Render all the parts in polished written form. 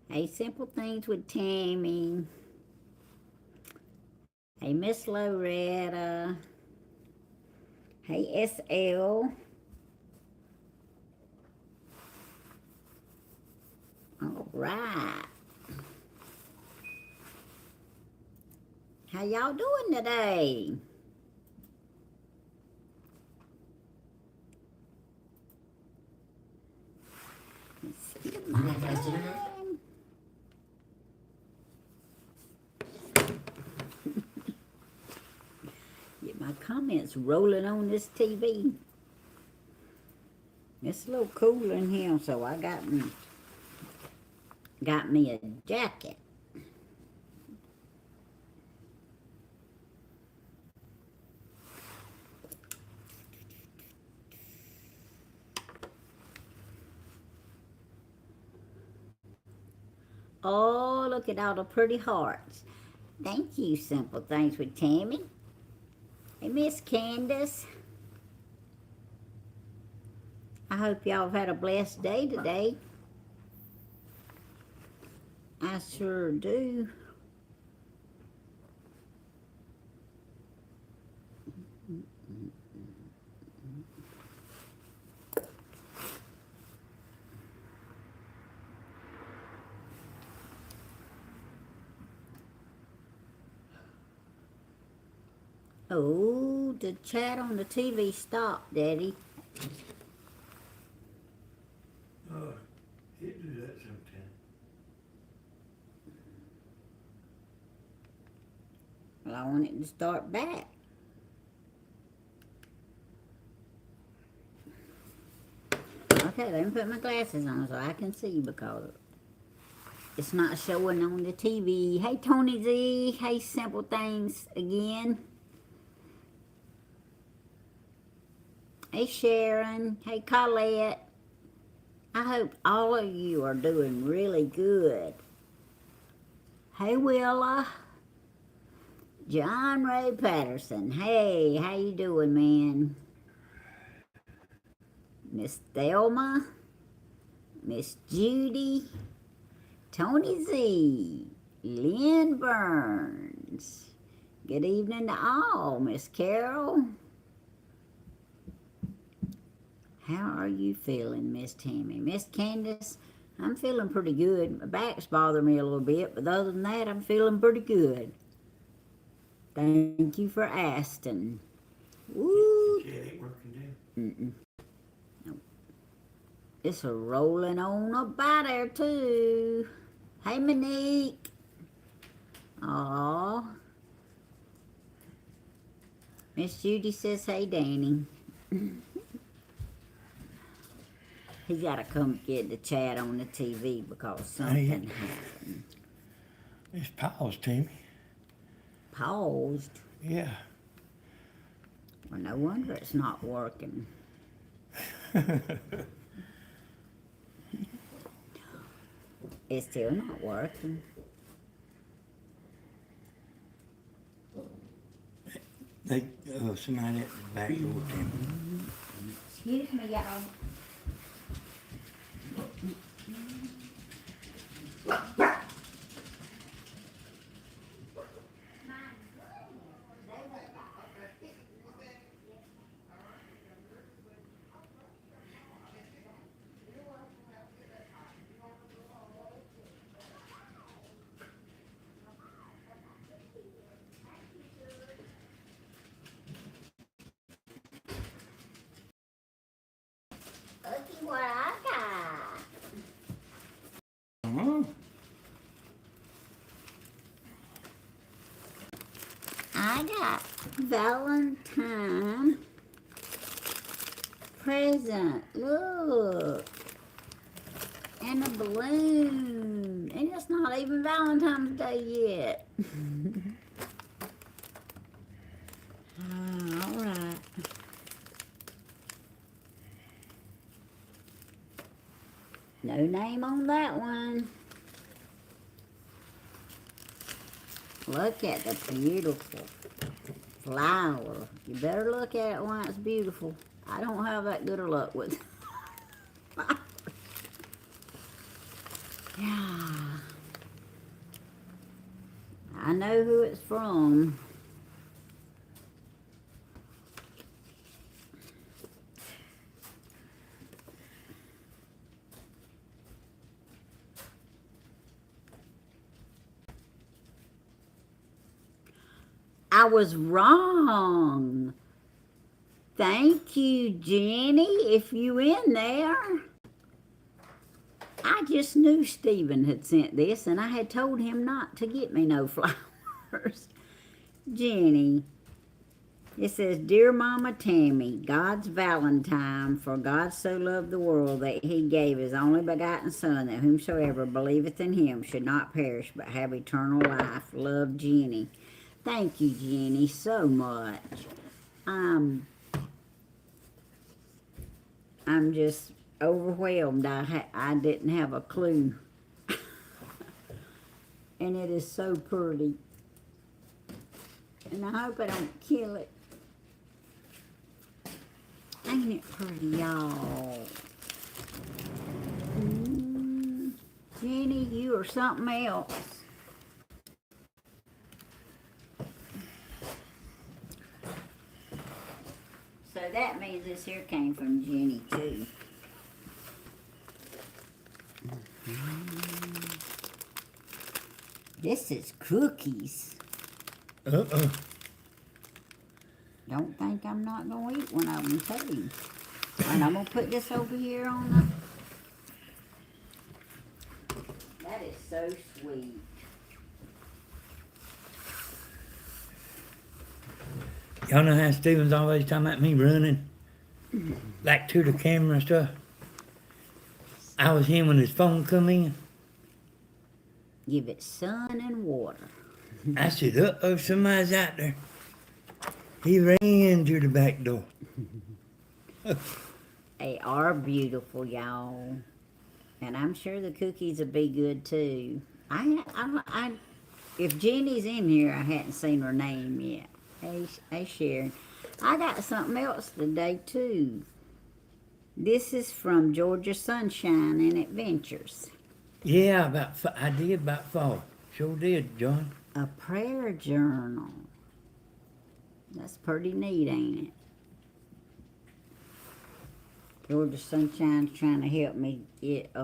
Hey, Simple Things with Tammy. Hey, Miss Loretta. Hey, SL. All right. How y'all doing today? Let's see my time. Get my comments rolling on this TV. It's a little cool in here, so I got me a jacket. Oh, look at all the pretty hearts. Thank you, Simple Things with Tammy. Hey, Miss Candace. I hope y'all have had a blessed day today. I sure do. Oh, the chat on the TV stopped, Daddy. Oh, it do that sometimes. Well, I want it to start back. Okay, let me put my glasses on so I can see because it's not showing on the TV. Hey, Tony Z. Hey, Simple Things again. Hey, Sharon. Hey, Colette. I hope all of you are doing really good. Hey, Willa. John Ray Patterson. Hey, how you doing, man? Miss Thelma. Miss Judy. Tony Z. Lynn Burns. Good evening to all. Miss Carol. How are you feeling, Miss Tammy? Miss Candace, I'm feeling pretty good. My back's bothering me a little bit, but other than that, I'm feeling pretty good. Thank you for asking. Woo! Yeah, ain't working Mm-mm. Nope. It's a rolling on up by there, too. Hey, Monique. Aw. Miss Judy says, hey, Danny. He's got to come get the chat on the TV because something happened. It's paused, Tammy. Paused? Yeah. Well, no wonder it's not working. It's still not working. Somebody at the back door, Tammy. Excuse me, y'all. Looky what I got. I got Valentine present. Look. And a balloon. And it's not even Valentine's Day yet. All right. No name on that one. Look at the beautiful flower. You better look at it when it's beautiful. I don't have that good of luck with Yeah. I know who it's from. I was wrong. Thank you, Jenny, if you in there. I just knew Stephen had sent this, and I had told him not to get me no flowers. Jenny, it says, Dear Mama Tammy, God's Valentine, for God so loved the world that he gave his only begotten Son, that whomsoever believeth in him should not perish, but have eternal life. Love, Jenny. Thank you, Jenny, so much. I'm just overwhelmed. I didn't have a clue. And it is so pretty. And I hope I don't kill it. Ain't it pretty, y'all? Jenny, you are something else. So that means this here came from Jenny, too. This is cookies. Uh-uh. Don't think I'm not going to eat one of them, too. And I'm going to put this over here on the... That is so sweet. Y'all know how Steven's always talking about me running, like to the camera and stuff. I was him when his phone come in. Give it sun and water. I said, uh-oh, somebody's out there. He ran to the back door. They are beautiful, y'all. And I'm sure the cookies will be good, too. If Jenny's in here, I hadn't seen her name yet. Hey, Sharon. I got something else today, too. This is from Georgia Sunshine and Adventures. Yeah, I did about fall. Sure did, John. A prayer journal. That's pretty neat, ain't it? Georgia Sunshine's trying to help me get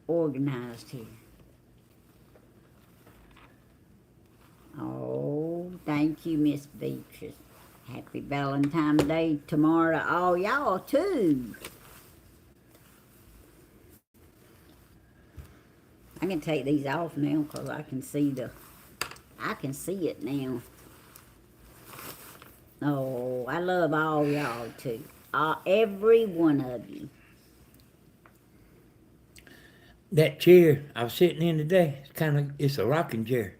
organized here. Oh, thank you, Miss Beatrice. Happy Valentine's Day tomorrow to all y'all, too. I can take these off now because I can see it now. Oh, I love all y'all, too. Every one of you. That chair I was sitting in today, it's a rocking chair.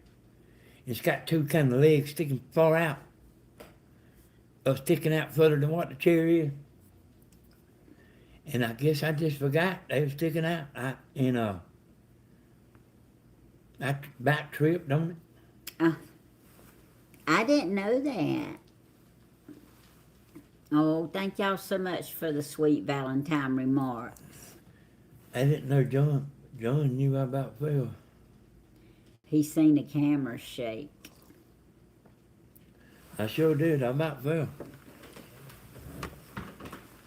It's got two kind of legs sticking far out. Sticking out further than what the chair is. And I guess I just forgot they were sticking out. I back tripped on it. I didn't know that. Oh, thank y'all so much for the sweet Valentine remarks. I didn't know John knew I about fell. He seen the camera shake. I sure did. I about fell.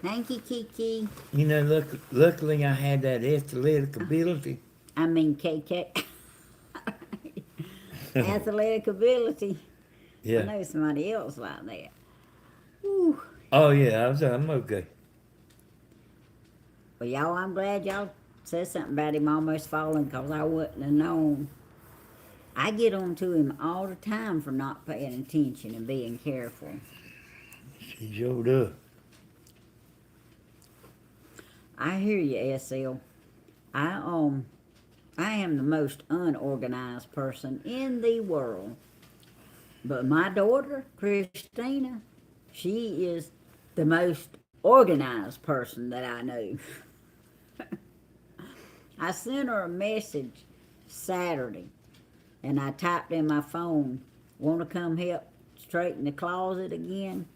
Thank you, Kiki. You know, luckily I had that athletic ability. I mean, KK. Athletic ability. Yeah. I know somebody else like that. Whew. Oh yeah, I'm okay. Well, y'all, I'm glad y'all said something about him almost falling because I wouldn't have known. I get on to him all the time for not paying attention and being careful. She showed up. I hear you, SL. I am the most unorganized person in the world. But my daughter, Christina, she is the most organized person that I know. I sent her a message Saturday, and I typed in my phone, want to come help straighten the closet again?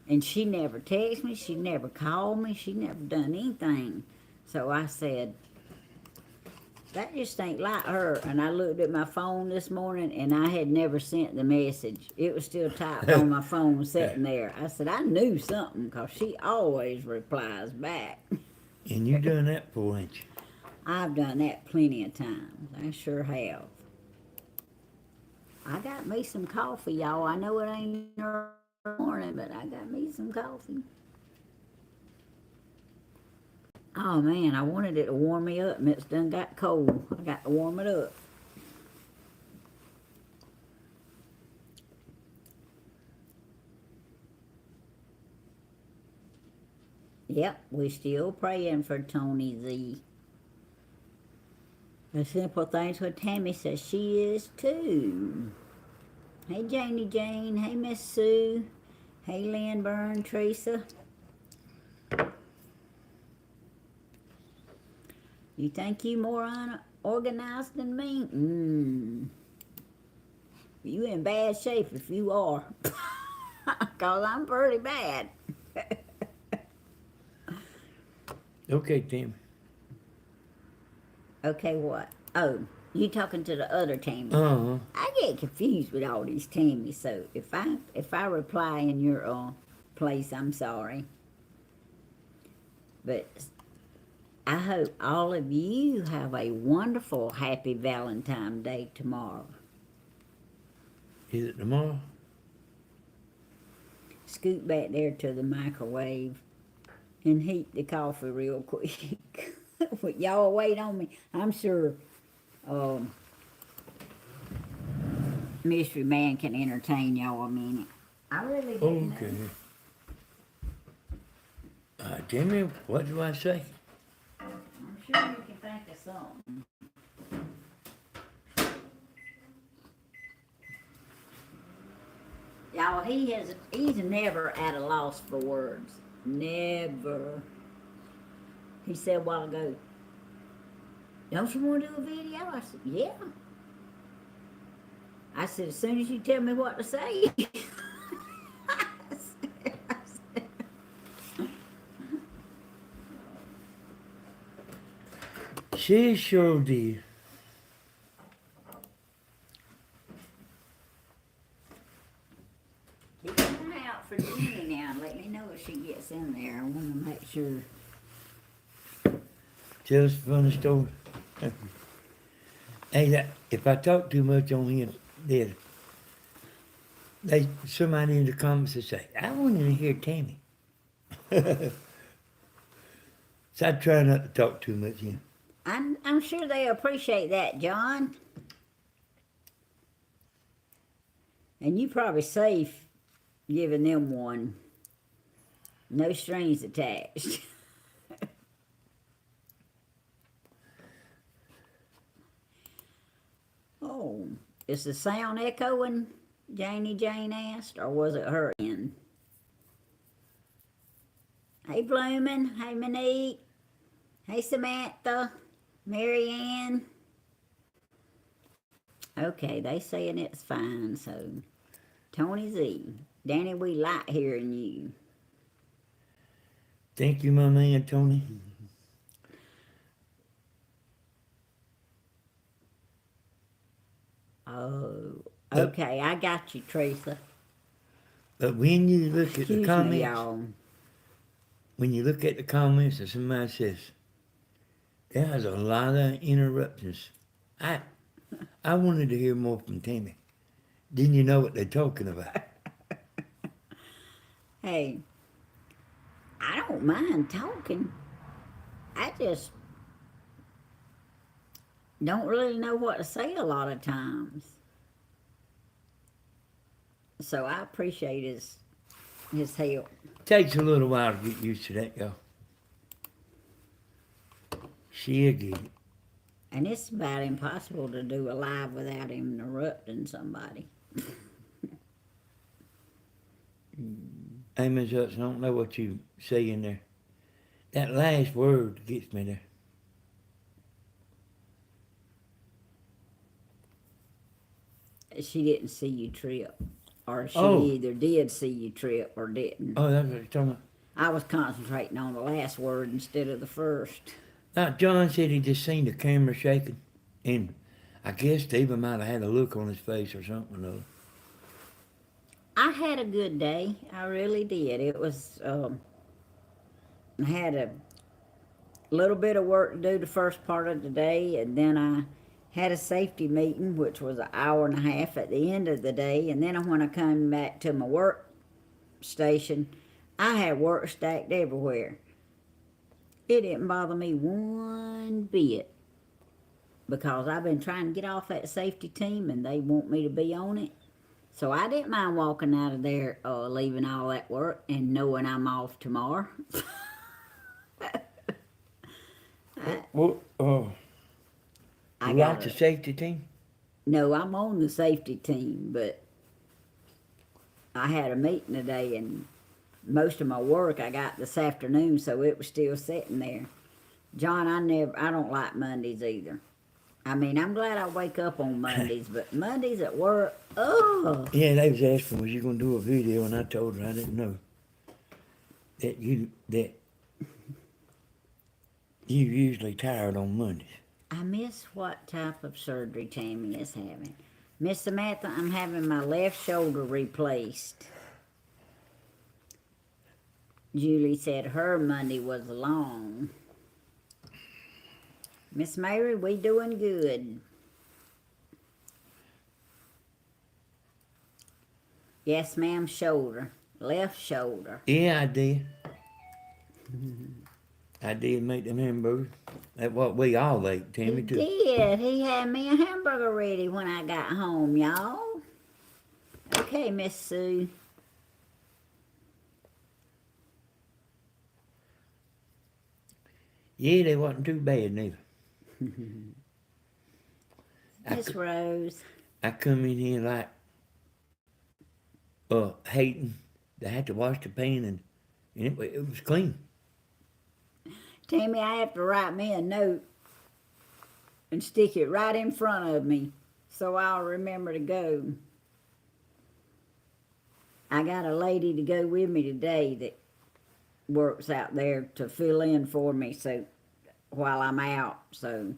And she never texted me, she never called me, she never done anything. So I said, that just ain't like her. And I looked at my phone this morning and I had never sent the message. It was still typed on my phone sitting there. I said, I knew something because she always replies back. And you done that before, ain't you? I've done that plenty of times. I sure have. I got me some coffee, y'all. I know it ain't early morning, but I got me some coffee. Oh man, I wanted it to warm me up and it's done got cold. I got to warm it up. Yep, we still praying for Tony Z. The simple things what Tammy says she is too. Hey Janie Jane, hey Miss Sue, hey Lynn Byrne, Teresa. You think you more unorganized than me? You in bad shape if you are. Cause I'm pretty bad. Okay, Tim. Okay, what? Oh, you talking to the other Tammy? Uh-huh. I get confused with all these Tammys. So if I reply in your place, I'm sorry. But I hope all of you have a wonderful, happy Valentine's Day tomorrow. Is it tomorrow? Scoot back there to the microwave and heat the coffee real quick. Y'all wait on me. I'm sure Mystery Man can entertain y'all a minute. I really didn't Okay. know. Timmy, what do I say? I'm sure you can think of something. Y'all, he's never at a loss for words. Never. He said a while ago, don't you want to do a video? I said, yeah. I said, as soon as you tell me what to say. She sure did. Keep an eye out for Jenny now and let me know if she gets in there. I want to make sure. Tell us a funny story. Hey, if I talk too much on here, somebody in the comments will say, I wanted to hear Tammy. So I try not to talk too much here. I'm sure they appreciate that, John. And you probably safe giving them one. No strings attached. Oh, is the sound echoing? Janie Jane asked, or was it her end? Hey Bloomin', hey Monique, hey Samantha, Mary Ann. Okay, they saying it's fine, so Tony Z. Danny, we like hearing you. Thank you, my man, Tony. Oh, okay, I got you, Teresa. But when you look at the Excuse me, comments, y'all. when you look at the comments and somebody says, there's a lot of interruptions. I wanted to hear more from Tammy. Didn't you know what they're talking about? Hey, I don't mind talking. I just don't really know what to say a lot of times. So I appreciate his help. Takes a little while to get used to that, y'all. She'll get it. And it's about impossible to do a live without interrupting somebody. Hey, Miss Hudson, I don't know what you say in there. That last word gets me there. She didn't see you trip. Or she Oh. either did see you trip or didn't. Oh, that's what you're talking about. I was concentrating on the last word instead of the first. Now, John said he just seen the camera shaking, and I guess Stephen might have had a look on his face or something or other. I had a good day. I really did. It was, I had a little bit of work to do the first part of the day, and then I had a safety meeting, which was an hour and a half at the end of the day, and then when I come back to my work station, I had work stacked everywhere. It didn't bother me one bit because I've been trying to get off that safety team and they want me to be on it. So I didn't mind walking out of there, leaving all that work and knowing I'm off tomorrow. Well, I you got like the safety team? No, I'm on the safety team, but I had a meeting today and most of my work I got this afternoon, so it was still sitting there. John, I don't like Mondays either. I mean, I'm glad I wake up on Mondays, but Mondays at work, oh. Yeah, they was asking, was you going to do a video, and I told her I didn't know. That you usually tired on Mondays. I miss what type of surgery Tammy is having. Miss Samantha, I'm having my left shoulder replaced. Julie said her Monday was long. Miss Mary, we doing good. Yes, ma'am, shoulder. Left shoulder. Yeah, I did. I did make them hamburgers. That's what we all ate, Tammy, He too. did. He had me a hamburger ready when I got home, y'all. Okay, Miss Sue. Yeah, they wasn't too bad neither. Miss Rose. I come in here like hating. They had to wash the pan and it was clean. Tammy, I have to write me a note and stick it right in front of me so I'll remember to go. I got a lady to go with me today that works out there to fill in for me so while I'm out. So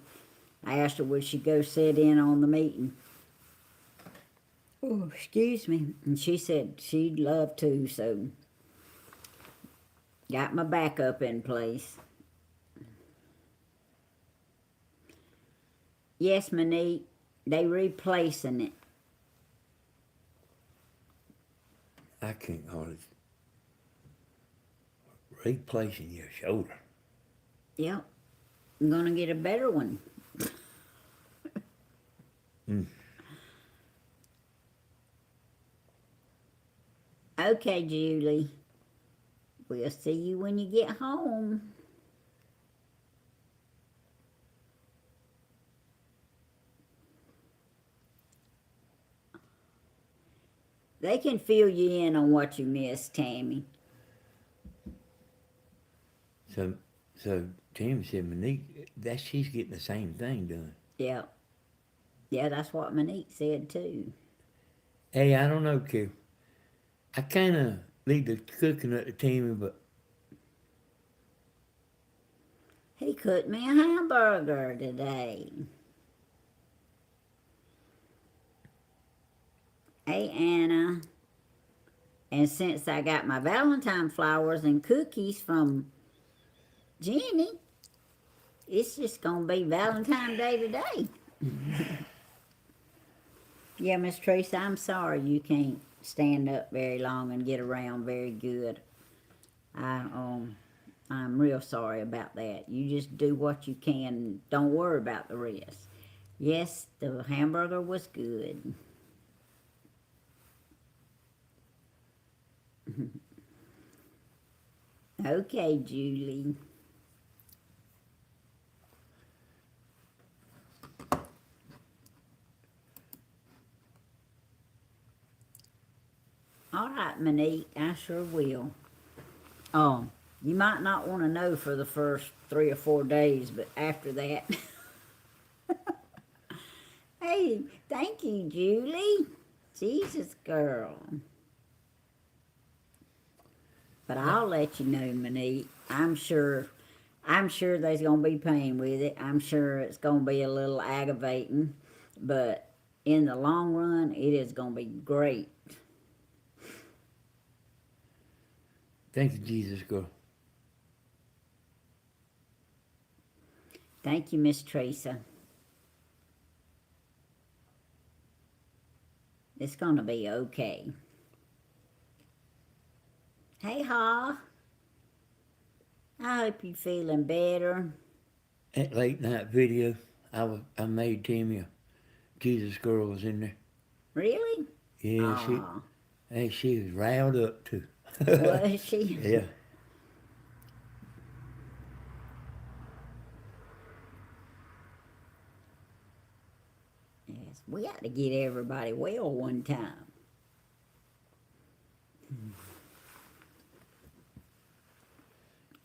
I asked her would she go sit in on the meeting. Oh, excuse me. And she said she'd love to, so got my backup in place. Yes, Monique, they replacing it. I can't hardly replacing your shoulder. Yep. I'm gonna get a better one. Okay, Julie. We'll see you when you get home. They can fill you in on what you missed, Tammy. So Tammy said, Monique, she's getting the same thing done. Yeah. Yeah, that's what Monique said too. Hey, I don't know, Kid. I kind of leave the cooking up to Tammy, but He cooked me a hamburger today. Hey, Anna. And since I got my Valentine flowers and cookies from Jenny, it's just going to be Valentine's Day today. Yeah, Miss Teresa, I'm sorry you can't stand up very long and get around very good. I'm real sorry about that. You just do what you can. Don't worry about the rest. Yes, the hamburger was good. Okay, Julie. All right, Monique, I sure will. You might not want to know for the first 3 or 4 days, but after that... Hey, thank you, Julie. Jesus, girl. But I'll let you know, Monique. I'm sure there's gonna be pain with it. I'm sure it's gonna be a little aggravating, but in the long run, it is gonna be great. Thank you, Jesus, girl. Thank you, Miss Teresa. It's gonna be okay. Hey, Ha. I hope you're feeling better. That late night video, I made Tammy a Jesus girl was in there. Really? Yeah, Aw. she was riled up too. Was she? Yeah. Yes, we got to get everybody well one time.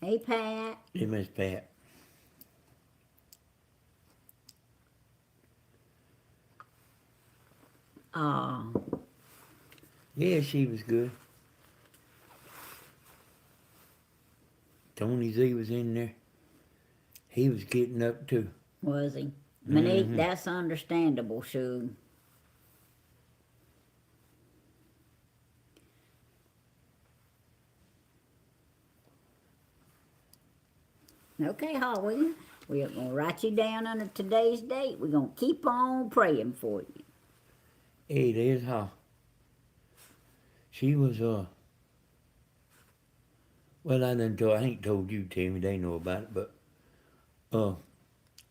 Hey, Pat. Hey, Miss Pat. Aw. Yeah, she was good. Tony Z was in there. He was getting up too. Was he? Monique, Mhm. that's understandable, Sue. Okay, Holly, we're going to write you down under today's date. We're going to keep on praying for you. Hey, there's how. She was, well, I ain't told you, Tammy, they know about it, but,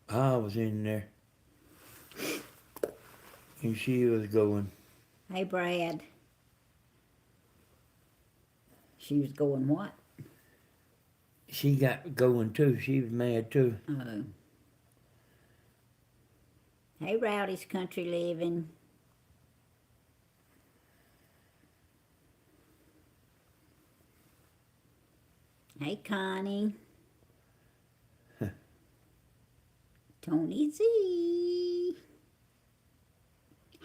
I was in there, and she was going, Hey, Brad. She was going what? she got going too, she was mad too. Oh. Hey, Rowdy's Country Living. Hey, Connie. Tony Z.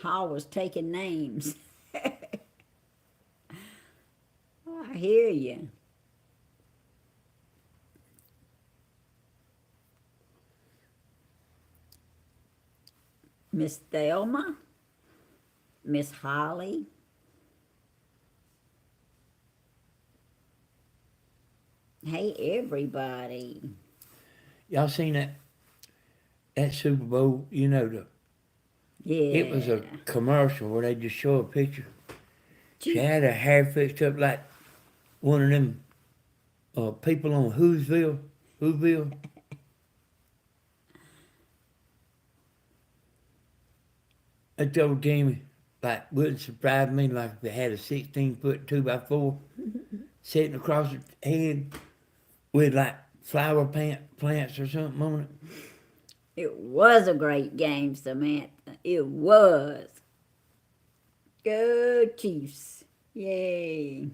Hall was taking names. Oh, I hear you. Miss Thelma. Miss Holly. Hey, everybody. Y'all seen that Super Bowl, you know, Yeah. it was a commercial where they just show a picture. She Gee, had her hair fixed up like one of them people on Whoville. I told Jamie, like, wouldn't surprise me like if it had a 16-foot 2x4 sitting across its head with like flower plants or something on it. it was a great game, Samantha. It was. Go Chiefs. Yay.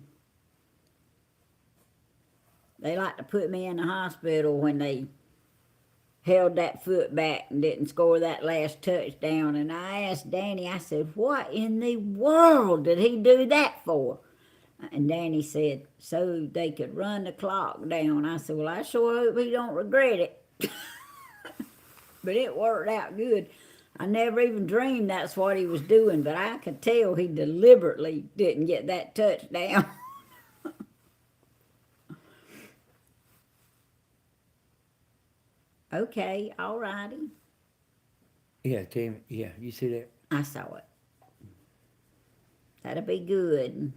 They like to put me in the hospital when they held that foot back and didn't score that last touchdown. And I asked Danny, I said, what in the world did he do that for? And Danny said, so they could run the clock down. I said, well, I sure hope he don't regret it. But it worked out good. I never even dreamed that's what he was doing, but I could tell he deliberately didn't get that touchdown. Okay, all righty. Yeah, Tammy, yeah, you see that? I saw it. That'll be good.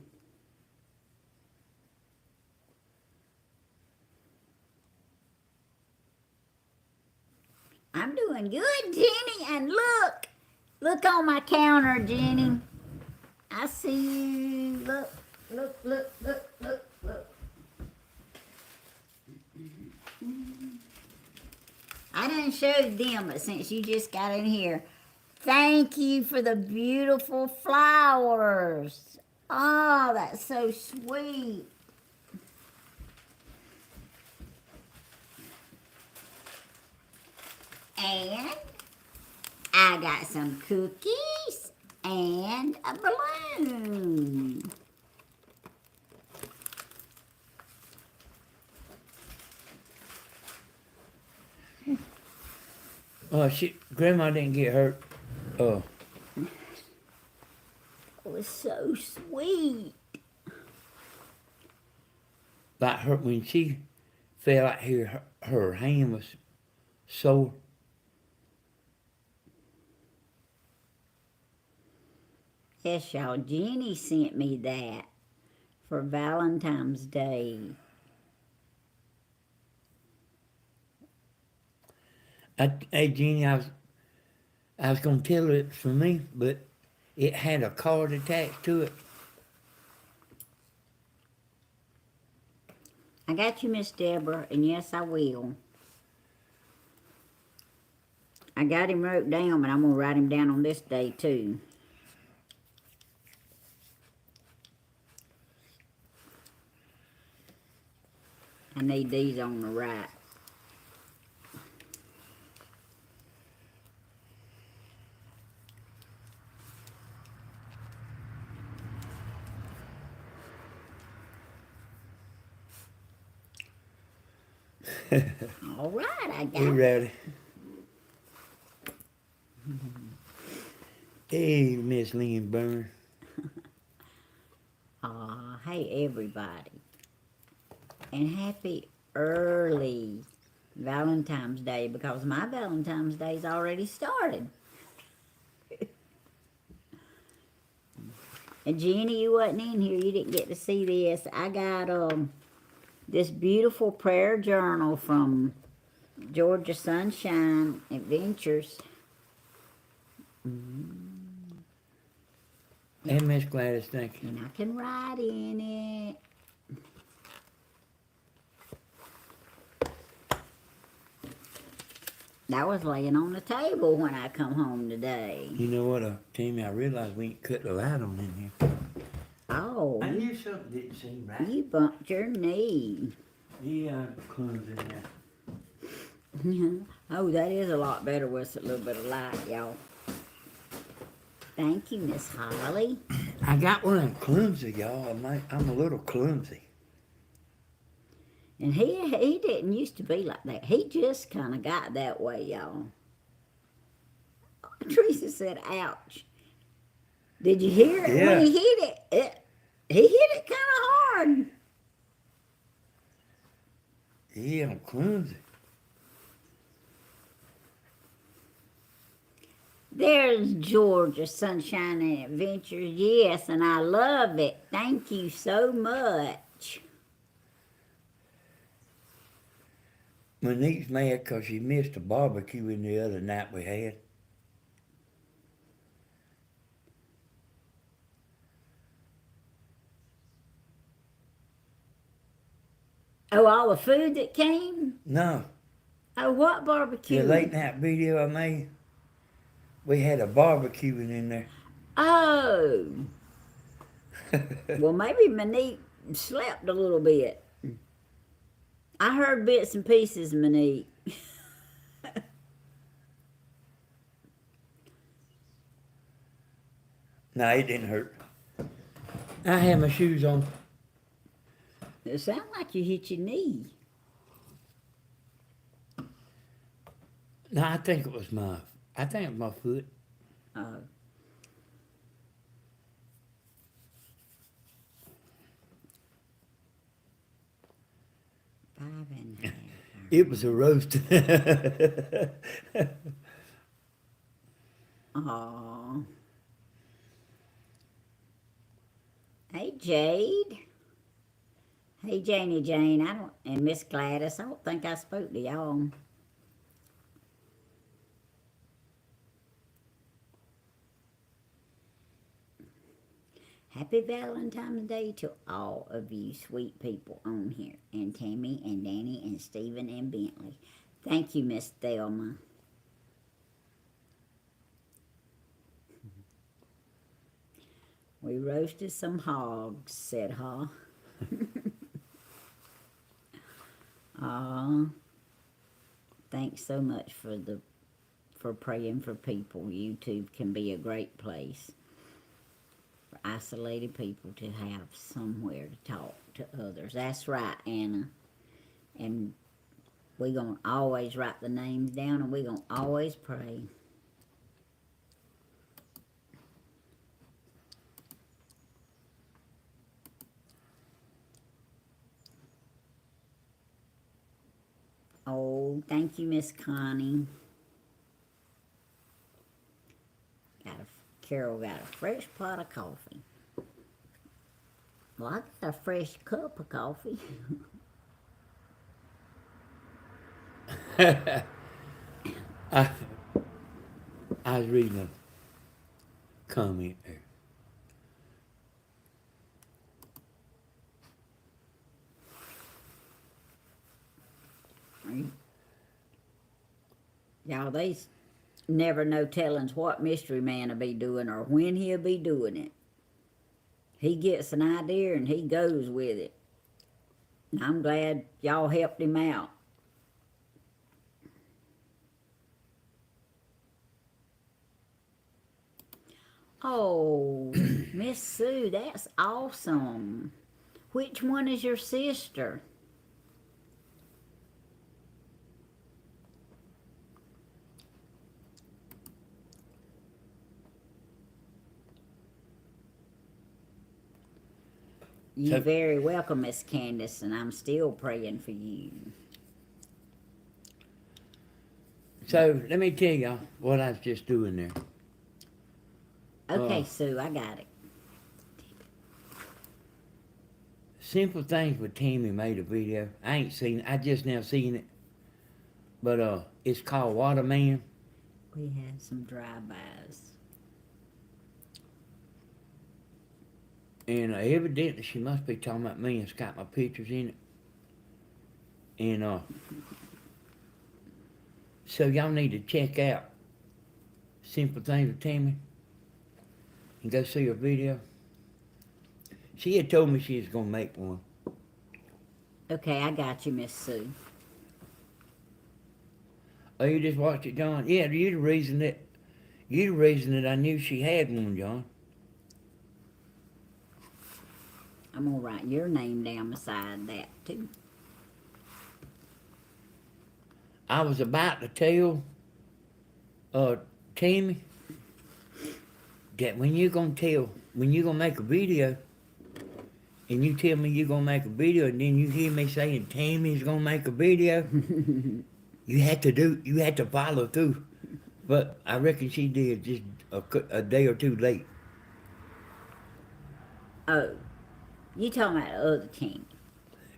I'm doing good, Jenny, and look on my counter, Jenny. I see you. Look. I done showed them, but since you just got in here, thank you for the beautiful flowers. Oh, that's so sweet. And I got some cookies and a balloon. Oh, Grandma didn't get hurt. Oh, It was so sweet. like her when she fell out here, her hand was sore. Yes, y'all, Jenny sent me that for Valentine's Day. Hey, Jeannie, I was gonna tell her it's for me, but it had a card attached to it. I got you, Miss Deborah, and yes, I will. I got him wrote down, but I'm going to write him down on this day, too. I need these on the right. All right, I got You it. ready? Hey, Miss Lynn Burns. Hey, everybody. And happy early Valentine's Day, because my Valentine's Day's already started. And Jenny, you wasn't in here. You didn't get to see this. I got this beautiful prayer journal from Georgia Sunshine Adventures. Hey, Miss Gladys, thank you. And I can write in it. That was laying on the table when I come home today. You know what, Tammy, I realized we ain't cut the light on in here. Oh, I knew something didn't seem right. you bumped your knee. Yeah, clumsy now. Oh, that is a lot better with a little bit of light, y'all. Thank you, Miss Holly. I got one I'm clumsy, y'all. I'm a little clumsy. And he didn't used to be like that. He just kind of got that way, y'all. Teresa said, ouch. Did you hear it Yeah. when he hit it? He hit it kind of hard. Yeah, I'm clumsy. There's Georgia Sunshine and Adventures. Yes, and I love it. Thank you so much. Monique's mad because she missed a barbecue in the other night we had. Oh, all the food that came? No, Oh, what barbecue? the late night video I made, we had a barbecuing in there. Oh. Well, maybe Monique slept a little bit. I heard bits and pieces, Monique. No, it didn't hurt. I had my shoes on. It sounded like you hit your knee. No, I think it was my foot. Oh. Five and a half. It was a roast. Aw. Hey, Jade. Hey, Janie Jane. And Miss Gladys. I don't think I spoke to y'all. Happy Valentine's Day to all of you sweet people on here. And Tammy and Danny and Stephen and Bentley. Thank you, Miss Thelma. We roasted some hogs, said Ha. Thanks so much for praying for people. YouTube can be a great place. isolated people to have somewhere to talk to others. That's right, Anna. And we're going to always write the names down, and we're going to always pray. Oh, thank you, Miss Connie. Carol got a fresh pot of coffee. Well, I got a fresh cup of coffee. I was reading a comment there. Y'all, they's never no tellings what Mystery Man will be doing or when he'll be doing it. He gets an idea and he goes with it. And I'm glad y'all helped him out. Oh, Miss Sue, that's awesome. Which one is your sister? You're very welcome, Miss Candace, and I'm still praying for you. So let me tell y'all what I was just doing there. Okay, Sue, I got it. Simple Things with Tammy made a video. I ain't seen it. I just now seen it. But it's called Waterman. We had some drive-bys. And evidently she must be talking about me. It's got my pictures in it. And so y'all need to check out Simple Things with Tammy and go see her video. She had told me she was going to make one. Okay, I got you, Miss Sue. Oh, you just watched it, John? Yeah, you're the reason that I knew she had one, John. I'm going to write your name down beside that, too. I was about to tell Tammy that when you're going to make a video, and you tell me you're going to make a video, and then you hear me saying Tammy's going to make a video, you had to follow through. But I reckon she did just a day or two late. Oh, you talking about the other Tammy?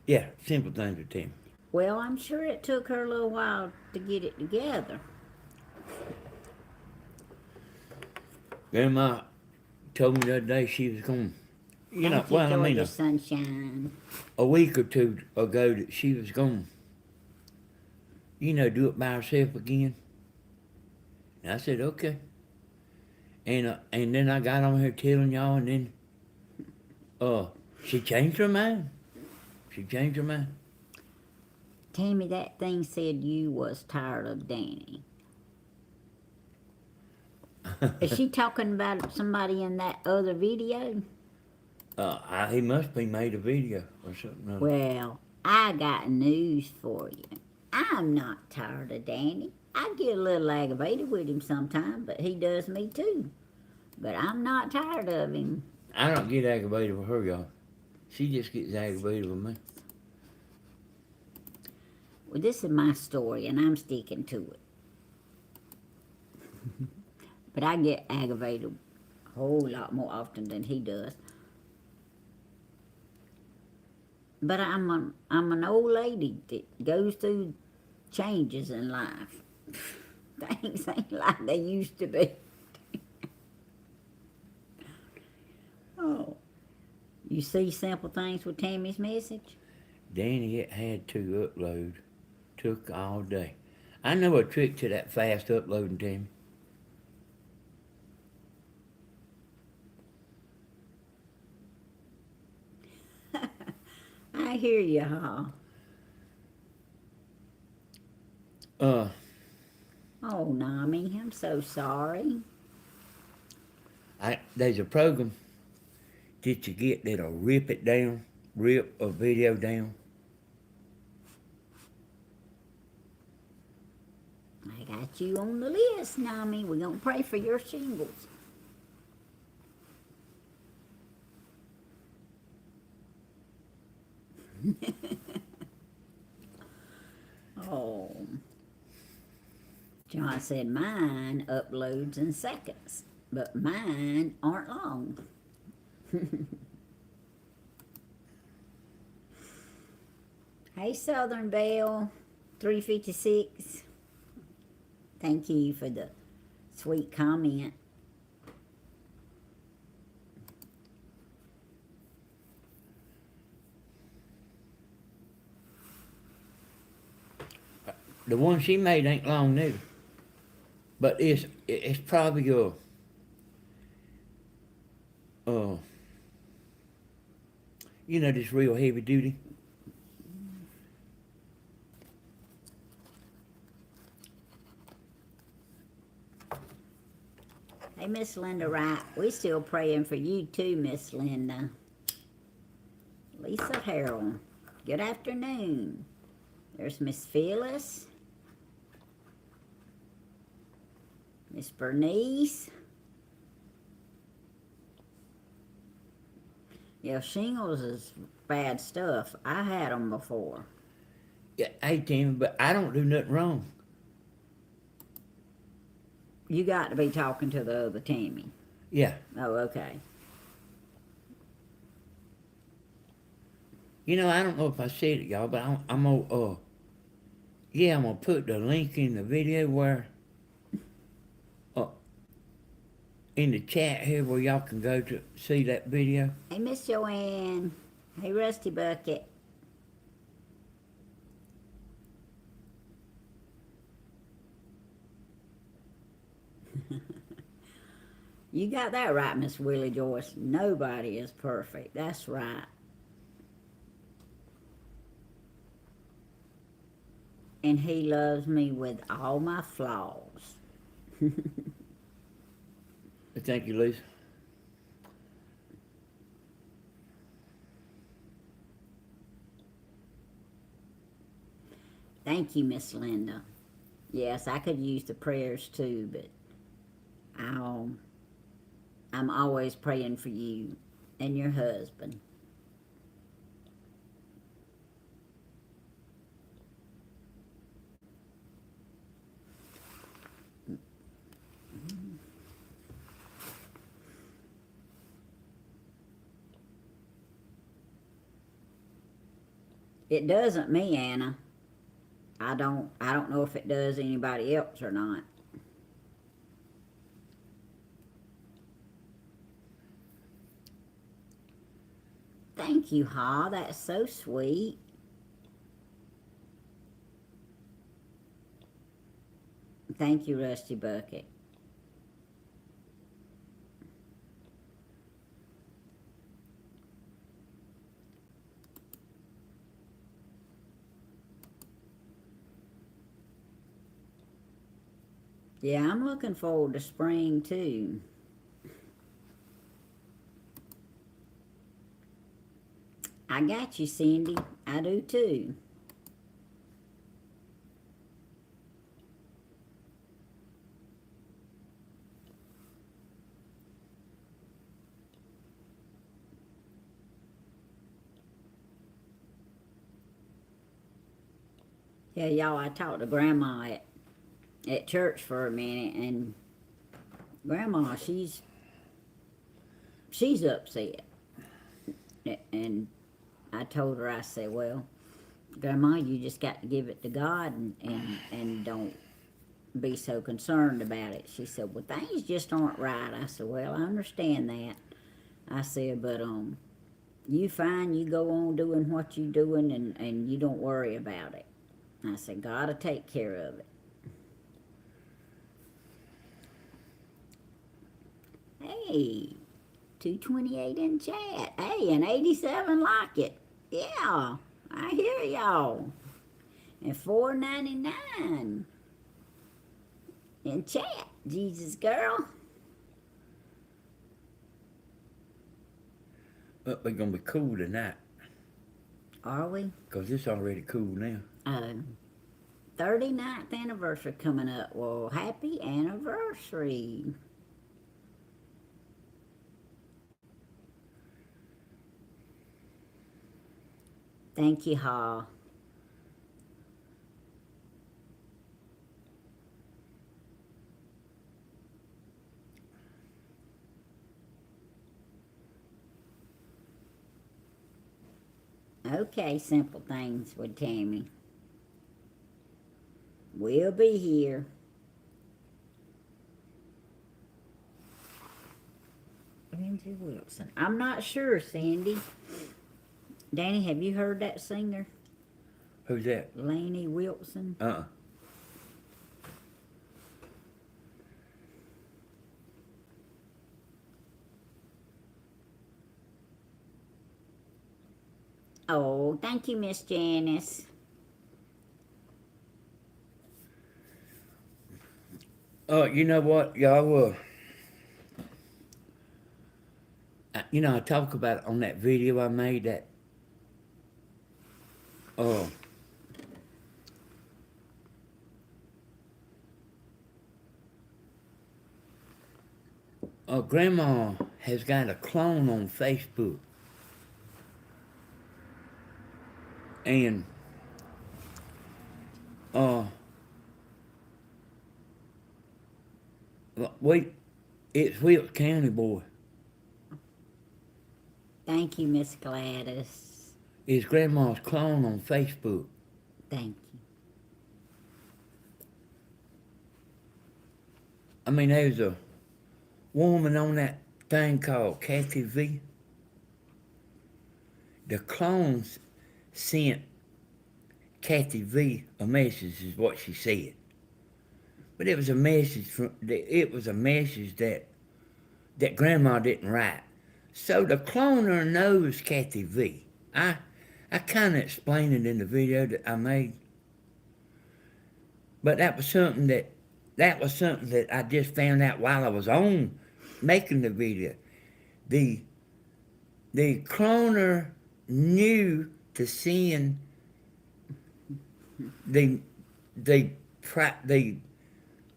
Yeah, Simple Things with Tammy. Well, I'm sure it took her a little while to get it together. Grandma told me the other day she was going, Thank you, Georgia Sunshine. a week or two ago that she was going, do it by herself again. And I said, okay. And then I got on here telling y'all, and then she changed her mind. Tammy, that thing said you was tired of Danny. Is she talking about somebody in that other video? He must be made a video or something. Well, I got news for you. I'm not tired of Danny. I get a little aggravated with him sometimes, but he does me too. But I'm not tired of him. I don't get aggravated with her, y'all. She just gets aggravated with me. Well, this is my story, and I'm sticking to it. But I get aggravated a whole lot more often than he does. But I'm an old lady that goes through changes in life. Things ain't like they used to be. Oh. You see Simple Things with Tammy's message? Danny, it had to upload. Took all day. I know a trick to that fast uploading, Tammy. I hear you, huh? Oh, Nami, I'm so sorry. There's a program that you get that'll rip it down, rip a video down? I got you on the list, Nami. We're going to pray for your shingles. Oh. John said mine uploads in seconds, but mine aren't long. Hey, Southern Belle, 356. Thank you for the sweet comment. The one she made ain't long neither. But it's probably just real heavy duty. Hey, Miss Linda Wright, we still praying for you too, Miss Linda. Lisa Harrell, good afternoon. There's Miss Phyllis. Miss Bernice. Yeah, shingles is bad stuff. I had them before. Yeah, hey Tammy, but I don't do nothing wrong. You got to be talking to the other Tammy. Yeah. Oh, okay. I don't know if I said it, y'all, but I'm gonna put the link in the video where, in the chat here where y'all can go to see that video. Hey, Miss Joanne. Hey, Rusty Bucket. You got that right, Miss Willie Joyce. Nobody is perfect. That's right. And he loves me with all my flaws. Thank you, Lisa. Thank you, Miss Linda. Yes, I could use the prayers too, but I'm always praying for you and your husband. It doesn't me, Anna. I don't know if it does anybody else or not. Thank you, Ha. That's so sweet. Thank you, Rusty Bucket. Yeah, I'm looking forward to spring too. I got you, Cindy. I do too. Yeah, y'all, I talked to Grandma at church for a minute, and Grandma, she's upset. And I told her, I said, well, Grandma, you just got to give it to God and don't be so concerned about it. She said, well, things just aren't right. I said, well, I understand that. I said, but you fine, you go on doing what you doing and you don't worry about it. I said, God will take care of it. Hey, 228 in chat. Hey, and 87 like it. Yeah, I hear y'all. And 499 in chat. Jesus girl. We're gonna be cool tonight. Are we? 'Cause it's already cool now. 39th anniversary coming up. Well, happy anniversary. Thank you, Ha. Okay, simple things with Tammy. We'll be here. Lindsay Wilson. I'm not sure, Sandy. Danny, have you heard that singer? Who's that? Laney Wilson. Oh, thank you, Miss Janice. You know what, y'all? I talk about it on that video I made that. Grandma has got a clone on Facebook. And, it's Wilkes County boy. Thank you, Miss Gladys. It's Grandma's clone on Facebook. Thank you. I mean, there's a woman on that thing called Kathy V. The clones sent Kathy V a message, is what she said. But it was a message that Grandma didn't write. So the cloner knows Kathy V. I kind of explained it in the video that I made. But that was something that I just found out while I was on making the video. The cloner knew to send the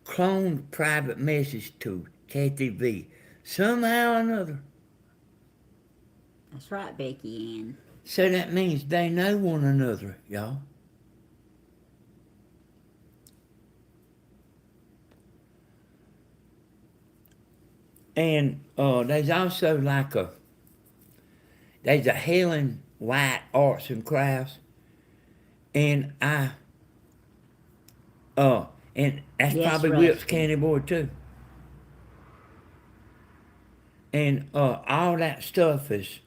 cloned private message to Kathy V. Somehow or another. That's right, Becky Ann. So that means they know one another, y'all. And there's also there's a Helen White Arts and Crafts, and and that's Yes, probably right. Wilkes County boy too. And all that stuff is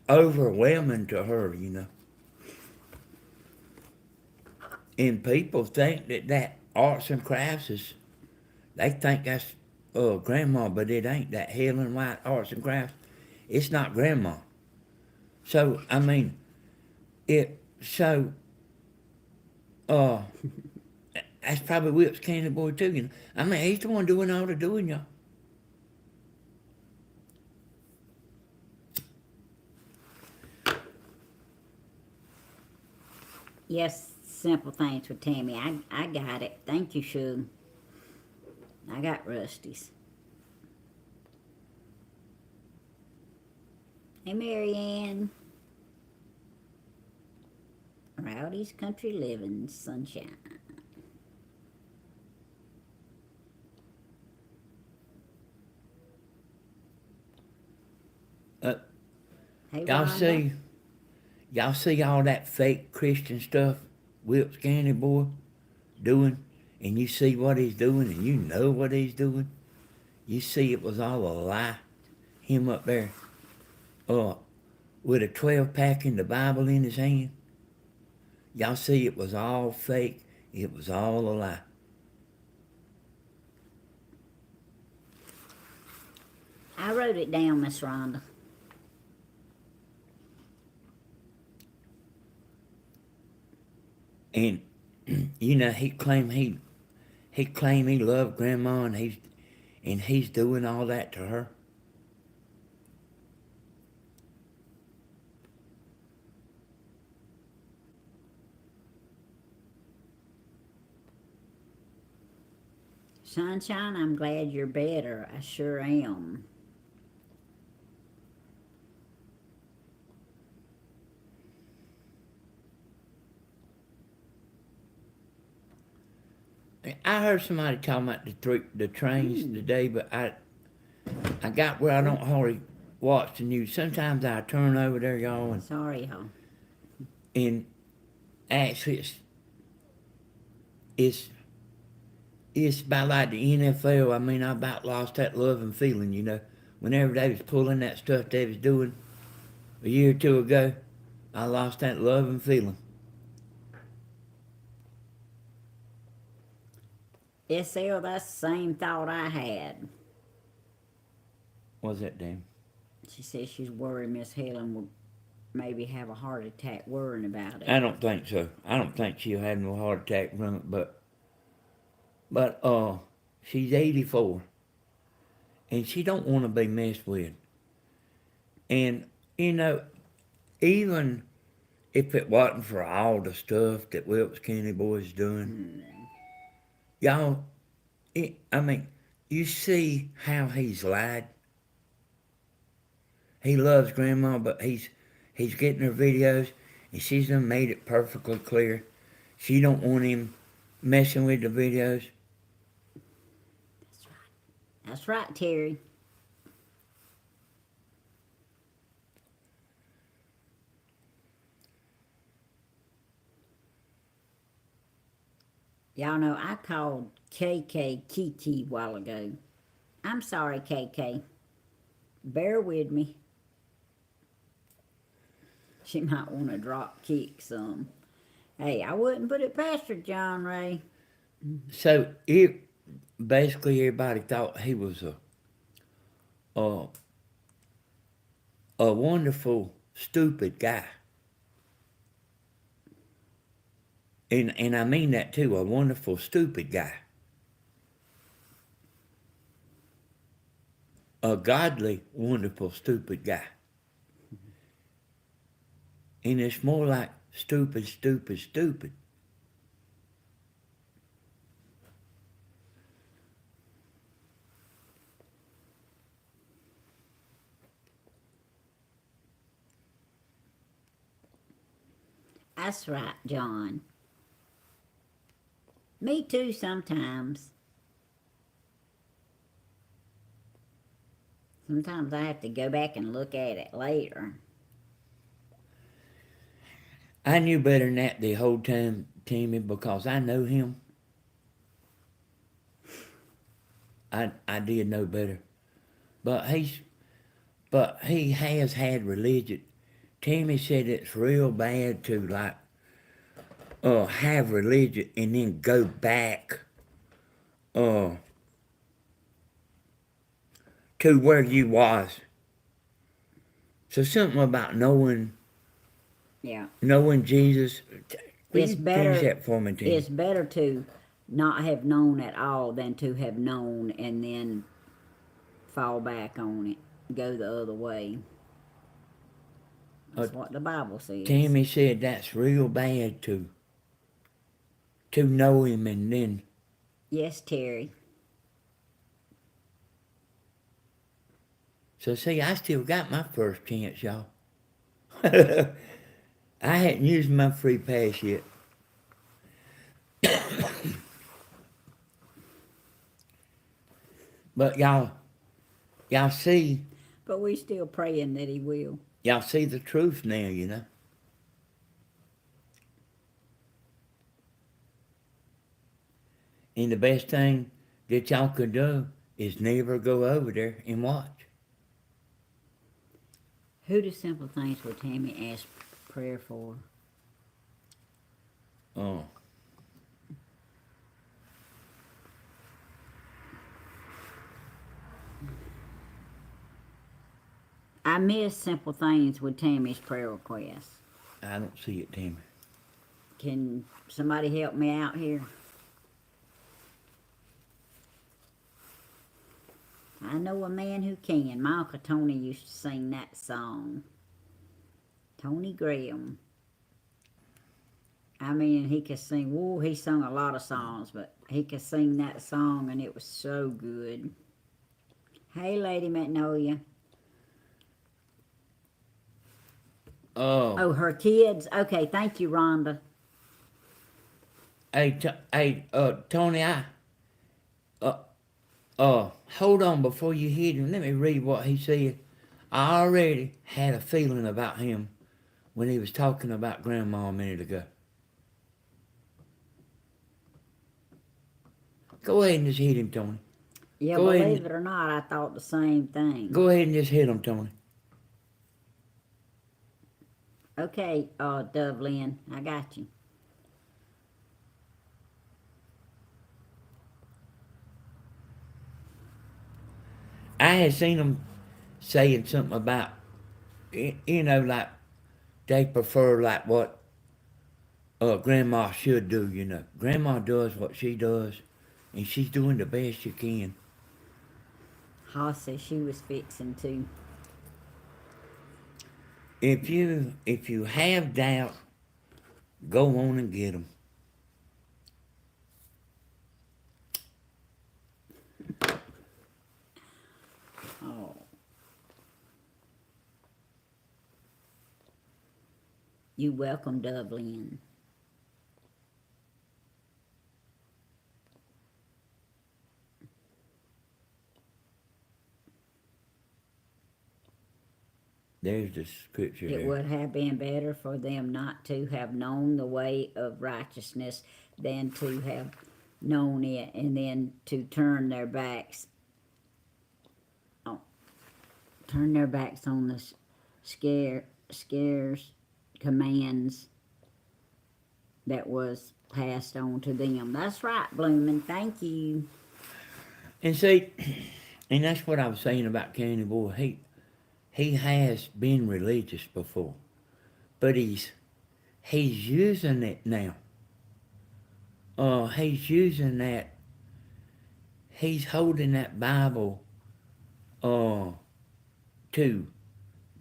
overwhelming to her, And people think that arts and crafts they think that's Grandma, but it ain't. That Helen White Arts and Crafts, it's not Grandma. So I mean, that's probably Wilkes County boy too. I mean, he's the one doing all the doing, y'all. Yes, simple things with Tammy. I got it. Thank you, Shug. I got Rusty's. Hey, Marianne. Rowdy's Country Living, sunshine. Hey, Y'all Rhonda. see all that fake Christian stuff Wilkes County boy doing, and you see what he's doing, and you know what he's doing. You see it was all a lie. Him up there, with a 12-pack and the Bible in his hand. Y'all see it was all fake. It was all a lie. I wrote it down, Miss Rhonda. And he claimed he loved Grandma, and he's doing all that to her. Sunshine, I'm glad you're better. I sure am. I heard somebody talking about the trains today, but I got where I don't hardly watch the news. Sometimes I turn over there, y'all, Sorry, y'all. and actually it's about like the NFL. I mean, I about lost that love and feeling, you know. Whenever they was pulling that stuff they was doing a year or two ago, I lost that love and feeling. SL, that's the same thought I had. What's that, Dan? She says she's worried Miss Helen will maybe have a heart attack worrying about it. I don't think so. I don't think she'll have no heart attack from it, but she's 84, and she don't want to be messed with. And you know, even if it wasn't for all the stuff that Wilkes County boys doing, y'all, I mean, you see how he's lied. He loves Grandma, but he's getting her videos, and she's done made it perfectly clear. She don't want him messing with the videos. That's right. That's right, Terry. Y'all know I called KK Kiki a while ago. I'm sorry, KK. Bear with me. She might want to drop kick some. Hey, I wouldn't put it past her, John Ray. So basically everybody thought he was a wonderful stupid guy, and I mean that too, a wonderful stupid guy, a godly wonderful stupid guy, and it's more like stupid, stupid, stupid. That's right, John. Me too sometimes. Sometimes I have to go back and look at it later. I knew better than that the whole time, Timmy, because I know him. I did know better, but he has had religion. Timmy said it's real bad to like have religion and then go back to where you was. So something about knowing Jesus. Will It's you better. finish that for me, Timmy? It's better to not have known at all than to have known and then fall back on it, go the other way. That's what the Bible says. Timmy said that's real bad to know him and then. Yes, Terry. So see, I still got my first chance, y'all. I hadn't used my free pass yet. But y'all see, But we still praying that he will. y'all see the truth now, you know. And the best thing that y'all could do is never go over there and watch. Who do Simple Things with Tammy ask prayer for? Oh. I miss Simple Things with Tammy's prayer request. I don't see it, Tammy. Can somebody help me out here? I know a man who can. My Uncle Tony used to sing that song. Tony Graham. I mean, he could sing. Whoa, he sung a lot of songs, but he could sing that song, and it was so good. Hey, Lady Magnolia. Oh, Oh, her kids. Okay, thank you, Rhonda. Tony, hold on before you hit him. Let me read what he said. I already had a feeling about him when he was talking about Grandma a minute ago. Go ahead and just hit him, Tony. Yeah, Go ahead believe it or not, I thought the same thing. Go ahead and just hit him, Tony. Okay, Dublin, I got you. I had seen him saying something about, like they prefer like what Grandma should do. Grandma does what she does, and she's doing the best she can. Hoss said she was fixing to. If you have doubt, go on and get them. Oh. You welcome, Dublin. There's the scripture It there. would have been better for them not to have known the way of righteousness than to have known it and then to turn their backs. Turn their backs on the scares commands that was passed on to them. That's right, Bloomin'. Thank you. And see, and that's what I was saying about Candy Boy. He has been religious before, but he's using it now. He's using that. He's holding that Bible to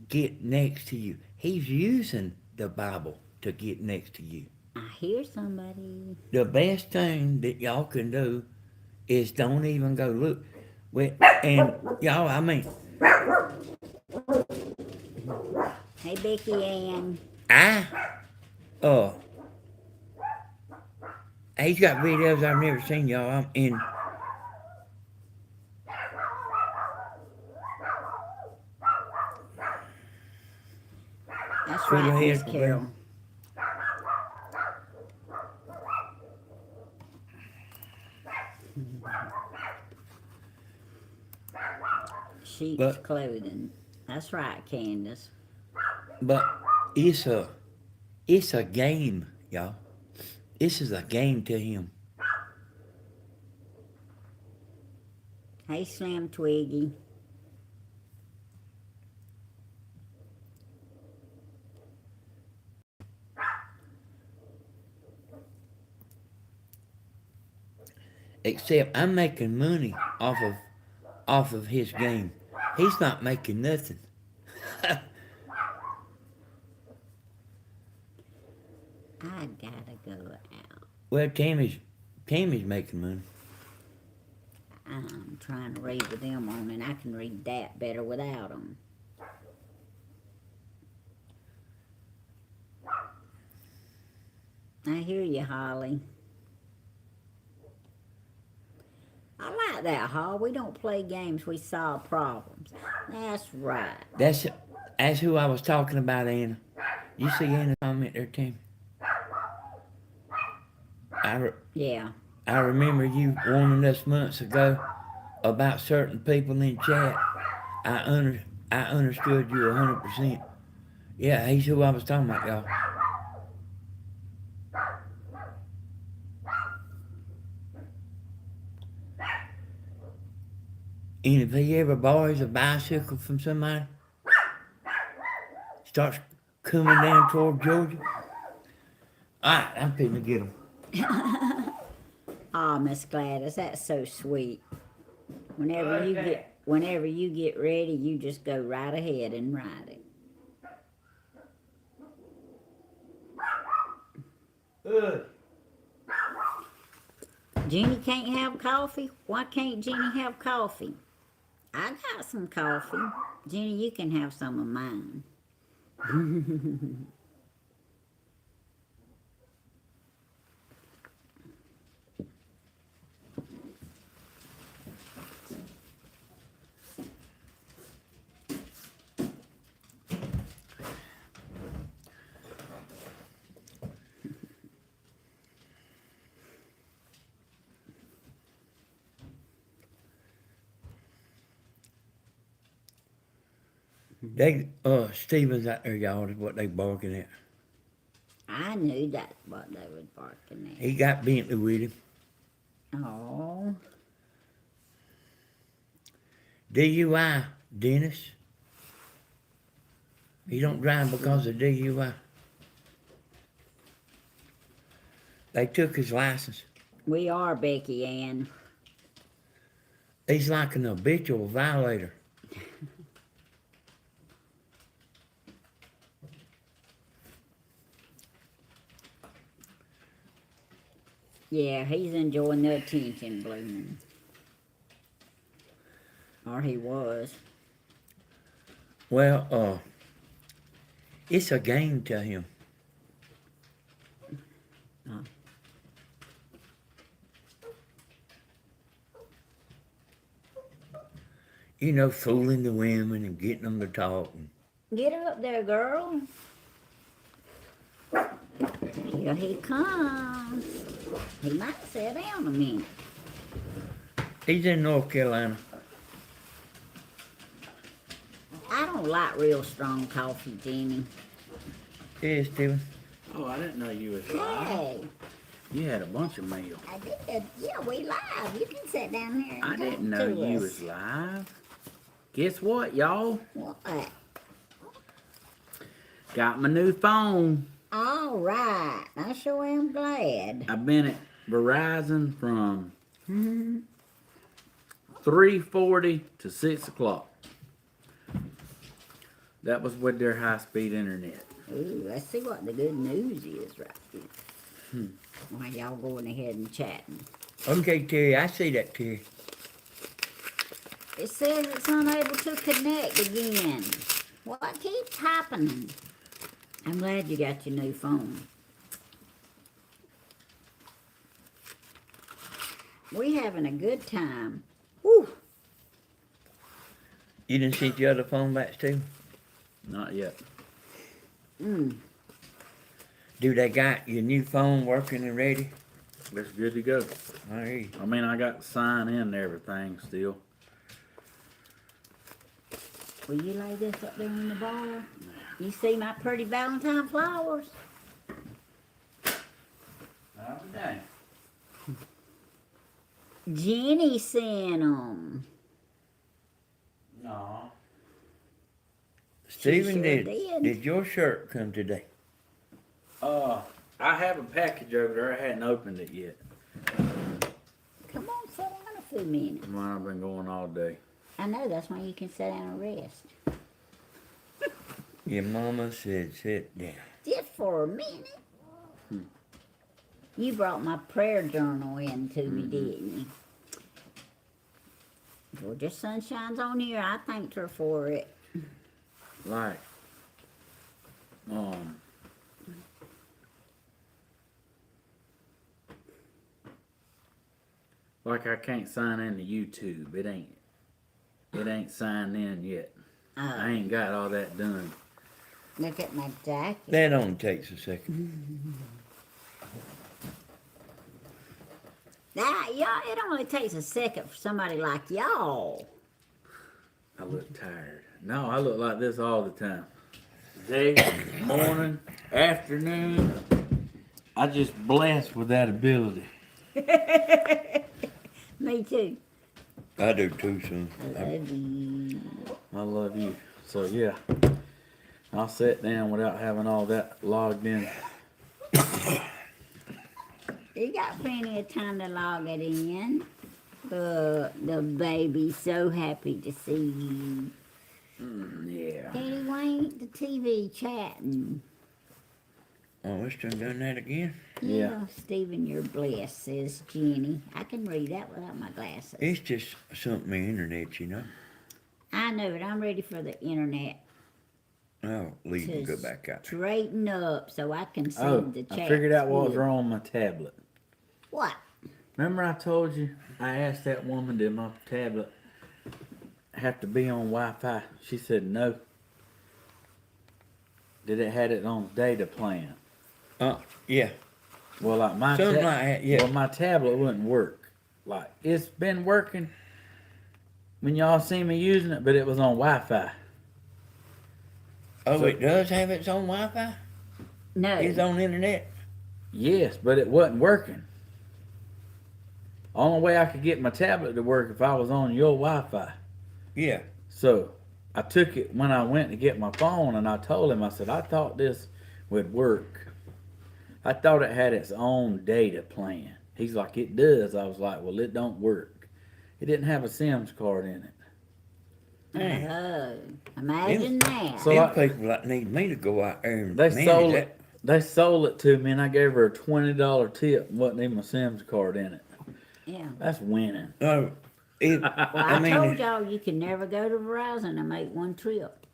get next to you. He's using the Bible to get next to you. I hear somebody. The best thing that y'all can do is don't even go look. And y'all, I mean, Hey, Becky Ann. He's got videos I've never seen, y'all. I'm in. That's Go right, ahead, Miss Carol. Sheep's clothing. That's right, Candace. But it's a game, y'all. This is a game to him. Hey, Slim Twiggy. Except I'm making money off of his game. He's not making nothing. I gotta go out. Well, Tammy's making money. I'm trying to read with them on, and I can read that better without them. I hear you, Holly. I like that, Hall. We don't play games, we solve problems. That's right. That's who I was talking about, Anna. You see Anna's comment there, Tammy? Yeah. I remember you warning us months ago about certain people in chat. I understood you 100%. Yeah, he's who I was talking about, y'all. And if he ever borrows a bicycle from somebody, starts coming down toward Georgia, alright, I'm finna to get him. Ah, Miss Gladys, that's so sweet. Whenever you get ready, you just go right ahead and ride it. Ugh. Jenny can't have coffee? Why can't Jenny have coffee? I got some coffee. Jenny, you can have some of mine. They, Stevens out there, y'all, is what they barking at. I knew that's what they was barking He got Bentley with him. at. Oh, DUI, Dennis. He don't drive because of DUI. They took his license. we are, Becky Ann. He's like an habitual violator. Yeah, he's enjoying the attention, blooming. Or he was. Well, it's a game to him. Oh. You know, fooling the women and getting them to talk. Get up there, girl. Here he comes. He might sit down a minute. He's in North Carolina. I don't like real strong coffee, Jenny. Yeah, Steven. Oh, I didn't know you was live. Hey, You had a bunch of mail. I did. Yeah, we live. You can sit down here and I talk didn't know to you us. was live. Guess what, y'all? What? Got my new phone. All right. I sure am glad. I've been at Verizon from 3:40 to 6 o'clock. That was with their high-speed internet. Ooh, let's see what the good news is right here. While y'all going ahead and chatting. Okay, Terry, I see that, Terry. It says it's unable to connect again. What keeps happening? I'm glad you got your new phone. We having a good time. Woo! You didn't see the other phone back, Steven? Not yet. Mm. Do they got your new phone working and ready? It's good to go. I hear you. I mean, I got to sign in and everything still. Will you lay this up there in the bar? You see my pretty Valentine flowers? I'll be dang. Jenny sent them. No. Steven, sure did did. your shirt come today? I have a package over there. I hadn't opened it yet. Come on, sit down a few minutes. Mine, I've been going all day. I know, that's why you can sit down and rest. Your mama said sit down. Just for a minute. You brought my prayer journal in to me, didn't you? Well, just sun shines on here. I thanked her for it. Like I can't sign into YouTube. It ain't signed in yet. I Oh, ain't got all that done. look at my jacket. That only takes a second. Y'all, it only takes a second for somebody like y'all. I look tired. No, I look like this all the time. Day, morning, afternoon. I just blessed with that ability. Me too. I do too, son. I love you. I love you. So yeah, I'll sit down without having all that logged in. You got plenty of time to log it in. The baby's so happy to see you. Yeah. Daddy, why ain't the TV chatting? Oh, it's done that again? Yeah. Stephen, you're blessed, says Jenny. I can read that without my glasses. It's just something the internet, you know. I know, but I'm ready for the internet I'll leave and to go back out. straighten up so I can see Oh, the chat. I figured out what was wrong with my tablet. What? Remember I told you I asked that woman, did my tablet have to be on Wi-Fi? She said no. Did it had it on data plan? Yeah. Well, like my Something like that, yeah. Well, my tablet wouldn't work. Like it's been working when y'all see me using it, but it was on Wi-Fi. Oh, So- it does have its own Wi-Fi? No. It's on internet? Yes, but it wasn't working. Only way I could get my tablet to work if I was on your Wi-Fi. Yeah. So I took it when I went to get my phone, and I told him, I said, I thought this would work. I thought it had its own data plan. He's like, it does. I was like, well, it don't work. It didn't have a SIMS card in it. Dang. Oh, imagine that. So Them I- people like need me to go out there and They manage sold that. it. They sold it to me, and I gave her a $20 tip. And wasn't even a SIMS card in it. Yeah. That's winning. Oh, it, Well, I I mean, told y'all you can never go to Verizon and make one trip.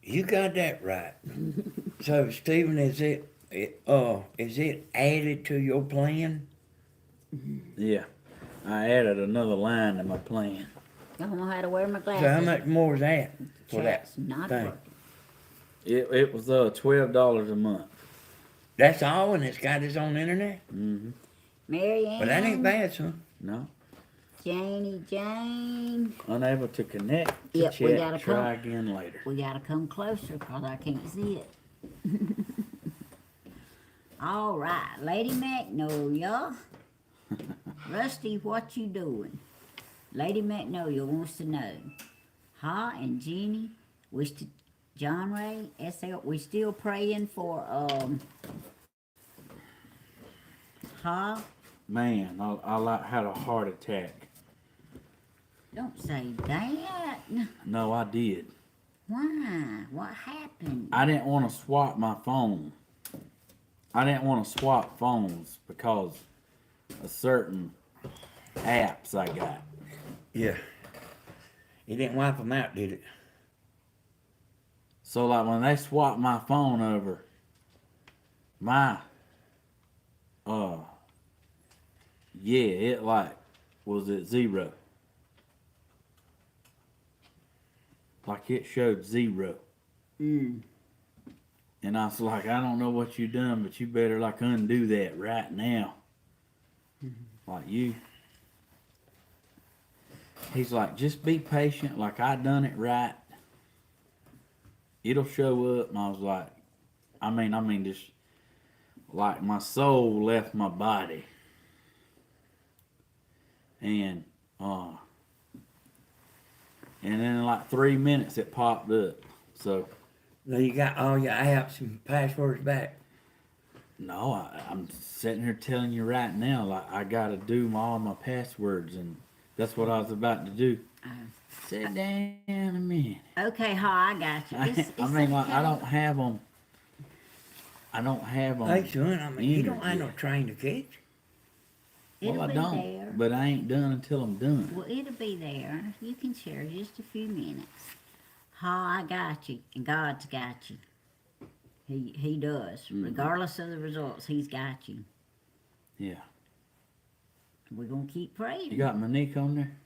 you got that right. So, Stephen, is it added to your plan? Yeah, I added another line to my plan. I don't know how to wear my So glasses. how much more is that for that Chat's not thing? working. It was $12 a month. That's all, and it's got its own internet? Hmm. Mary Ann, But that ain't bad, son. No, Janie Jane, unable to connect to Yep, we chat. gotta Try again later. we gotta come closer because I can't see it. All right, Lady Magnolia. Rusty, what you doing? Lady Magnolia wants to know. Ha and Jenny, John Ray, SL, we still praying for, Ha? Man, I like had a heart attack. Don't say that. No, I did. Why? What happened? I didn't want to swap my phone. I didn't want to swap phones because of certain apps I got. Yeah. You didn't wipe them out, did it? So like when they swapped my phone over, my it like was at 0. Like it showed 0. Mm. And I was like, I don't know what you done, but you better like undo that right now. Like you. He's like, just be patient, like I done it right. It'll show up. And I was like, I mean just like my soul left my body. And then in like 3 minutes it popped up. So Now you got all your apps and passwords back. no, I'm sitting here telling you right now, like I gotta do all my passwords, and that's what I was about to do. Sit down a minute. Okay, Ha, I got you. It's I mean, like okay. I don't have them. I don't have them. Hey, son, I mean, you don't have no internet. train to catch. It'll Well, I be don't, there. but I ain't done until I'm done. Well, it'll be there. You can share just a few minutes. Ha, I got you, and God's got you. He does. Mhm. Regardless of the results, He's got you. Yeah. We're gonna keep praying. You got Monique on there?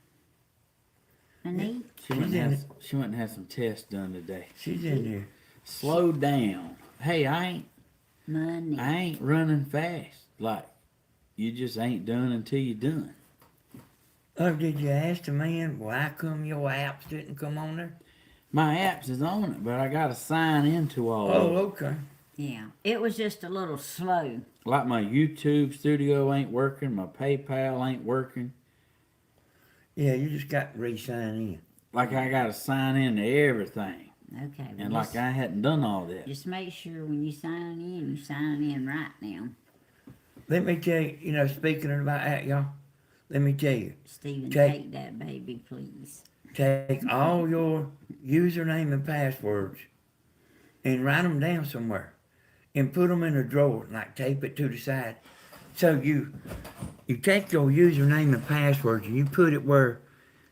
Honey, She went, She's and in had, she went and had some tests done today. She's in there. Slow down. Hey, I money. ain't running fast. Like, you just ain't done until you done. Oh, did you ask the man why come your apps didn't come on there? My apps is on it, but I gotta sign into all of Oh, it. okay. Yeah, it was just a little slow. Like my YouTube studio ain't working, my PayPal ain't working. Yeah, you just got to re-sign in. Like I gotta sign into everything. Okay, well, And like I hadn't done all that. just make sure when you sign in, you sign in right now. Let me tell you, you know, speaking about that, y'all, let me tell you, Stephen, Okay. take that baby, please. take all your username and passwords and write them down somewhere. and put them in a drawer, like tape it to the side. So you take your username and password and you put it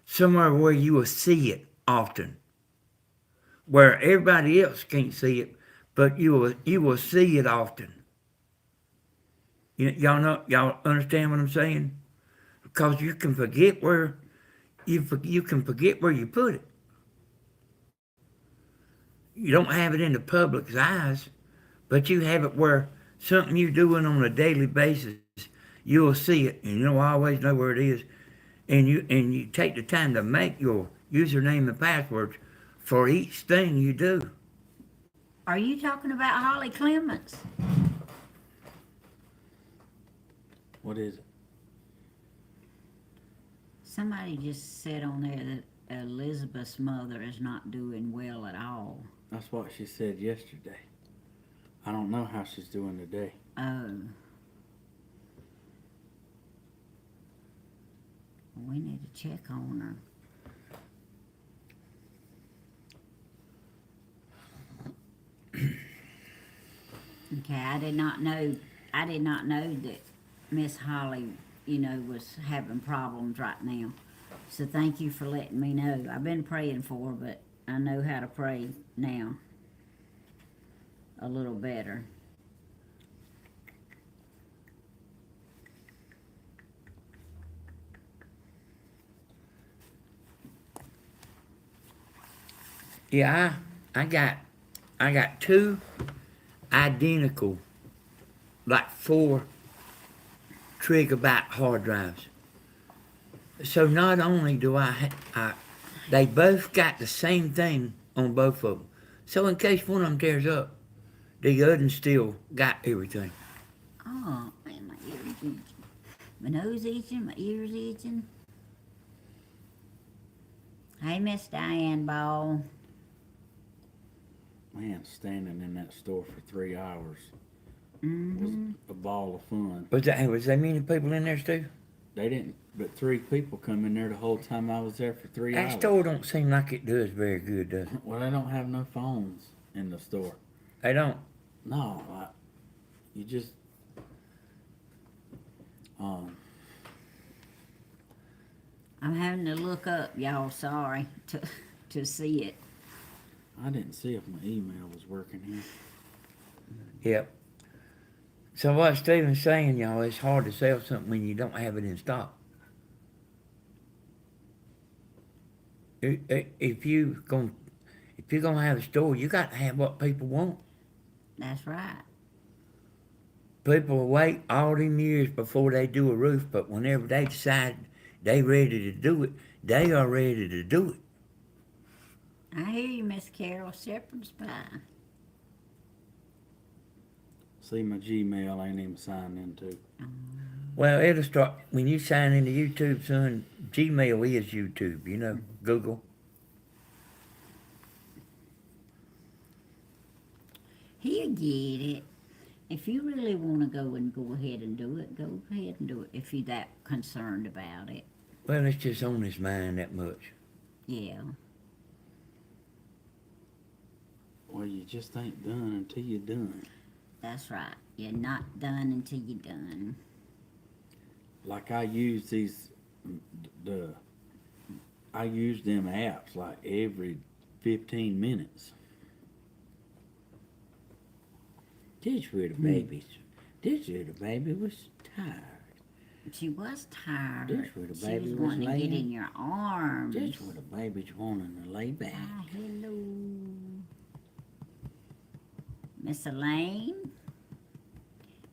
somewhere where you will see it often, where everybody else can't see it, but you will see it often. Y'all understand what I'm saying? Because you can forget where you can forget where you put it. You don't have it in the public's eyes, but you have it where something you're doing on a daily basis, you'll see it, and you'll always know where it is. And you take the time to make your username and passwords for each thing you do. Are you talking about Holly Clements? What is it? Somebody just said on there that Elizabeth's mother is not doing well at all. That's what she said yesterday. I don't know how she's doing today. Oh. We need to check on her. Okay, I did not know that Miss Holly, was having problems right now. So thank you for letting me know. I've been praying for her, but I know how to pray now a little better. Yeah, I got two identical, like 4 Trigabyte hard drives. So not only do they both got the same thing on both of them. So in case one of them tears up, the other one still got everything. Oh, man, my ears itching. My nose itching, my ears itching. Hey, Miss Diane Ball. Man, standing in that store for 3 hours Mm-hmm. was a ball of fun. Was there many people in there, Stu? They didn't, but 3 people come in there the whole time I was there for 3 hours. That store don't seem like it does very good, does it? Well, they don't have no phones in the store. They don't. No, you just, I'm having to look up, y'all, sorry, to see it. I didn't see if my email was working here. Yep. So what Stephen's saying, y'all, it's hard to sell something when you don't have it in stock. If you're gonna have a store, you got to have what people want. That's right. People wait all them years before they do a roof, but whenever they decide they ready to do it, they are ready to do it. I hear you, Miss Carol, Shepherd's Pie. See, my Gmail ain't even signed into. Well, it'll start when you sign into YouTube, son. Gmail is YouTube, Google. He'll get it. If you really want to go ahead and do it, go ahead and do it if you're that concerned about it. Well, it's just on his mind that much. Yeah. Well, you just ain't done until you're done. That's right. You're not done until you're done. Like I use I use them apps like every 15 minutes. This little baby was tired. She was tired. This little She baby was was wanting to get laying. in your arms. This little baby's wanting to lay back. Ah, hello. Miss Elaine,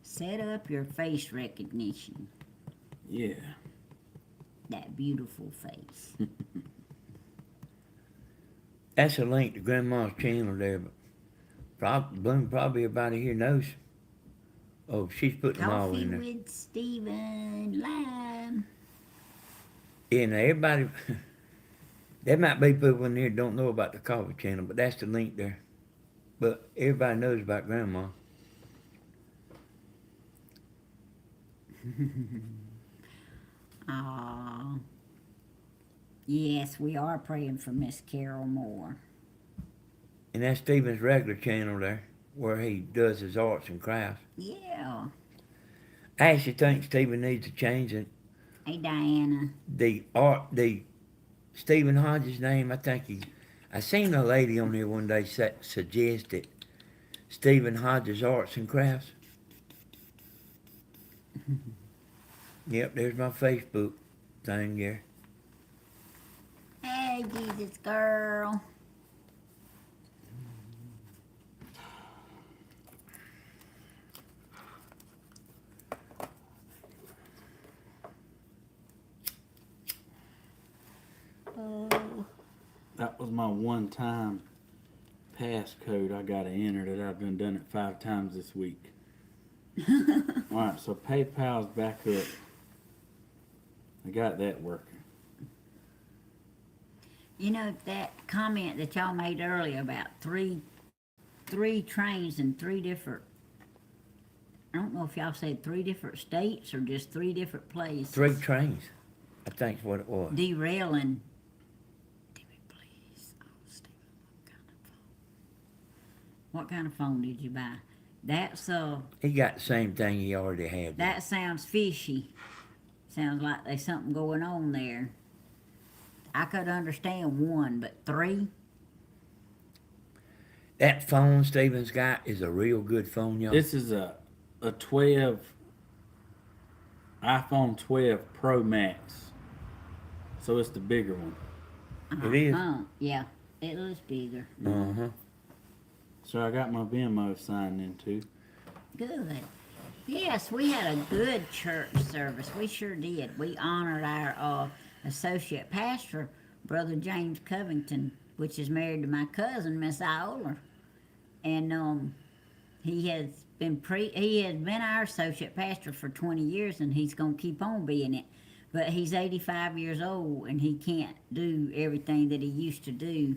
set up your face recognition. Yeah. That beautiful face. That's a link to Grandma's channel there, but Bloom probably everybody here knows. Oh, she's putting them all Coffee in there. with Stephen Lime. Yeah, now everybody, there might be people in here that don't know about the coffee channel, but that's the link there. But everybody knows about Grandma. Aw. Yes, we are praying for Miss Carol Moore. And that's Stephen's regular channel there. where he does his arts and crafts. Yeah. I actually think Stephen needs to change it. Hey, Diana. The Stephen Hodges name. I seen a lady on there one day suggested Stephen Hodges Arts and Crafts. Yep, there's my Facebook thing there. Hey, Jesus girl. Oh. That was my one-time passcode I got to enter that I've done it 5 times this week. Alright, so PayPal's back up. I got that working. You know, that comment that y'all made earlier about three trains in 3 different, I don't know if y'all said 3 different states or just 3 different places. 3 trains, I think's what it was. Derailing. Timmy, please. Oh, Stephen, what kind of phone did you buy? That's He got the same thing he already had. that sounds fishy. Sounds like there's something going on there. I could understand 1, but 3? That phone Stephen's got is a real good phone, y'all. This is a 12 iPhone 12 Pro Max. So it's the bigger one. It is. Yeah, it looks bigger. Uh-huh. So I got my Venmo signed in too. Good. Yes, we had a good church service. We sure did. We honored our associate pastor, Brother James Covington, which is married to my cousin, Miss Iola. And he has been our associate pastor for 20 years, and he's going to keep on being it. But he's 85 years old, and he can't do everything that he used to do.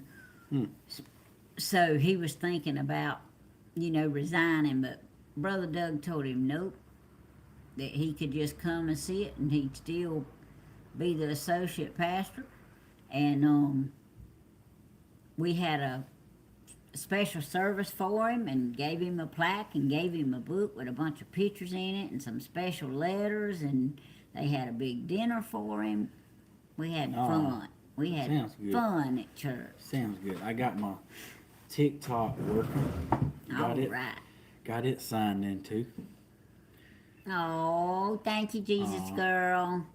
So he was thinking about, resigning, but Brother Doug told him nope, that he could just come and sit, and he'd still be the associate pastor. And we had a special service for him and gave him a plaque and gave him a book with a bunch of pictures in it and some special letters, and they had a big dinner for him. We had fun. We had fun at church. Sounds good. I got my TikTok working. Got it signed in too. Oh, thank you, Jesus girl.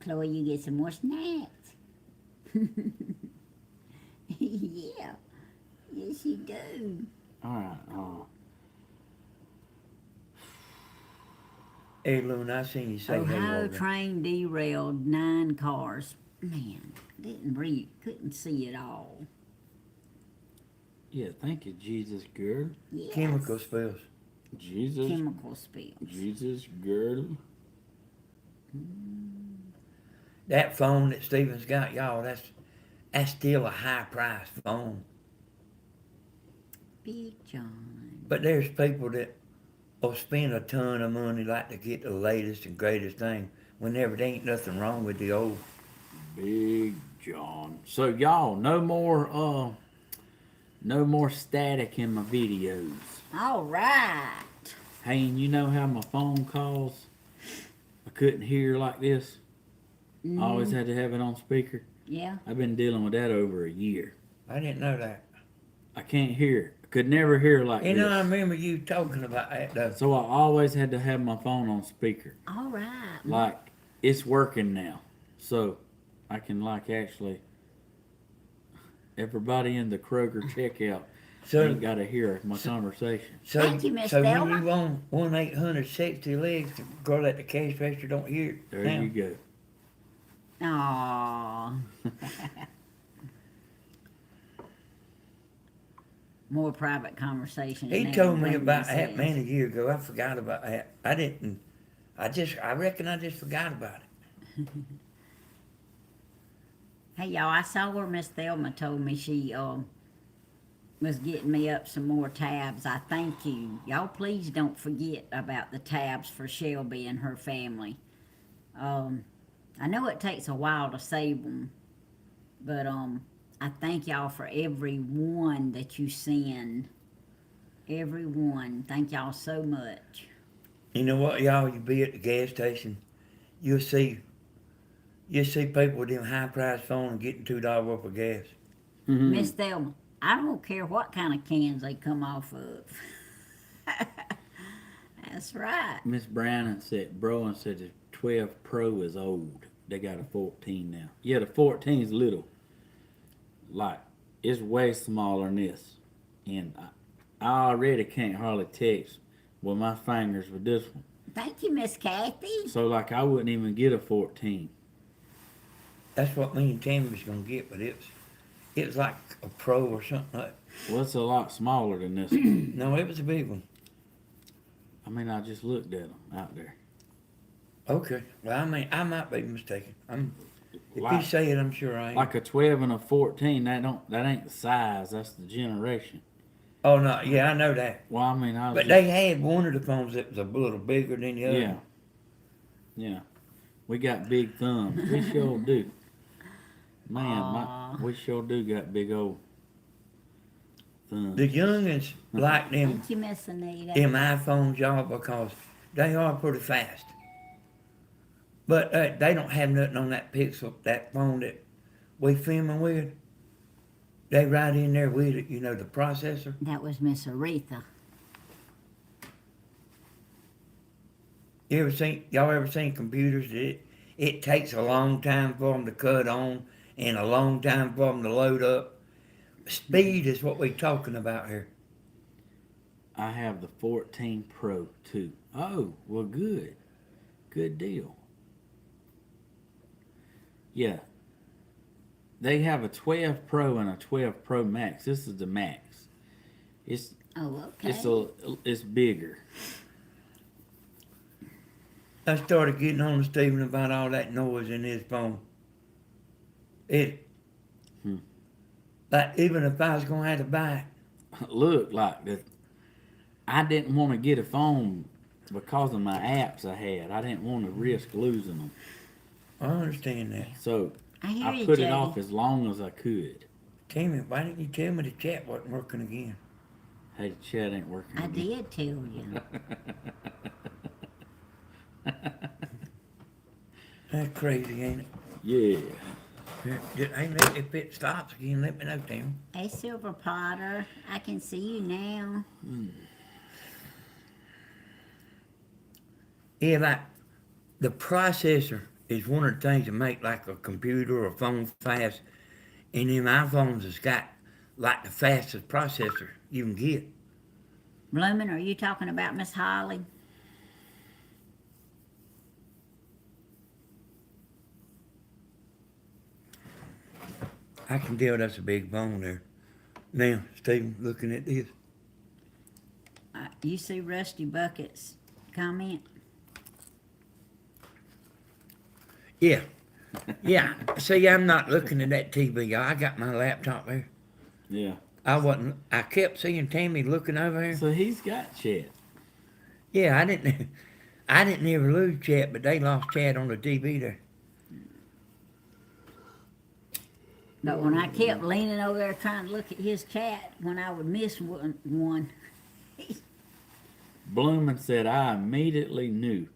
Chloe, you get some more snacks. Yeah. Yes, you do. Alright, Hey, Loon, I seen you say Ohio hey, train derailed 9 cars. Man, couldn't see it all. yeah, thank you, Jesus girl. Yes. Chemical spills. Jesus. Chemical spills. Jesus girl. That phone that Stephen's got, y'all, that's still a high-priced phone. Big John. But there's people that will spend a ton of money like to get the latest and greatest thing whenever there ain't nothing wrong with the old. Big John. So y'all, no more static in my videos. All right. Hey, and you know how my phone calls, I couldn't hear like this? I always had to have it on speaker. Yeah. I've been dealing with that over a year. I didn't know that. I can't hear. I could never hear like You this. know, I remember you talking about that, though. So I always had to have my phone on speaker. All right. Like, it's working now. So I can actually, everybody in the Kroger checkout ain't got to hear my conversation. Thank you, Miss So Thelma. when you on 1-800-60-LEGS, the girl at the cash register don't hear it. There now. you go. Aww. More private conversations. He now, told me Brenda about that says. man a year ago. I forgot about that. I reckon I just forgot about it. Hey, y'all, I saw where Miss Thelma told me she was getting me up some more tabs. I thank you. Y'all, please don't forget about the tabs for Shelby and her family. I know it takes a while to save them, but I thank y'all for every one that you send. everyone. Thank y'all so much. You know what, y'all? You be at the gas station, you'll see people with them high priced phones getting $2 worth of gas. Miss Thelma, I don't care what kind of cans they come off of. That's right. Miss Brown said the 12 Pro is old. They got a 14 now. Yeah, the 14 is little. Like, it's way smaller than this. And I already can't hardly text with my fingers with this one. Thank you, Miss Kathy. So, like, I wouldn't even get a 14. That's what me and Tammy was gonna get, but it was like a Pro or something like. Well, it's a lot smaller than this one. No, it was a big one. I mean, I just looked at them out there. Okay. Well, I mean, I might be mistaken. If Like- you say it, I'm sure I am. Like a 12 and a 14, that ain't the size, that's the generation. Oh no, yeah, I know that. Well, I mean, But they had one of the phones that was a little bigger than the other. yeah. Yeah. We got big thumbs. We sure do. Man, we sure do got big old thumbs. The youngins like them Thank you, Miss Anita. iPhones, y'all, because they are pretty fast. But they don't have nothing on that Pixel, that phone that we filming with. They right in there with it, the processor. That was Miss Aretha. Y'all ever seen computers that it takes a long time for them to cut on and a long time for them to load up? Speed is what we're talking about here. I have the 14 Pro too. Oh, well, good. Good deal. Yeah. They have a 12 Pro and a 12 Pro Max. This is the Max. It's Oh, okay. it's bigger. I started getting on to Stephen about all that noise in his phone. Like, even if I was going to have to buy it. Look, like I didn't want to get a phone because of my apps I had. I didn't want to risk losing them. I understand that. So I hear I you, put Jody. it off as long as I could. Tammy, why didn't you tell me the chat wasn't working again? Hey, the chat ain't working. I again. did tell you. That's crazy, ain't it? Yeah. Hey, if it stops again, let me know, Tammy. Hey, Silver Potter, I can see you now. Yeah, like, the processor is one of the things that make like a computer or a phone fast. And them iPhones has got like the fastest processor you can get. Bloomin', are you talking about Miss Holly? I can tell that's a big phone there. Now, Stephen, looking at this. You see Rusty Bucket's comment? Yeah. Yeah. See, I'm not looking at that TV. I got my laptop there. Yeah. I kept seeing Tammy looking over here. So he's got chat. Yeah, I didn't ever lose chat, but they lost chat on the TV there. But when I kept leaning over there trying to look at his chat, when I would miss one, Bloomin' said, I immediately knew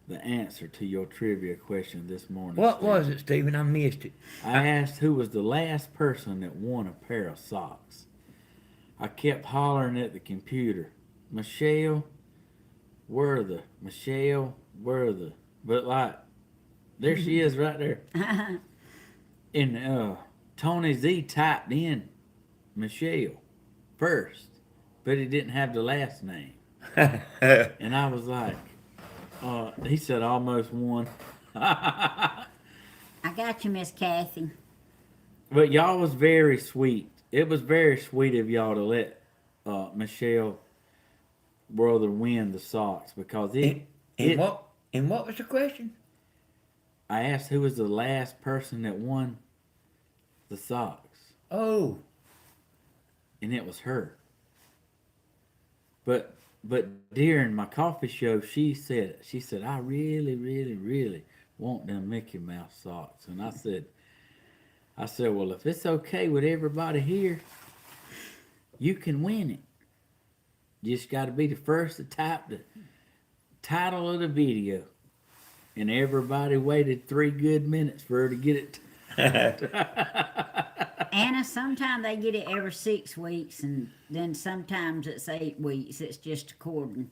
the answer to your trivia question this morning. What Steve. was it, Stephen? I missed it. I asked who was the last person that won a pair of socks. I kept hollering at the computer, Michelle Worther, Michelle Worther. But like, there she is right there. And Tony Z typed in Michelle first, but he didn't have the last name. And I was like, he said almost won. I got you, Miss Kathy. But y'all was very sweet. It was very sweet of y'all to let Michelle Brother win the socks because what was the question? I asked who was the last person that won the socks, Oh, and it was her. But during my coffee show, she said I really, really, really want them Mickey Mouse socks, and I said, well, if it's okay with everybody here, you can win it. Just got to be the first to type the title of the video. And everybody waited 3 good minutes for her to get it. Anna, sometimes they get it every 6 weeks, and then sometimes it's 8 weeks. It's just according.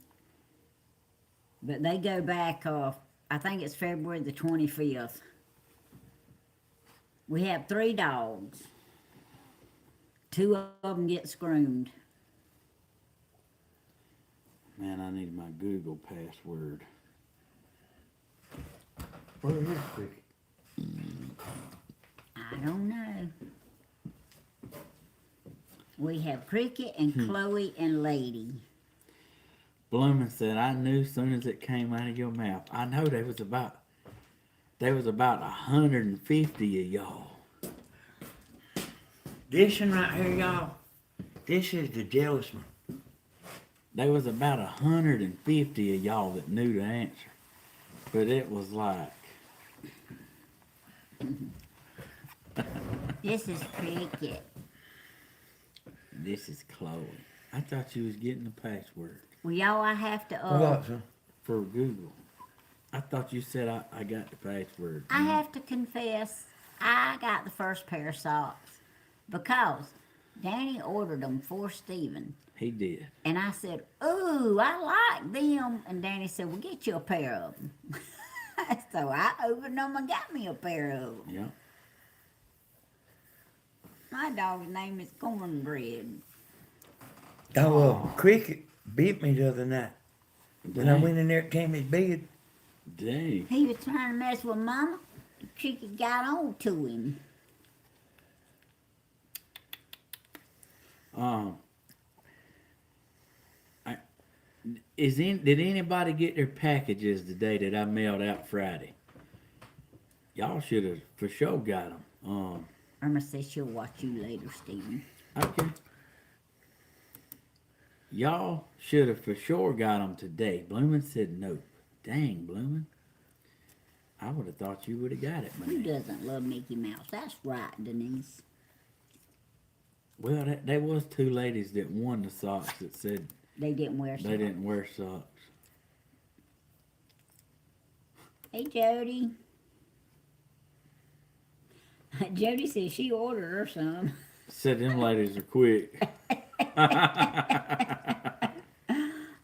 But they go back, I think it's February the 25th. We have 3 dogs. 2 of them get scroomed. Man, I need my Google password. Where is Cricket? I don't know. We have Cricket and Chloe and Lady. Bloomin' said, I knew as soon as it came out of your mouth. I know there was about 150 of y'all. This one right here, y'all. This is the jealous one. There was about 150 of y'all that knew the answer. But it was like, This is Cricket. this is Chloe. I thought you was getting the password Well, y'all, I have to, What, son? for Google. I thought you said I got the password. I have to confess, I got the first pair of socks because Danny ordered them for Stephen. He did. And I said, ooh, I like them. And Danny said, well, get you a pair of them. So I opened them and got me a pair of them. Yeah. My dog's name is Cornbread. Oh, Cricket beat me the other night. When I went in there at Tammy's bed. Dang. He was trying to mess with Mama. She got on to him. Did anybody get their packages today that I mailed out Friday? Y'all should have for sure got them. Irma says she'll watch you later, Stephen. Okay. Y'all should have for sure got them today. Bloomin' said nope. Dang, Bloomin'. I would have thought you would have got it, Who man. doesn't love Mickey Mouse? That's right, Denise. Well, there was 2 ladies that won the socks that said They didn't wear socks. they didn't wear socks. Hey, Jody. Jody says she ordered her some. Said them ladies are quick.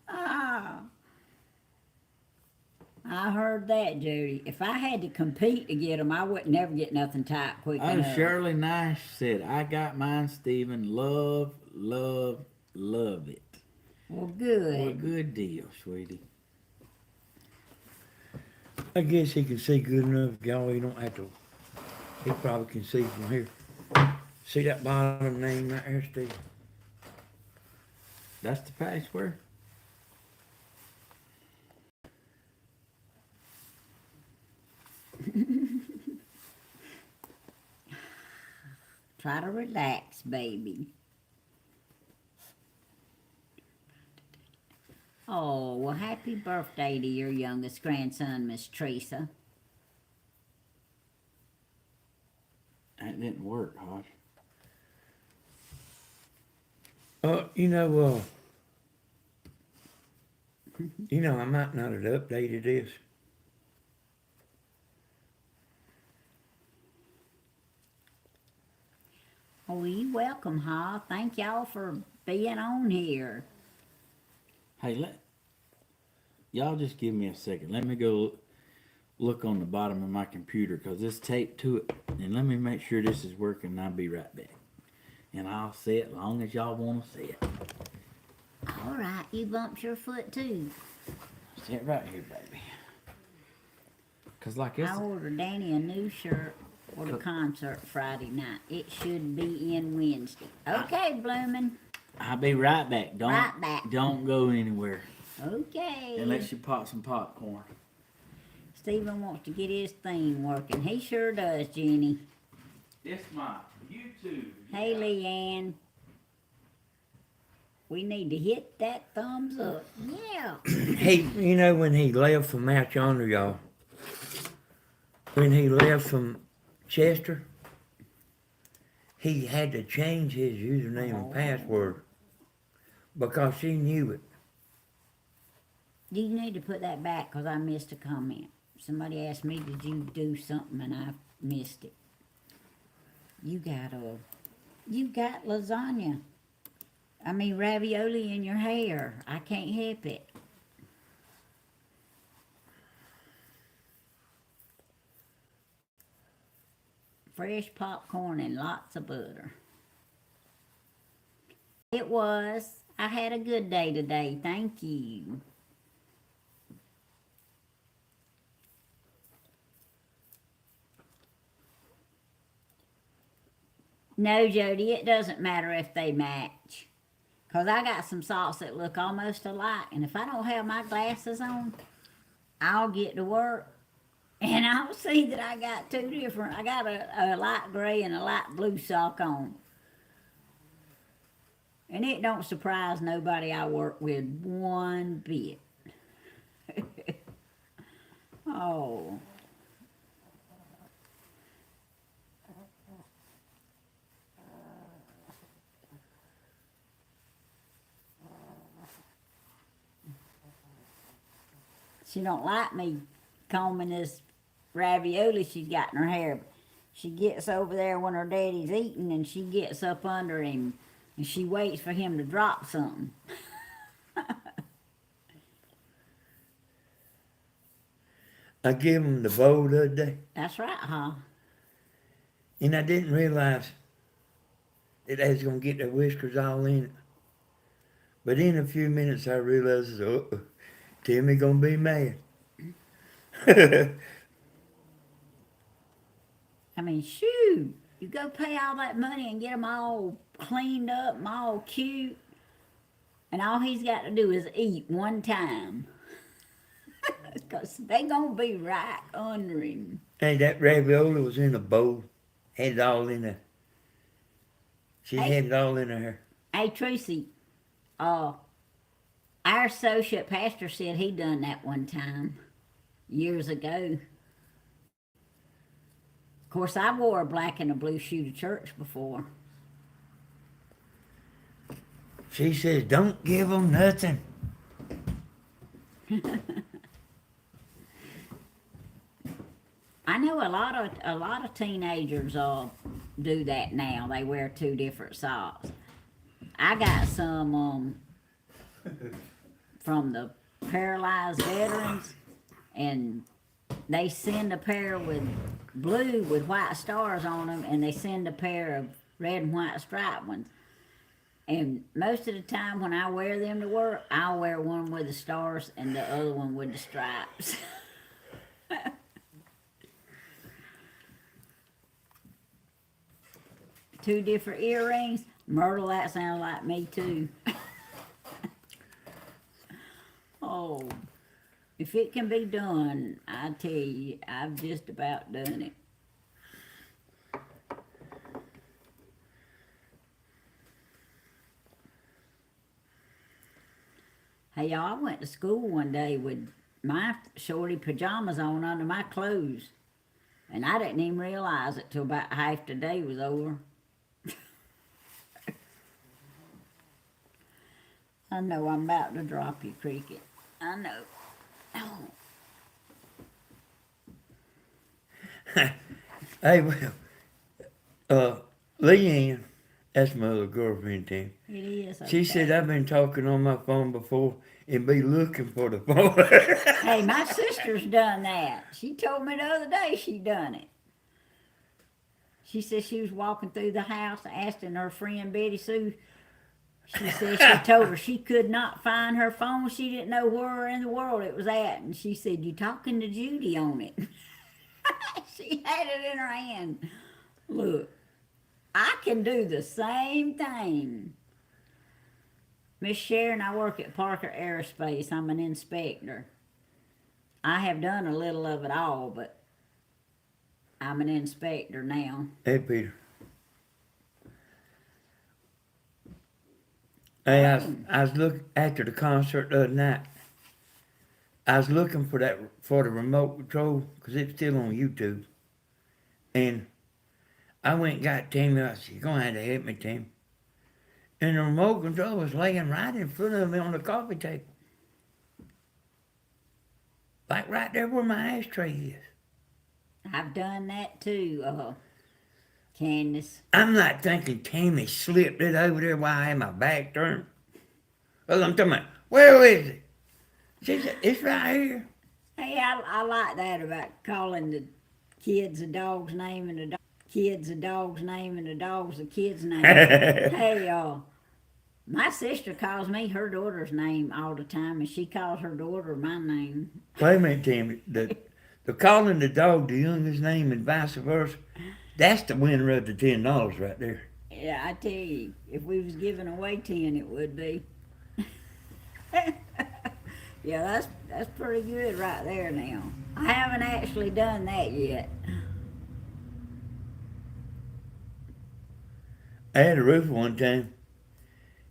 Ah, I heard that, Jody. If I had to compete to get them, I would never get nothing tight quick Oh, enough. Shirley Nash said, I got mine, Stephen. Love, love, love it. Well, Well, good. good deal, sweetie. I guess he can see good enough, y'all. You don't have to. He probably can see from here. See that bottom name right there, Steve? That's the password? Try to relax, baby. Oh, well, happy birthday to your youngest grandson, Miss Teresa. That didn't work, Hodge. I might not have updated this. Oh, you welcome, Ha. Thank y'all for being on here. Hey, y'all just give me a second. Let me go look on the bottom of my computer because it's taped to it. And let me make sure this is working and I'll be right back. And I'll say it long as y'all want to say it. All right, you bumped your foot too. Sit right here, baby. Because like it's... I ordered Danny a new shirt for the concert Friday night. It should be in Wednesday. Okay, Bloomin'. I'll be right back. Right back. Don't go anywhere. Okay. Unless you pop some popcorn. Stephen wants to get his thing working. He sure does, Jenny. This my YouTube. Hey, Leanne. We need to hit that thumbs up. Yeah. When he left from out yonder, y'all. When he left from Chester, he had to change his username and password. because she knew it. You need to put that back because I missed a comment. Somebody asked me, did you do something, and I missed it. You got lasagna. I mean ravioli in your hair. I can't help it. Fresh popcorn and lots of butter. It was. I had a good day today. Thank you. No, Jody, it doesn't matter if they match. Because I got some socks that look almost alike. And if I don't have my glasses on, I'll get to work. And I'll see that I got two different. I got a light gray and a light blue sock on. And it don't surprise nobody I work with one bit. Oh. She don't like me combing this ravioli she's got in her hair. She gets over there when her daddy's eating, and she gets up under him, and she waits for him to drop something. I gave him the bowl the other day, That's right, huh? and I didn't realize that I was going to get the whiskers all in it. But in a few minutes, I realized, Timmy going to be mad. I mean, shoot, you go pay all that money and get them all cleaned up and all cute, and all he's got to do is eat one time. Because they going to be right under him. Hey, that ravioli was in a bowl. Had it all in there. She Hey. had it all in her. Hey, Tracy, our associate pastor said he done that one time, years ago. Of course, I wore a black and a blue shoe to church before. She says, don't give them nothing. I know a lot of teenagers do that now. They wear two different socks. I got some from the paralyzed veterans, and they send a pair with blue with white stars on them, and they send a pair of red and white striped ones. And most of the time when I wear them to work, I'll wear one with the stars and the other one with the stripes. Two different earrings. Myrtle, that sounds like me too. Oh, if it can be done, I tell you, I've just about done it. Hey, y'all, I went to school one day with my shorty pajamas on under my clothes. And I didn't even realize it till about half the day was over. I know I'm about to drop you, Cricket. I know. Oh. Hey, well, Leanne, that's my other girlfriend, Tim. It is. She okay. said, I've been talking on my phone before and be looking for the phone. Hey, my sister's done that. She told me the other day she done it. She said she was walking through the house asking her friend Betty Sue. She said she told her she could not find her phone. She didn't know where in the world it was at. And she said, you talking to Judy on it? She had it in her hand. Look, I can do the same thing. Miss Sharon, I work at Parker Aerospace. I'm an inspector. I have done a little of it all, but I'm an inspector now. Hey, Peter. Hey, I was looking after the concert the other night. I was looking for the remote control because it's still on YouTube, and I went and got Tammy. I said, "You're gonna have to help me, Tim." And the remote control was laying right in front of me on the coffee table. Like right there where my ashtray is. I've done that too, Candace. I'm not thinking Tammy slipped it over there while I had my back turned. Well, I'm talking about, where is it? She said, it's right here. Hey, I like that about calling the kids a dog's name and the kids a dog's name and the dog's a kid's name. Hey, my sister calls me her daughter's name all the time, and she calls her daughter my name. Wait a minute, Tammy. The calling the dog the youngest name and vice versa, that's the winner of the $10 right there. Yeah, I tell you, if we was giving away 10, it would be. Yeah, that's pretty good right there now. I haven't actually done that yet. I had a roofer one time.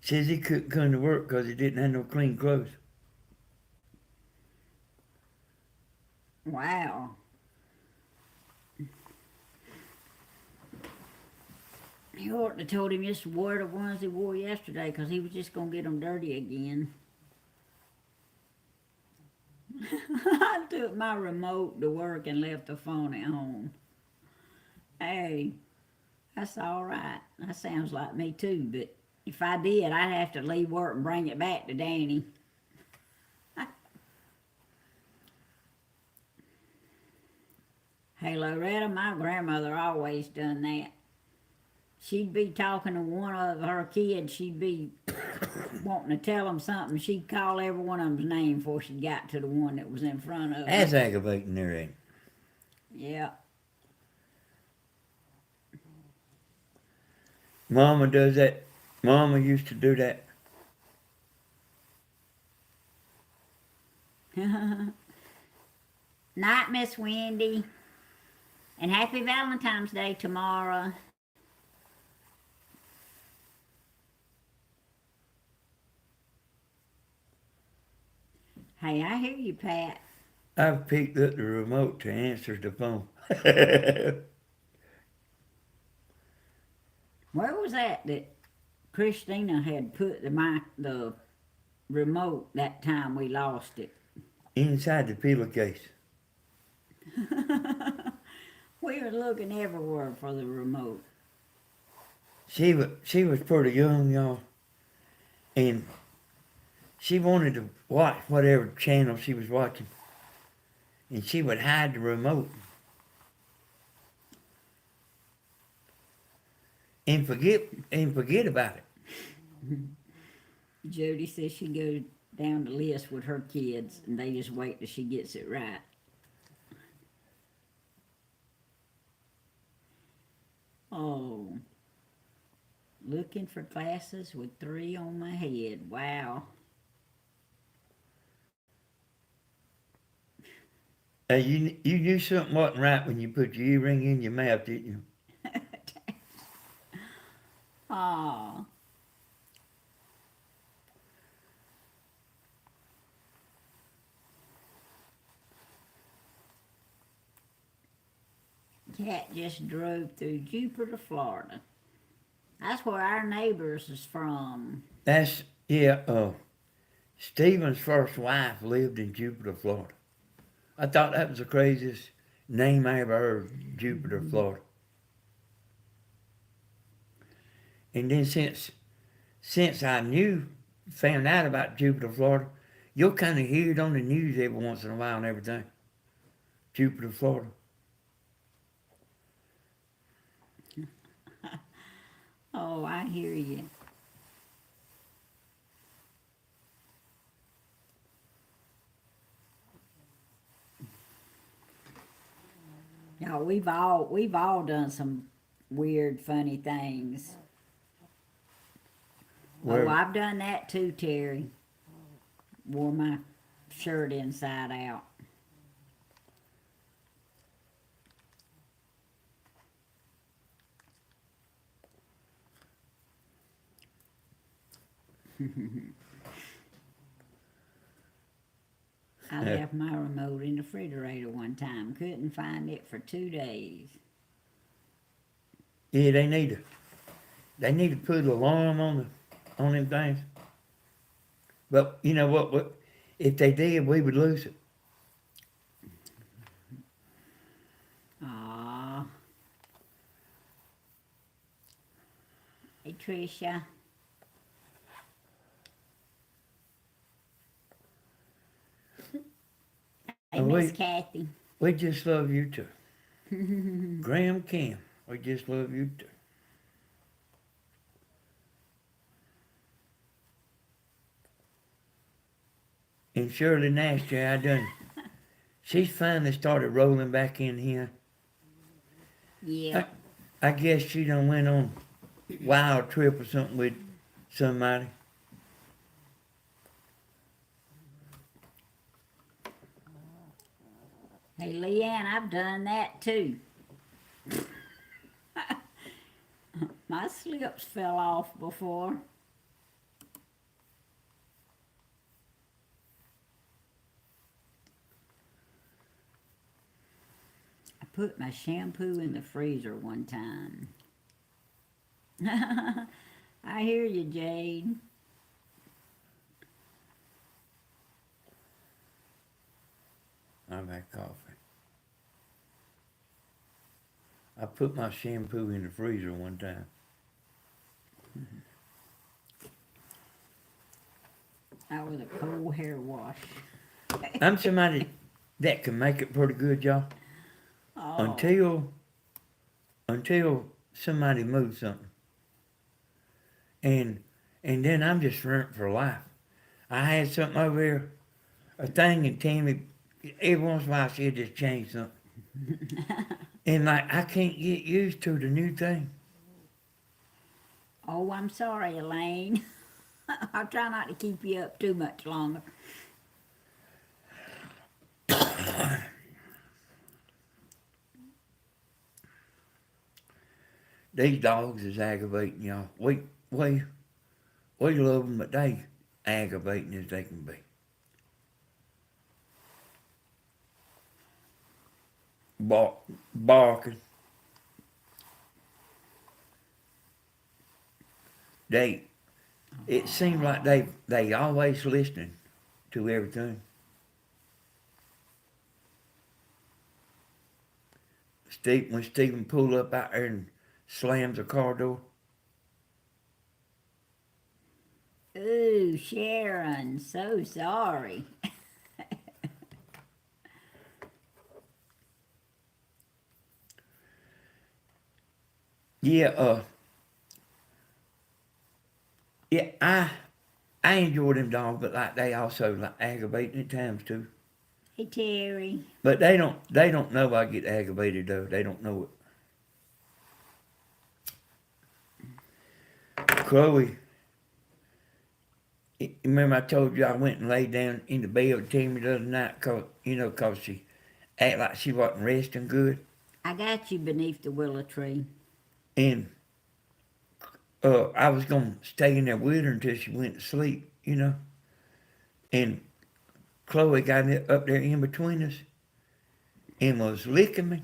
Says he couldn't come to work because he didn't have no clean clothes. Wow. You ought to have told him just to wear the ones he wore yesterday, because he was just going to get them dirty again. I took my remote to work and left the phone at home. Hey, that's all right. That sounds like me too, but if I did, I'd have to leave work and bring it back to Danny. Hey, Loretta, my grandmother always done that. She'd be talking to one of her kids. She'd be wanting to tell them something. She'd call every one of them's name before she got to the one that was in front of her. That's aggravating there, ain't it? Yeah. Mama does that. Mama used to do that. Night, Miss Wendy. And happy Valentine's Day tomorrow. Hey, I hear you, Pat. I've picked up the remote to answer the phone. Where was that Christina had put the remote that time we lost it? Inside the pillowcase. We were looking everywhere for the remote. She was pretty young, y'all, and she wanted to watch whatever channel she was watching, and she would hide the remote and forget about it. Jody says she goes down the list with her kids, and they just wait till she gets it right. Oh, looking for glasses with 3 on my head. Wow. You knew something wasn't right when you put your earring in your mouth, didn't you? Aw. Cat just drove through Jupiter, Florida. That's where our neighbors is from. Stephen's first wife lived in Jupiter, Florida. I thought that was the craziest name I ever heard, Jupiter, Florida. And then since I found out about Jupiter, Florida, you'll kind of hear it on the news every once in a while and everything. Jupiter, Florida. Oh, I hear you. Yeah, we've all done some weird, funny things. Where- Oh, I've done that too, Terry. Wore my shirt inside out. I left my remote in the refrigerator one time. Couldn't find it for 2 days. Yeah, they need to put an alarm on on them things. But you know what? If they did, we would lose it. Aw. Hey, Tricia. Hey, Oh, Miss wait. Kathy. We just love you too. Graham Kim, we just love you too. And Shirley Nasty, she's finally started rolling back in here. Yeah. I guess she done went on a wild trip or something with somebody. Hey, Leanne, I've done that too. My slips fell off before. I put my shampoo in the freezer one time. I hear you, Jade. I've had coffee. I put my shampoo in the freezer one time. That was a cold hair wash. I'm somebody that can make it pretty good, y'all. Oh. Until somebody moves something. And then I'm just burnt for life. I had something over here, a thing, and Tammy, every once in a while she'll just change something. And like, I can't get used to the new thing. Oh, I'm sorry, Elaine. I'll try not to keep you up too much longer. These dogs is aggravating, y'all. We love them, but they aggravating as they can be. Barking. It seems like they always listening to everything. When Stephen pulled up out there and slams the car door. Ooh, Sharon, so sorry. Yeah, yeah, I enjoy them dogs, but like they also like aggravating at times too. Hey, Terry. But they don't know I get aggravated though. They don't know it. Chloe, remember I told you I went and laid down in the bed with Tammy the other night cause she act like she wasn't resting good. I got you beneath the willow tree. And I was gonna stay in there with her until she went to sleep, And Chloe got up there in between us and was licking me.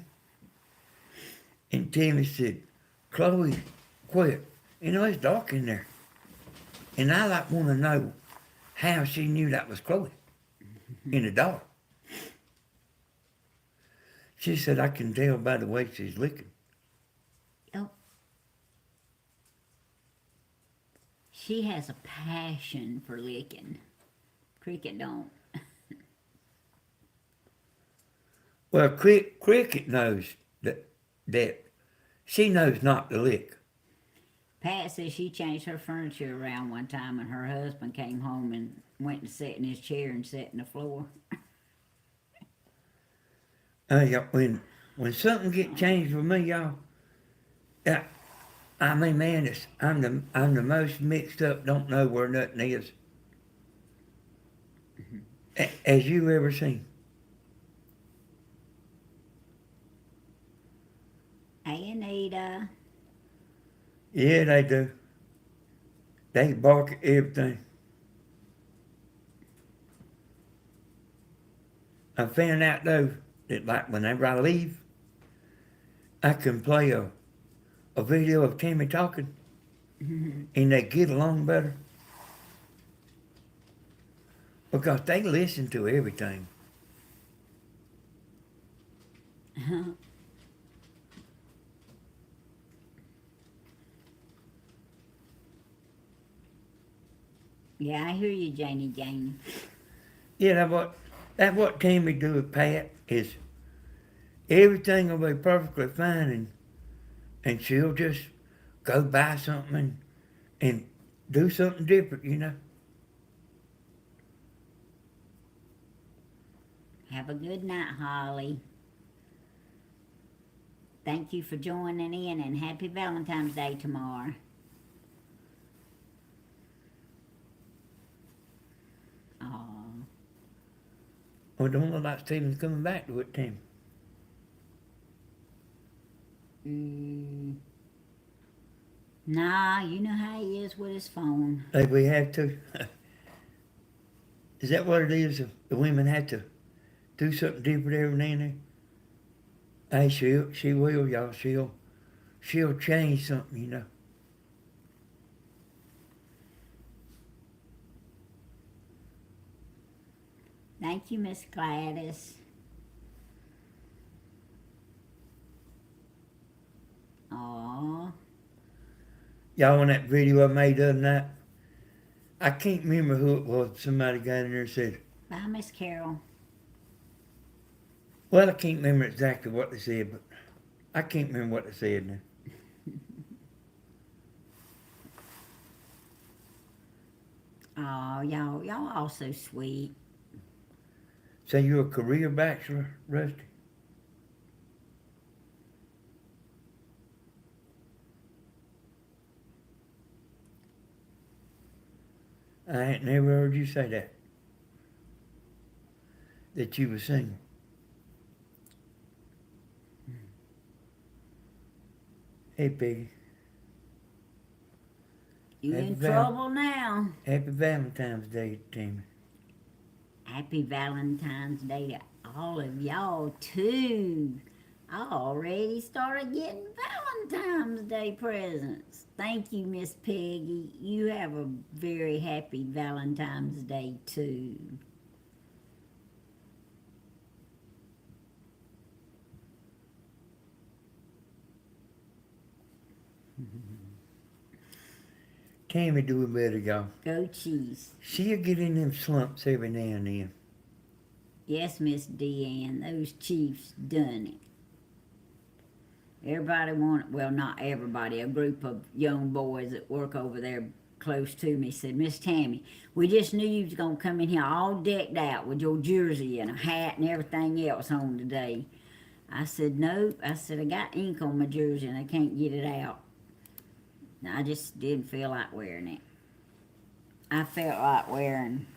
And Tammy said, Chloe, quit. It's dark in there. And I want to know how she knew that was Chloe in the dark. She said, I can tell by the way she's licking. Oh. She has a passion for licking. Cricket don't. Well, Cricket knows that she knows not to lick. Pat says she changed her furniture around one time and her husband came home and went to sit in his chair and sat in the floor. Yeah, when something get changed for me, y'all, I mean, man, I'm the most mixed up, don't know where nothing is, as you ever seen. Hey, Anita. Yeah, they do. They bark at everything. I found out though that like whenever I leave, I can play a video of Tammy talking, and they get along better? Because they listen to everything. Yeah, I hear you, Janie. Yeah, that's what Tammy do with Pat is everything will be perfectly fine, and she'll just go buy something and do something different, you know. Have a good night, Holly. Thank you for joining in, and happy Valentine's Day tomorrow. Aw. Well, it don't look like Stephen's coming back to it, Tammy. Nah, you know how he is with his phone. Like we have to. Is that what it is? The women have to do something different every now and then? Hey, she will, y'all. She'll change something, you know. Thank you, Miss Gladys. Aw. Y'all, on that video I made the other night, I can't remember who it was. Somebody got in there and said, Bye, Miss Carol. well, I can't remember exactly what they said, but I can't remember what they said now. Oh, y'all all so sweet. So you're a career bachelor, Rusty? I ain't never heard you say that. That you were single. Hey, Peggy. You Happy in Val- trouble now. Happy Valentine's Day, Tammy. Happy Valentine's Day to all of y'all, too. I already started getting Valentine's Day presents. Thank you, Miss Peggy. You have a very happy Valentine's Day, too. Tammy doing better, y'all. Go Chiefs. She'll get in them slumps every now and then. Yes, Miss Deanne, those Chiefs done it. Everybody well, not everybody, a group of young boys that work over there close to me said, Miss Tammy, we just knew you was going to come in here all decked out with your jersey and a hat and everything else on today. I said, nope. I said, I got ink on my jersey and I can't get it out. I just didn't feel like wearing it. I felt like wearing,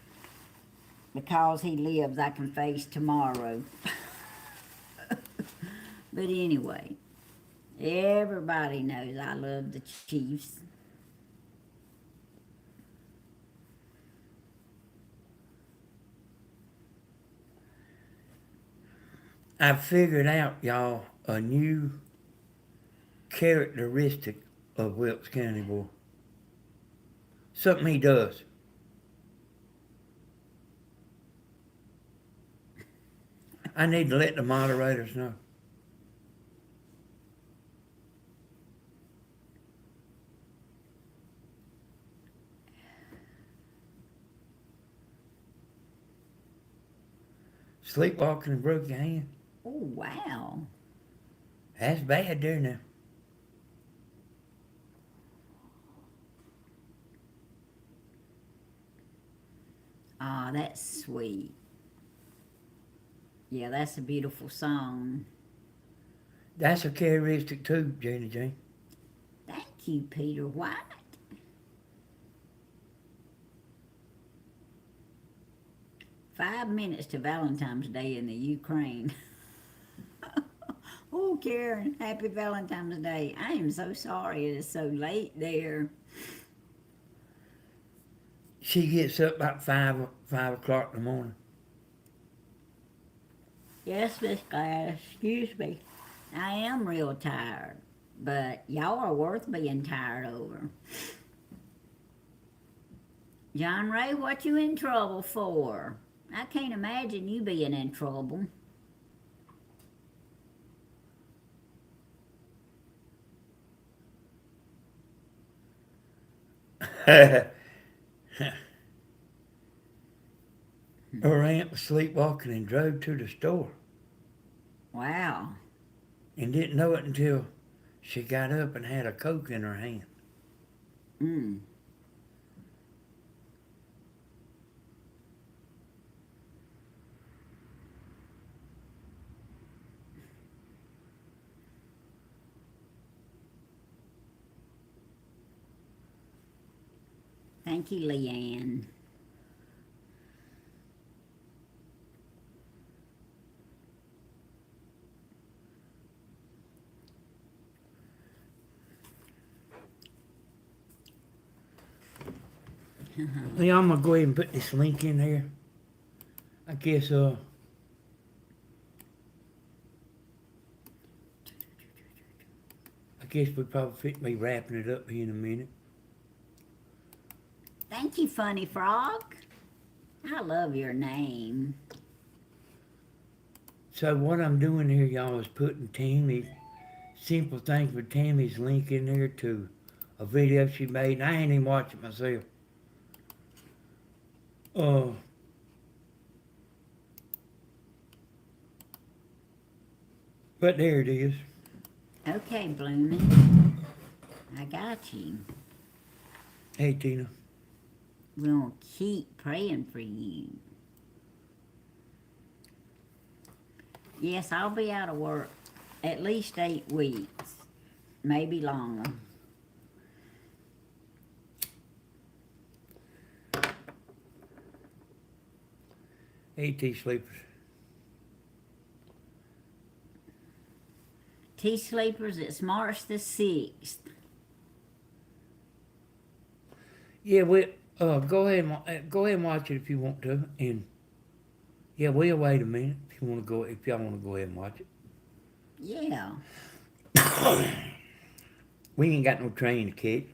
because he lives, I can face tomorrow. But anyway, everybody knows I love the Chiefs. I figured out, y'all, a new characteristic of Wilkes County Boy. Something he does. I need to let the moderators know. Sleepwalking and broke your hand. Oh, wow. That's bad there now. Ah, that's sweet. Yeah, that's a beautiful song. That's a characteristic too, Janie Jane. Thank you, Peter White. "5 minutes to Valentine's Day in the Ukraine." Oh, Karen, happy Valentine's Day. I am so sorry it is so late there. She gets up about 5 o'clock in the morning. Yes, Miss Gladys, excuse me. I am real tired. But y'all are worth being tired over. John Ray, what you in trouble for? I can't imagine you being in trouble. Her aunt was sleepwalking and drove to the store Wow. and didn't know it until she got up and had a Coke in her hand. Mm. Thank you, Leanne. Now I'm gonna go ahead and put this link in here. I guess we probably fit me wrapping it up here in a minute. Thank you, Funny Frog. I love your name. So what I'm doing here, y'all, is putting Tammy's Simple Things with Tammy's link in there to a video she made, and I ain't even watched it myself. But there it is. Okay, Bloomin'. I got you. Hey, Tina. We're gonna keep praying for you. Yes, I'll be out of work at least 8 weeks, maybe longer. Hey, T-Sleepers. T-Sleepers, it's March the 6th. Yeah, we go ahead and watch it if you want to, and yeah, we'll wait a minute if y'all want to go ahead and watch it. Yeah. We ain't got no train to catch.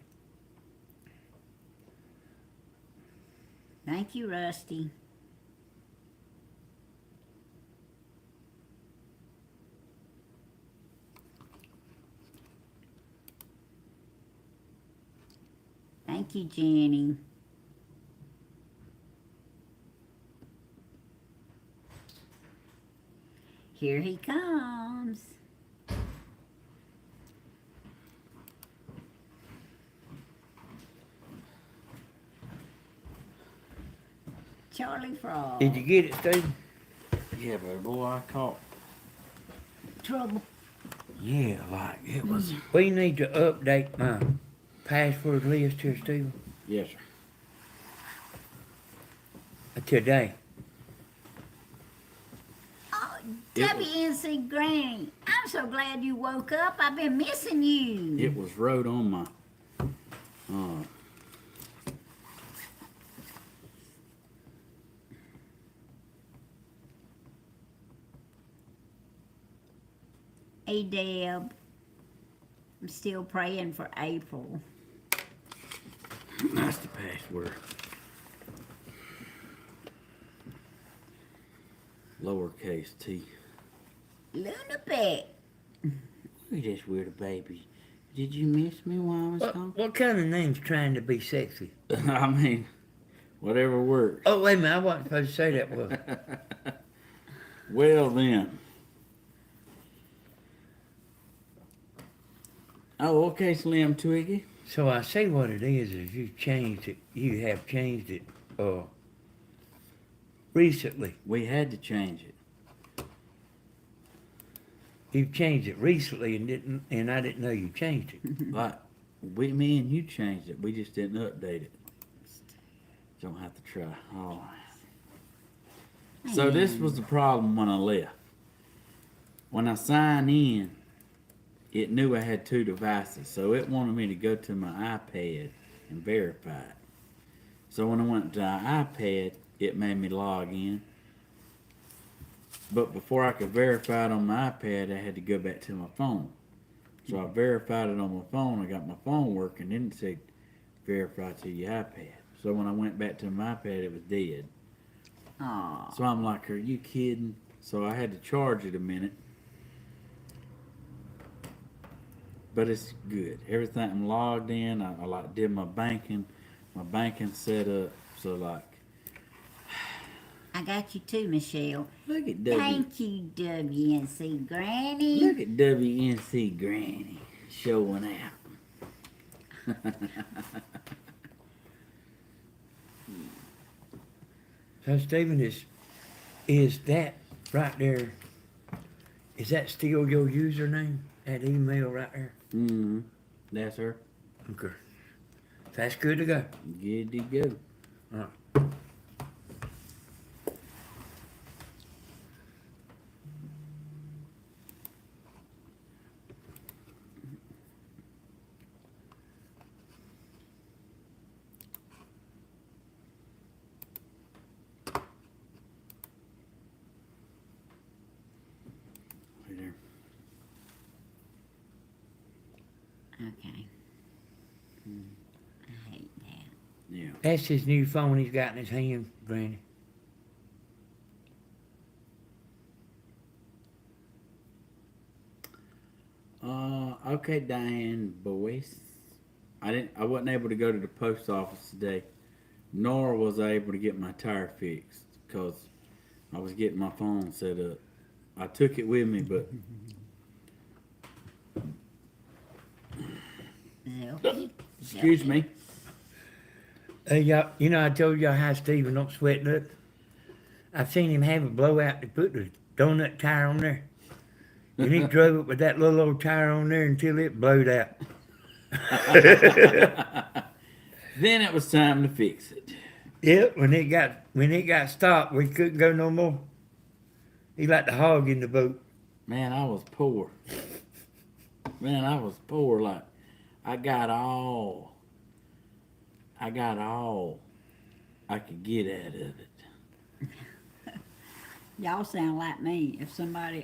Thank you, Rusty. Thank you, Jenny. Here he comes. Charlie Frog. Did you get it, Steve? Yeah, but boy, I caught. Trouble. Yeah, like it was. We need to update my password list here, Steve, Yes, sir. today. Oh, It WNC Granny, I'm so glad you woke up. I've been missing you. It was wrote on my. Hey, Deb. I'm still praying for April. That's the password. Lowercase t. Luna Pet. Look at this weird baby. Did you miss me while I was talking? What kind of name's trying to be sexy? I mean, whatever works. Oh, wait a minute, I wasn't supposed to say that, was I? Well then. Oh, okay, Slim Twiggy. So I say what it is you have changed it, recently. We had to change it. You've changed it recently and I didn't know you changed it. Like, me and you changed it. We just didn't update it. Don't have to try. All right. So this was the problem when I left. When I signed in, it knew I had 2 devices, so it wanted me to go to my iPad and verify it. So when I went to the iPad, it made me log in. But before I could verify it on my iPad, I had to go back to my phone. So I verified it on my phone. I got my phone working. Then it said verify to your iPad. So when I went back to my iPad, it was dead. Aw. So I'm like, are you kidding? So I had to charge it a minute. But it's good. Everything I'm logged in. I like did my banking set up. So like, I got you too, Michelle. look at Thank you, WNC Granny. Look at WNC Granny showing out. So Stephen, is that right there? Is that still your username? That email right there? Mm-hmm. That's her. Okay. That's good to go. Good to go. All right. Right there. Okay. I hate that. Yeah. That's his new phone he's got in his hand, Granny. Okay, Diane Boyce. I wasn't able to go to the post office today, nor was I able to get my tire fixed because I was getting my phone set up. I took it with me, but Zelfie. excuse me. Hey, y'all, you know I told y'all how Stephen don't sweat nothing. I've seen him have a blowout to put the donut tire on there. And he drove it with that little old tire on there until it blowed out. Then it was time to fix it. Yep, when it got stopped, we couldn't go no more. He like the hog in the boat. Man, I was poor. Man, I was poor. Like, I got all I could get out of it. Y'all sound like me.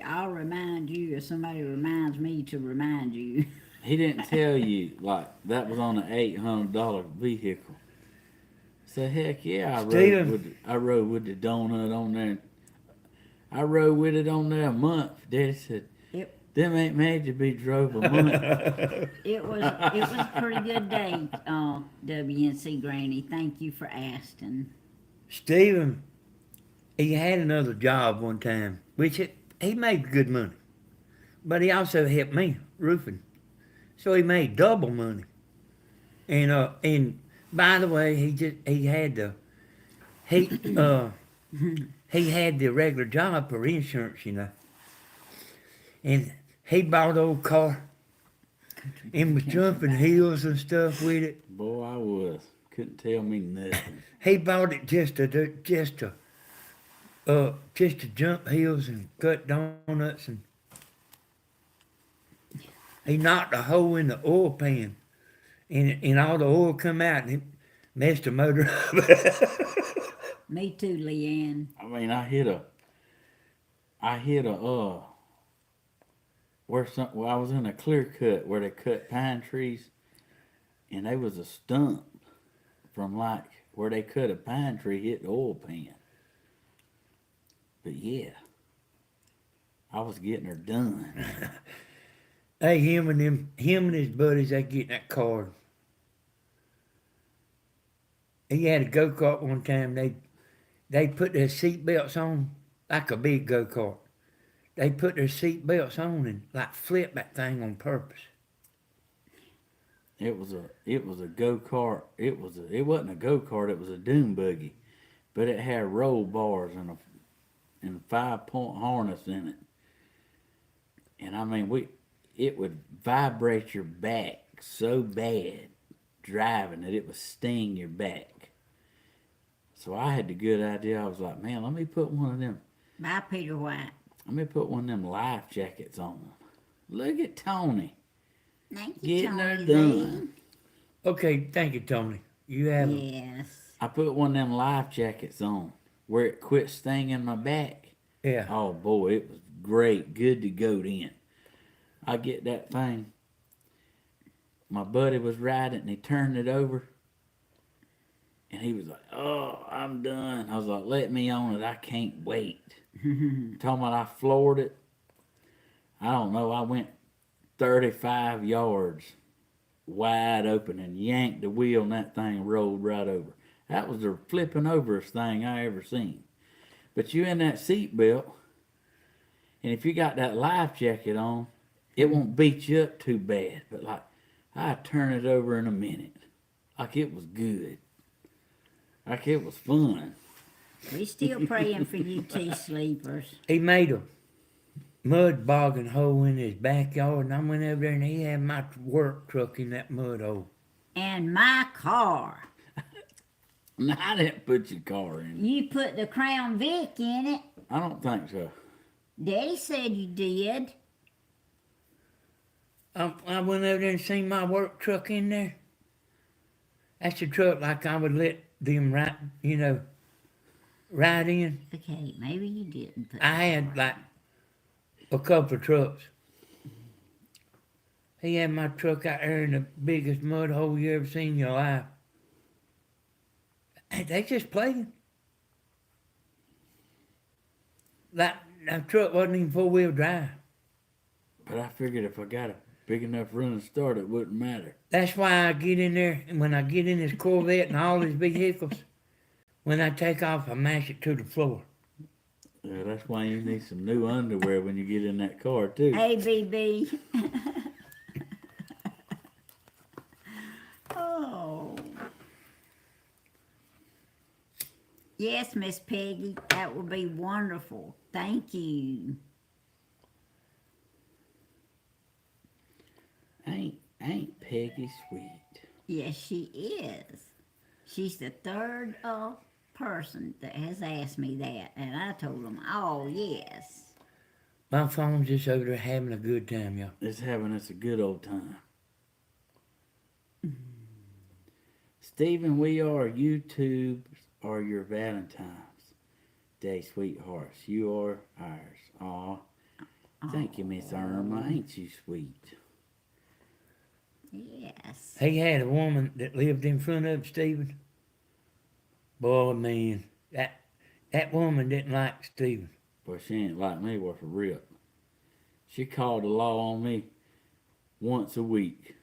I'll remind you if somebody reminds me to remind you. He didn't tell you, like, that was on an $800 vehicle. So, heck yeah, I rode with the donut on there. I rode with it on there a month. Daddy said, them ain't made to be drove a month. It was a pretty good day, WNC Granny. Thank you for asking. Stephen, he had another job one time, which he made good money. But he also helped me roofing. So he made double money. And by the way, he had the regular job for insurance, you know. And he bought an old car and was jumping hills and stuff with it. Boy, I was. Couldn't tell me nothing. He bought it just to jump hills and cut donuts, and he knocked a hole in the oil pan, and all the oil come out, and it messed the motor up. Me too, Leanne. I mean, I hit a I was in a clear cut where they cut pine trees, and there was a stump from like where they cut a pine tree hit the oil pan. But yeah, I was getting her done. Hey, him and his buddies, they get in that car. He had a go-kart one time. They put their seat belts on like a big go-kart. They put their seat belts on and like flip that thing on purpose. It was a go-kart. It wasn't a go-kart, it was a dune buggy. But it had roll bars and a 5-point harness in it. And I mean, it would vibrate your back so bad driving that it would sting your back. So I had the good idea. I was like, man, let me put one of them life jackets on. Look at Tony. Thank you, Getting her Tony. done. Okay, thank you, Tony. You have Yes. I put one of them life jackets on where it quit stinging my back. Yeah. Oh boy, it was great. Good to go then. I get that thing. my buddy was riding and he turned it over. And he was like, "Oh, I'm done." I was like, "Let me on it. I can't wait." Talking about I floored it. I don't know. I went 35 yards wide open and yanked the wheel and that thing rolled right over. That was the flipping overest thing I ever seen. But you in that seat belt, and if you got that life jacket on, it won't beat you up too bad. But like, I turn it over in a minute. Like it was good. Like it was fun. We still praying for you two sleepers. He made a mud bogging hole in his backyard, and I went over there and he had my work truck in that mud hole. And my car. No, I didn't put your car in. You put the Crown Vic in it. I don't think so. Daddy said you did. I went over there and seen my work truck in there. That's the truck like I would let them ride in. Okay, maybe you didn't put I had like a couple of trucks. He had my truck out there in the biggest mud hole you ever seen in your life. And they just playing. That truck wasn't even 4-wheel drive. But I figured if I got a big enough running start, it wouldn't matter. That's why I get in there, and when I get in this Corvette and all these vehicles, when I take off, I mash it to the floor. Yeah, that's why you need some new underwear when you get in that car, too. ABB. Oh. Yes, Miss Peggy, that would be wonderful. Thank you. Ain't Peggy sweet? Yes, she is. She's the third person that has asked me that, and I told them, oh, yes. My phone's just over there having a good time, y'all. It's having us a good old time. Stephen, we are YouTubes are your Valentine's Day sweethearts. You are ours. Aw. Thank you, Miss Irma. Ain't you sweet? Yes. He had a woman that lived in front of Stephen. Boy, man, that woman didn't like Stephen. Boy, she ain't like me worth a rip. She called the law on me once a week.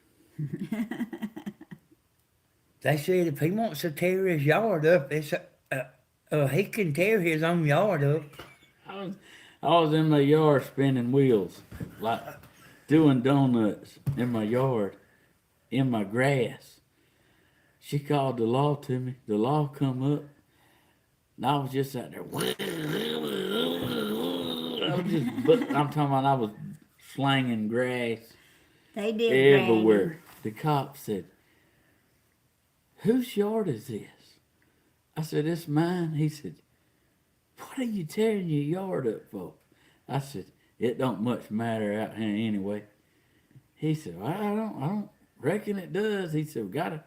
They said if he wants to tear his yard up, he can tear his own yard up. I was in my yard spinning wheels, like doing donuts in my yard, in my grass. She called the law to me. The law come up, and I was just out there. I'm talking about I was slanging grass They did everywhere. The cop said, "Whose yard is this?" I said, "It's mine." He said, "What are you tearing your yard up for?" I said, "It don't much matter out here anyway." He said, "Well, I don't reckon it does." He said, "We gotta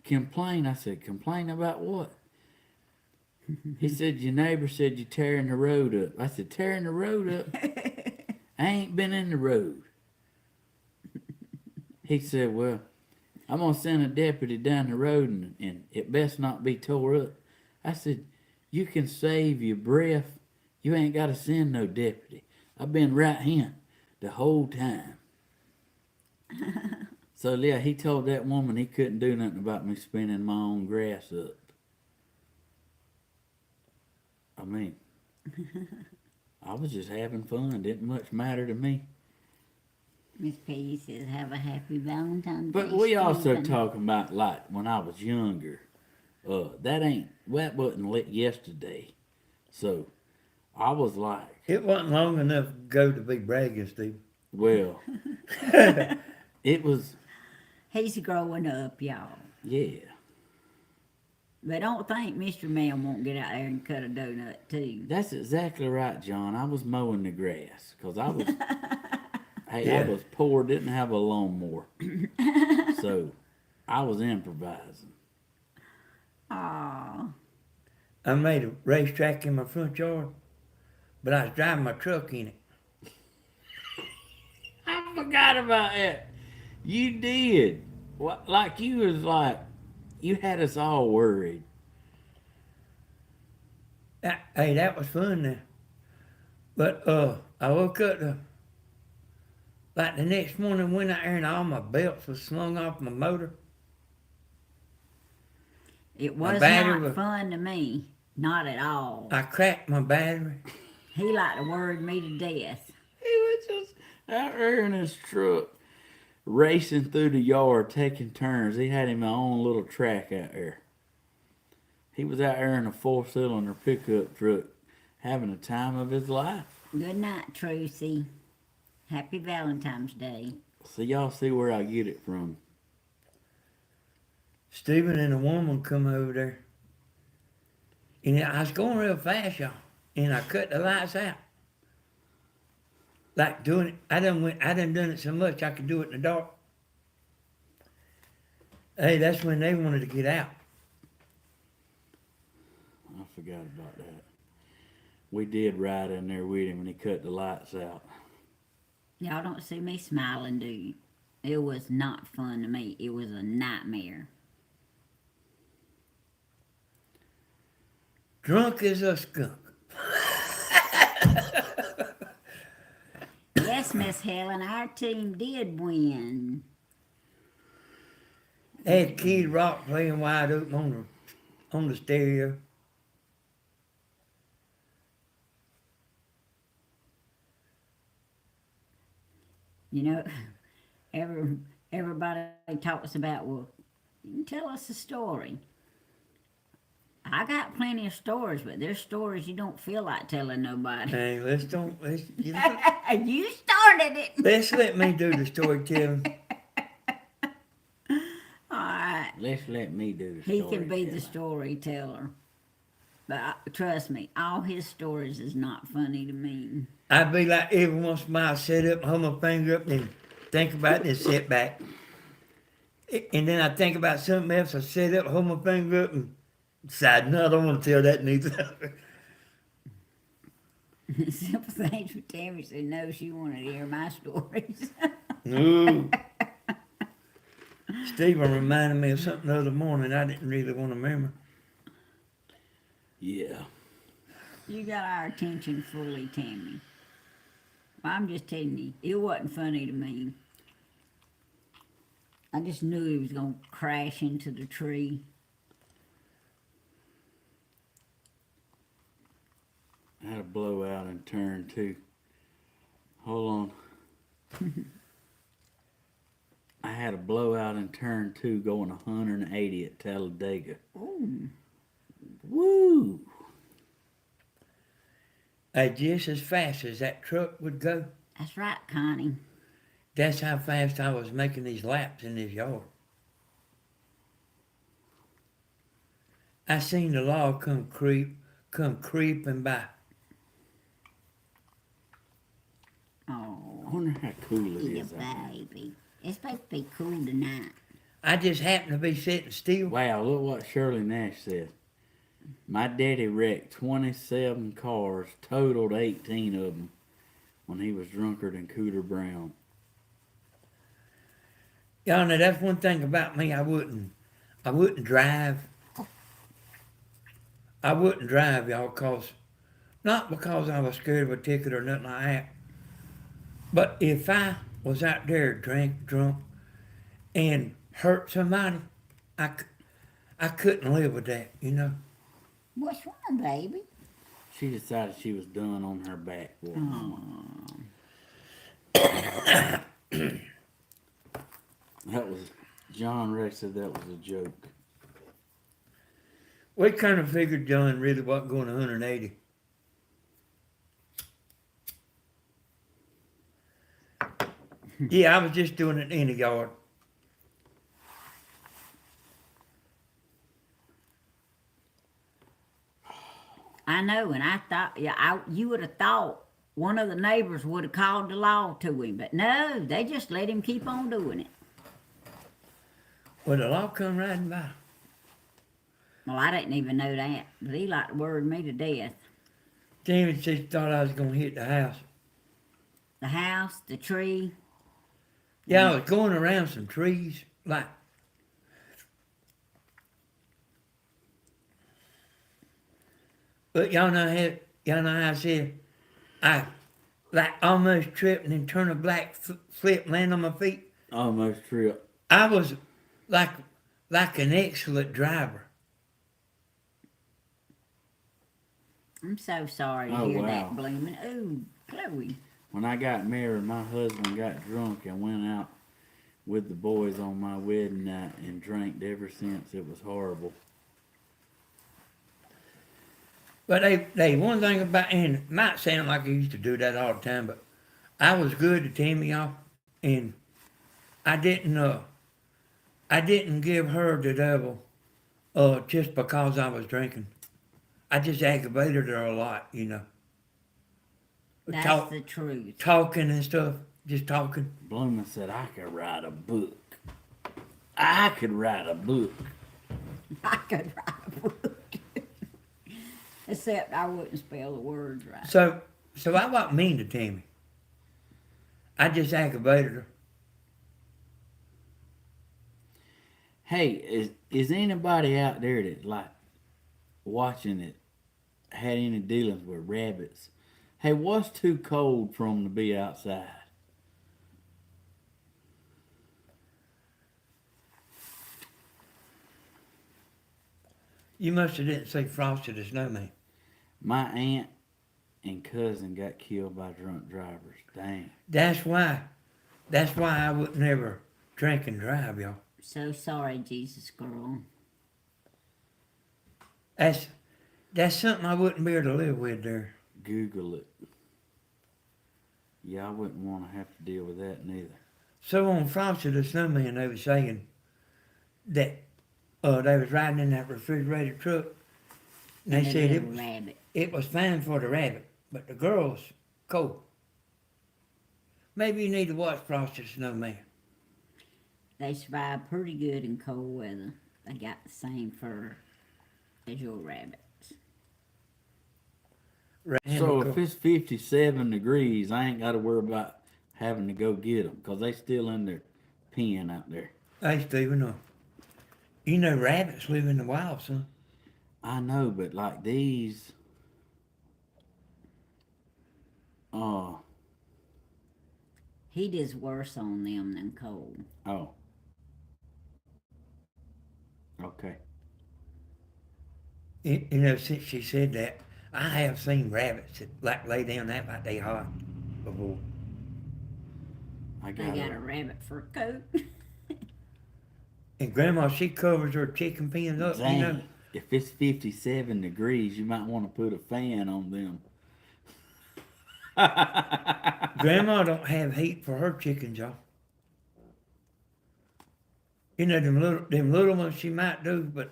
complain." I said, "Complain about what?" He said, "Your neighbor said you're tearing the road up." I said, "Tearing the road up? I ain't been in the road." He said, "Well, I'm going to send a deputy down the road and it best not be tore up." I said, "You can save your breath. You ain't got to send no deputy. I've been right here the whole time." So, yeah, he told that woman he couldn't do nothing about me spinning my own grass up. I mean, I was just having fun. Didn't much matter to me. Miss Peggy says, have a happy Valentine's Day. But we also Stephen. talking about like when I was younger. That wasn't lit yesterday. So I was like, It wasn't long enough ago to be bragging, Steve. well, it was, He's growing up, y'all. yeah. But don't think Mr. Man won't get out there and cut a donut, too. That's exactly right, John. I was mowing the grass because I was, hey, I Yeah. was poor, didn't have a lawnmower. So I was improvising. Aw. I made a racetrack in my front yard, but I was driving my truck in it. I forgot about that. You did. Like you was like, you had us all worried. Hey, that was fun now. But I woke up like the next morning, went out there and all my belts was slung off my motor. It My was battery not was- fun to me. Not at all. I cracked my battery. He like to worry me to death. He was just out there in his truck, racing through the yard, taking turns. He had him own little track out there. He was out there in a 4-cylinder pickup truck, having the time of his life. Good night, Trucy. Happy Valentine's Day. So y'all see where I get it from. Stephen and a woman come over there. And I was going real fast, y'all. And I cut the lights out. Like doing it, I done done it so much I could do it in the dark. Hey, that's when they wanted to get out. I forgot about that. We did ride in there with him when he cut the lights out. Y'all don't see me smiling, do you? It was not fun to me. It was a nightmare. Drunk as a skunk. Yes, Miss Helen, our team did win. Had Kid Rock playing wide open on the stereo. You know, everybody talks about, well, you can tell us a story. I got plenty of stories, but there's stories you don't feel like telling nobody. Hey, You started it. let's let me do the storytelling. All right. Let's let me do the He story. can be the storyteller. But trust me, all his stories is not funny to me. I'd be like every once in a while, set up, hold my finger up, then think about it, and sit back. And then I think about something else, I set up, hold my finger up, and decide, no, I don't want to tell that neither. Simple things with Tammy said, no, she wanted to hear my stories. No. Stephen reminded me of something the other morning I didn't really want to remember. Yeah. You got our attention fully, Tammy. Well, I'm just telling you, it wasn't funny to me. I just knew he was going to crash into the tree. I had a blowout in turn 2. Hold on. I had a blowout in turn 2 going 180 at Talladega. Ooh. Woo! Hey, just as fast as that truck would go, That's right, Connie. that's how fast I was making these laps in this yard. I seen the log come creeping by. Oh, I wonder how cool it you is. out there. baby. It's supposed to be cool tonight. I just happened to be sitting still. Wow, look what Shirley Nash said. My daddy wrecked 27 cars, totaled 18 of them when he was drunker than Cooter Brown. Y'all know that's one thing about me. I wouldn't drive. I wouldn't drive, y'all, not because I was scared of a ticket or nothing like that. But if I was out there drunk, and hurt somebody, I couldn't live with that, you know. What's wrong, baby? She decided she was done on her back. That was, John Rex said that was a joke. We kind of figured John really wasn't going 180. Yeah, I was just doing it in the yard. I know, and I thought, you would have thought one of the neighbors would have called the law to him, but no, they just let him keep on doing it. Well, the law come riding by. Well, I didn't even know that, but he like to worry me to death. Tammy said she thought I was going to hit the house. The house, the tree. Yeah, I was going around some trees, like, but y'all know how I said, I like almost tripped and then turned a black flip, land on my feet. Almost tripped. I was like, like an excellent driver. I'm so sorry to Oh, hear wow. that, Blooming. Ooh, Chloe. When I got married, my husband got drunk and went out with the boys on my wedding night and drank ever since. It was horrible. But they one thing about, and it might sound like I used to do that all the time, but I was good to Tammy off, and I didn't give her the devil, just because I was drinking. I just aggravated her a lot, you know. That's the truth. Talking and stuff, just talking. Bloomin' said I could write a book. I could write a book. I could write a book. Except I wouldn't spell the words right. So I wasn't mean to Tammy. I just aggravated her. Hey, is anybody out there that like watching it had any dealings with rabbits? Hey, what's too cold for 'em to be outside? You must have didn't say Frosty the Snowman. My aunt and cousin got killed by drunk drivers. Dang. That's why I would never drink and drive, y'all. So sorry, Jesus girl. That's something I wouldn't be able to live with there. Google it. Yeah, I wouldn't want to have to deal with that neither. So on Frosty the Snowman, they were saying that they was riding in that refrigerated truck, and they And a said little rabbit. it was fine for the rabbit, but the girl's cold. Maybe you need to watch Frosty the Snowman. They survive pretty good in cold weather. They got the same fur as your rabbits. So if it's 57 degrees, I ain't got to worry about having to go get them because they still in their pen out there. Hey, Stephen, you know rabbits live in the wild, son. I know, but like these, Heat is worse on them than cold. oh, okay. You know, since she said that, I have seen rabbits that like lay down that like they hot before. I They got, got a rabbit fur coat. And Grandma, she covers her chicken pens up, dang, you know. if it's 57 degrees, you might want to put a fan on them. Grandma don't have heat for her chickens, y'all. You know, them little ones she might do, but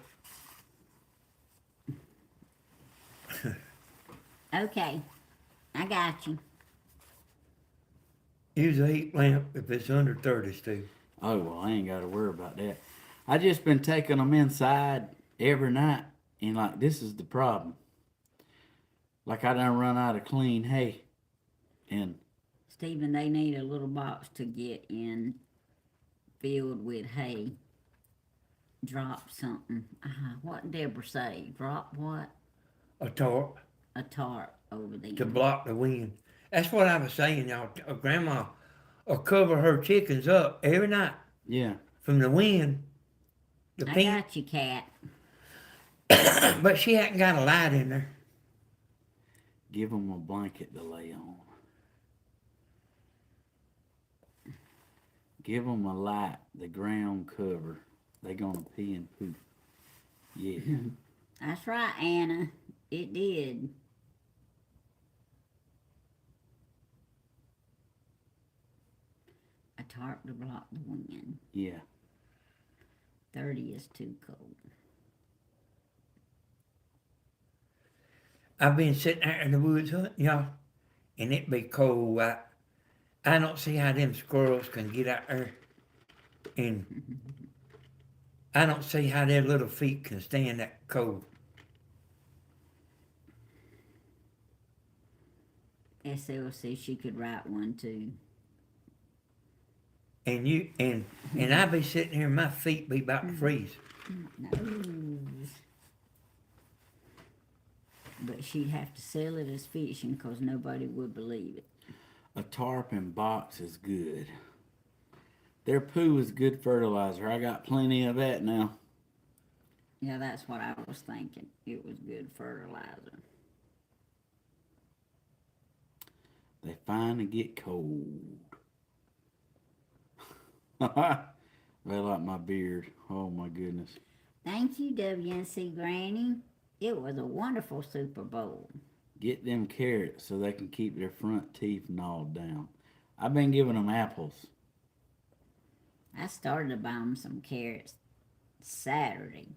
Okay, I got you. use a heat lamp if it's under 30, Steve. Oh, well, I ain't got to worry about that. I just been taking them inside every night, and like this is the problem. Like I done run out of clean hay, and Stephen, they need a little box to get in filled with hay. Drop something. What did Deborah say? Drop what? A tarp A tarp over there. to block the wind. That's what I was saying, y'all. Grandma will cover her chickens up every night yeah, from the wind. The I pen, got you, cat. but she hadn't got a light in there. give them a blanket to lay on. Give them a light, the ground cover. They gonna pee and poop. Yeah. That's right, Anna. It did. A tarp to block the wind. Yeah. 30 is too cold. I've been sitting out in the woods hunting, y'all, and it be cold. I don't see how them squirrels can get out there, and I don't see how their little feet can stand that cold. SL says she could write one too. and I be sitting here and my feet be about to freeze. No. But she'd have to sell it as fishing because nobody would believe it. A tarpon box is good. Their poo is good fertilizer. I got plenty of that now. Yeah, that's what I was thinking. It was good fertilizer. They finally get cold. They like my beard. Oh my goodness. Thank you, WNC Granny. It was a wonderful Super Bowl. Get them carrots so they can keep their front teeth gnawed down. I've been giving them apples. I started to buy them some carrots Saturday.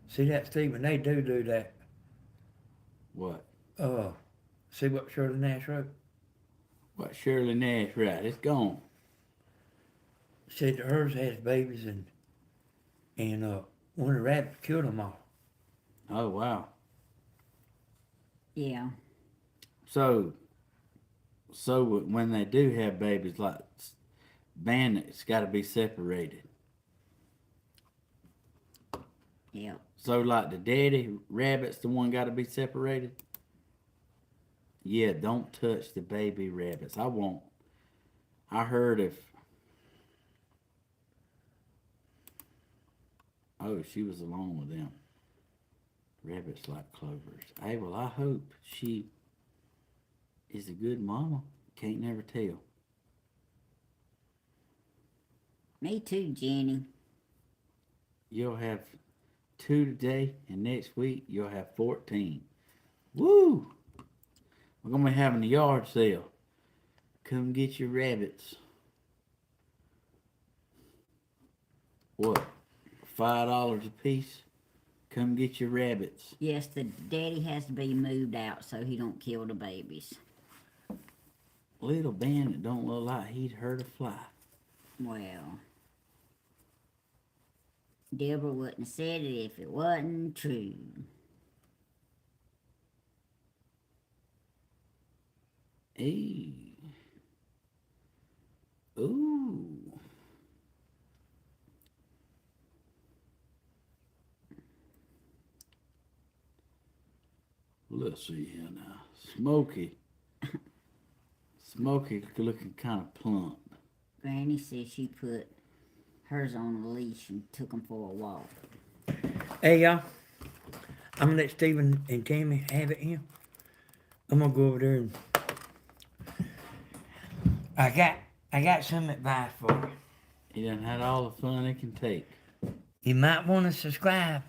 See that, Stephen? They do that. What? See what Shirley Nash wrote? What Shirley Nash, right? It's gone. Said that hers has babies and one of the rabbits killed them all. Oh wow. Yeah. So when they do have babies, like bandits, got to be separated. Yep. So like the daddy rabbit's the one got to be separated. Yeah, don't touch the baby rabbits. I won't. I heard if. Oh, she was alone with them. Rabbits like clovers. Hey, well, I hope she is a good mama. Can't never tell. Me too, Jenny. You'll have 2 today, and next week you'll have 14. Woo! We're gonna be having a yard sale. Come get your rabbits. What? $5 a piece? Come get your rabbits. Yes, the daddy has to be moved out so he don't kill the babies. Little bandit don't look like he'd hurt a fly. Well, Deborah wouldn't have said it if it wasn't true. Hey. Ooh. Let's see here now. Smokey. Smokey looking kind of plump. Granny said she put hers on a leash and took them for a walk. Hey y'all, I'm gonna let Stephen and Tammy have it here. I'm gonna go over there and I got some advice for you. He done had all the fun it can take. You might want to subscribe.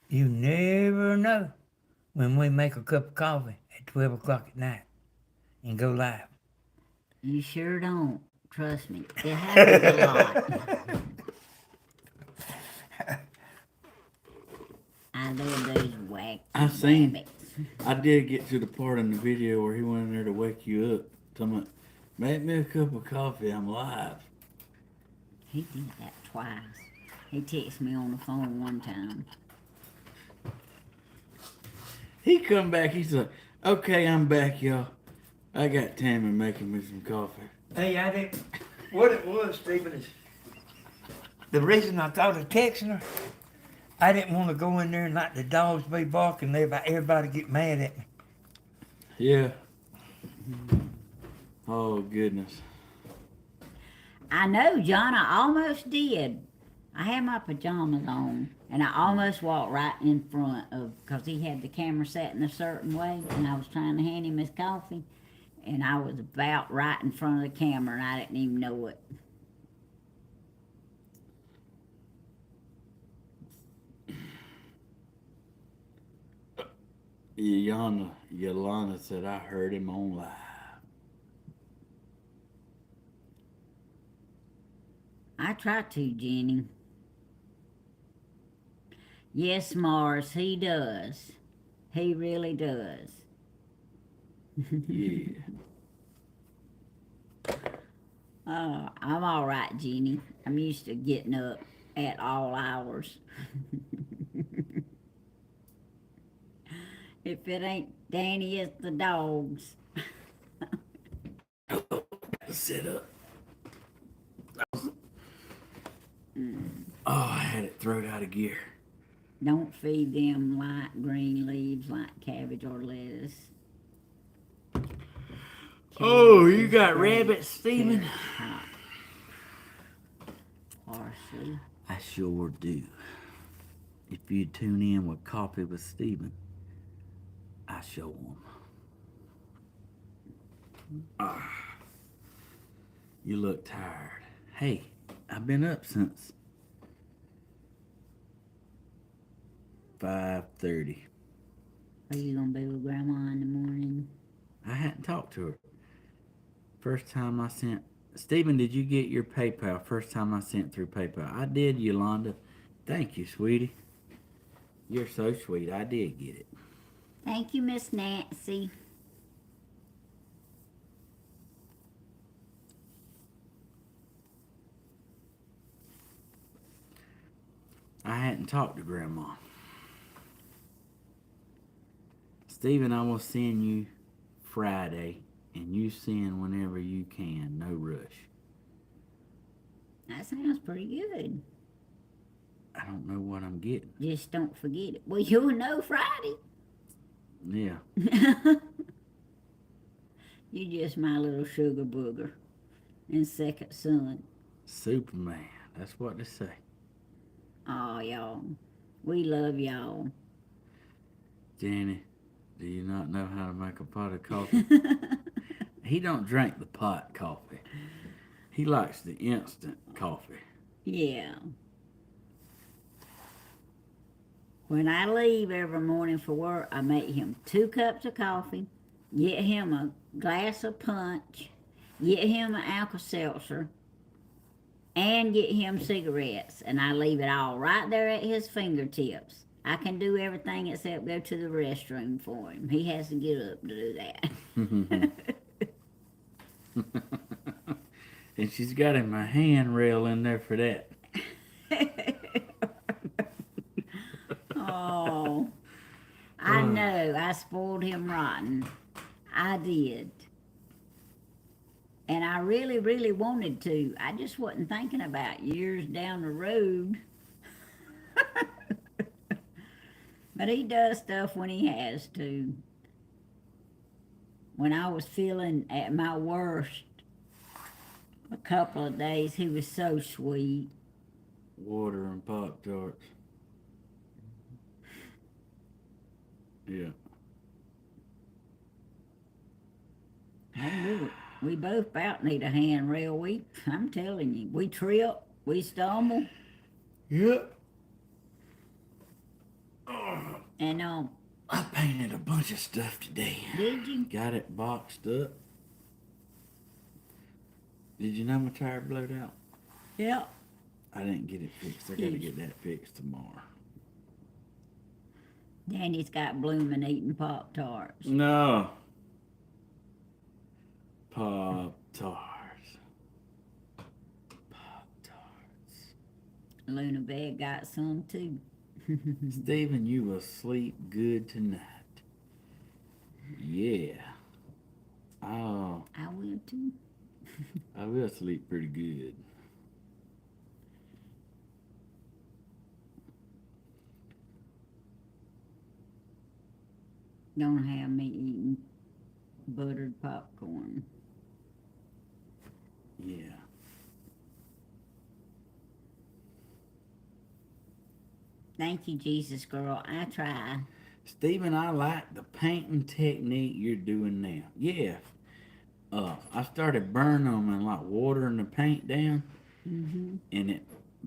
You never know when we make a cup of coffee at 12 o'clock at night and go live. You sure don't. Trust me. It happens a lot. I love those wacky I seen- rabbits. I did get to the part in the video where he went in there to wake you up. Talking about, make me a cup of coffee, I'm live. He did that twice. He texted me on the phone one time. He come back, he's like, okay, I'm back, y'all. I got Tammy making me some coffee. Hey, I didn't. What it was, Stephen, is the reason I thought of texting her. I didn't want to go in there and let the dogs be barking. Everybody get mad at me. Yeah. Oh, goodness. I know, John, I almost did. I had my pajamas on, and I almost walked right in front of, because he had the camera set in a certain way, and I was trying to hand him his coffee, and I was about right in front of the camera, and I didn't even know it. Yolanda said, I heard him on live. I try to, Jenny. Yes, Morris, he does. He really does. Yeah. I'm all right, Jenny. I'm used to getting up at all hours. If it ain't Danny, it's the dogs. Sit up. Oh, I had it thrown out of gear. Don't feed them light green leaves like cabbage or lettuce. Oh, Carrots you is got great. rabbits, Stephen? Carrot top. Parsley. I sure do. If you tune in with Coffee with Stephen, I show them. You look tired. Hey, I've been up since 5:30. Are you gonna be with Grandma in the morning? I hadn't talked to her. First time I sent... Stephen, did you get your PayPal? First time I sent through PayPal. I did, Yolanda. Thank you, sweetie. You're so sweet. I did get it. Thank you, Miss Nancy. I hadn't talked to Grandma. Stephen, I will send you Friday, and you send whenever you can. No rush. That sounds pretty good. I don't know what I'm getting. Just don't forget it. Well, you'll know Friday. Yeah. You just my little sugar booger and second son. Superman. That's what they say. Oh, y'all. We love y'all. Jenny, do you not know how to make a pot of coffee? He don't drink the pot coffee. He likes the instant coffee. Yeah. When I leave every morning for work, I make him 2 cups of coffee, get him a glass of punch, get him an Alka-Seltzer, and get him cigarettes. And I leave it all right there at his fingertips. I can do everything except go to the restroom for him. He has to get up to do that. And she's got him a handrail in there for that. Oh, I know. I spoiled him rotten. I did. And I really, really wanted to. I just wasn't thinking about years down the road. But he does stuff when he has to. When I was feeling at my worst a couple of days, he was so sweet. Water and Pop-Tarts. Yeah. I do it. We both about need a handrail. I'm telling you, we trip, we stumble, Yep. and I painted a bunch of stuff today. did you? Got it boxed up. Did you know my tire blowed out? Yeah. I didn't get it fixed. I gotta get that fixed tomorrow. Danny's got blooming eating Pop-Tarts. No. Pop-Tarts. Pop-Tarts. Luna Bear got some too. Stephen, you will sleep good tonight. Yeah. Oh, I will too. I will sleep pretty good. Don't have me eating buttered popcorn. Yeah. Thank you, Jesus girl. I try. Stephen, I like the painting technique you're doing now. Yeah. I started burning them and like watering the paint down, Mm-hmm. and it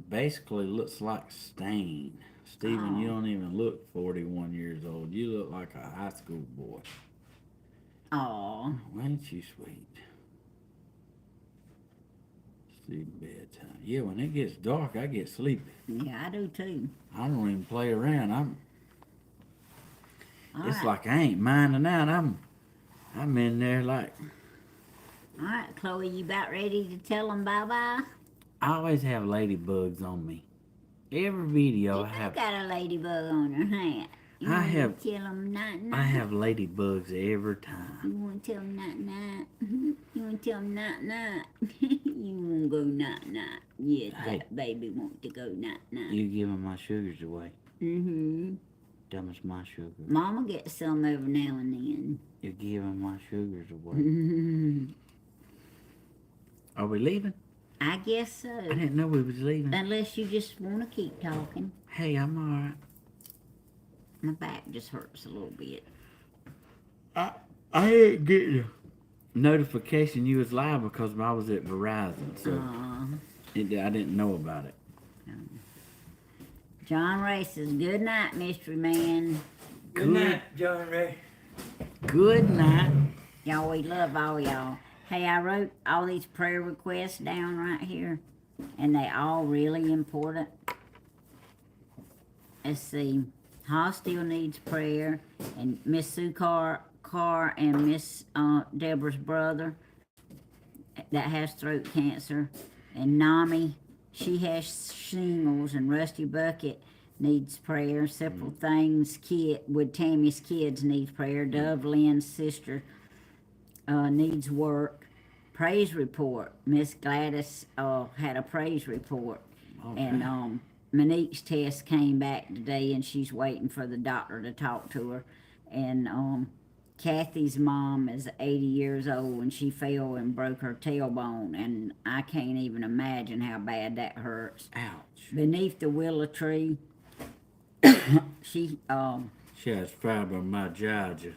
basically looks like stain. Stephen, you Oh. don't even look 41 years old. You look like a high school boy. Aw. Why ain't you sweet? Sleep bedtime. Yeah, when it gets dark, I get sleepy. Yeah, I do too. I don't even play around. All It's right. like I ain't minding out. I'm in there like... All right, Chloe, you about ready to tell them bye-bye? I always have ladybugs on me. Every video You I have... got a ladybug on her hat. You I want have- to tell them night-night? I have ladybugs every time. You want to tell them night-night? You want to tell him night night. You won't go night night. Yes, Hey. that baby want to go night night. You giving my sugars away. Mm-hmm. Them is my sugar. Mama gets some every now and then. You're giving my sugars away. Mm-hmm. Are we leaving? I guess so. I didn't know we was leaving. Unless you just want to keep talking. Hey, I'm alright. My back just hurts a little bit. I didn't get the notification you was live because I was at Verizon, so I didn't know about it. John Ray says, good night, mystery man. Good night, John Ray. Good night. Y'all, we love all y'all. Hey, I wrote all these prayer requests down right here, and they all really important. Let's see. Haw still needs prayer, and Miss Sue Carr and Miss Deborah's brother that has throat cancer, and Nami, she has shingles, and Rusty Bucket needs prayer. Several things with Tammy's kids needs prayer. Lynn's sister needs work. Praise report. Miss Gladys had a praise report. Okay. And Monique's test came back today, and she's waiting for the doctor to talk to her. And Kathy's mom is 80 years old, and she fell and broke her tailbone, and I can't even imagine how bad that hurts. Ouch. Beneath the willow tree, she has fibromyalgia.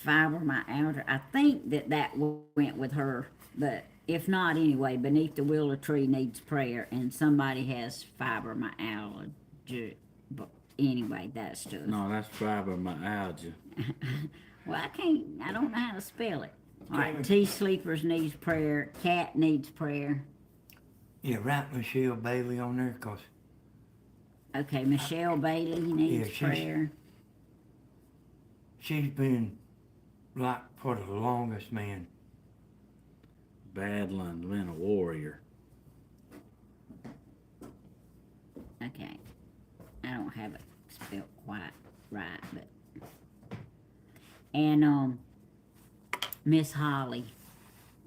fibromyalgia. I think that went with her, but if not, anyway, beneath the willow tree needs prayer, and somebody has fibromyalgia. But anyway, that stuff. No, that's fibromyalgia. Well, I don't know how to spell it. All right, T Sleepers needs prayer. Cat needs prayer. Yeah, write Michelle Bailey on there, cause Okay, Michelle Bailey needs she's- prayer. she's been like for the longest, man. Badland, been a warrior. Okay, I don't have it spelled quite right, but and Miss Holly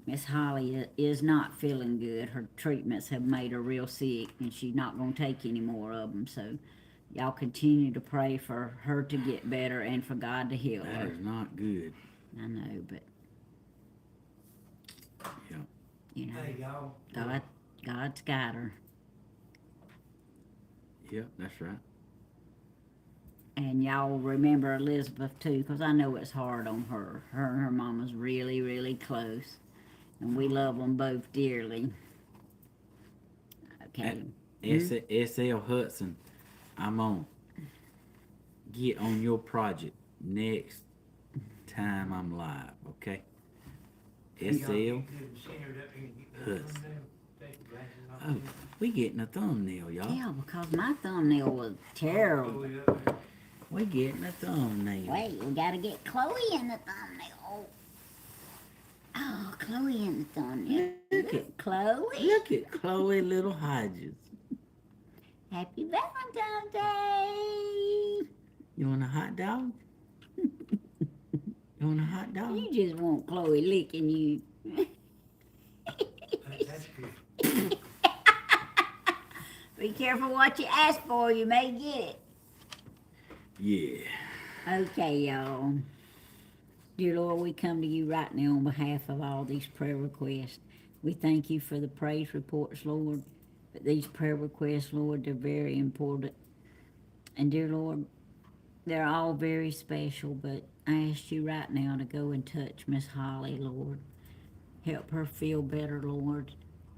is not feeling good. Her treatments have made her real sick, and she's not going to take any more of them. So, y'all continue to pray for her to get better and for God to heal That her. is not good. I know, but Yeah. you know, Hey, y'all. God's got her. Yep, that's right. And y'all remember Elizabeth too, because I know it's hard on her. Her and her mama's really, really close. And we love them both dearly. Okay. S.L. Hudson, I'm on. Get on your project next time I'm live, okay? S.L. Hudson. Oh, we getting a thumbnail, y'all. Yeah, because my thumbnail was terrible. We getting a thumbnail. Wait, we gotta get Chloe in the thumbnail. Oh, Chloe in the thumbnail. Look at Chloe. Look at Chloe Little Hodges. Happy Valentine's Day. You want a hot dog? You want a hot dog? You just want Chloe licking you. That's good. Be careful what you ask for, you may get it. Yeah. Okay, y'all. Dear Lord, we come to you right now on behalf of all these prayer requests. We thank you for the praise reports, Lord. But these prayer requests, Lord, they're very important. And dear Lord, they're all very special, but I ask you right now to go and touch Miss Holly, Lord. Help her feel better, Lord.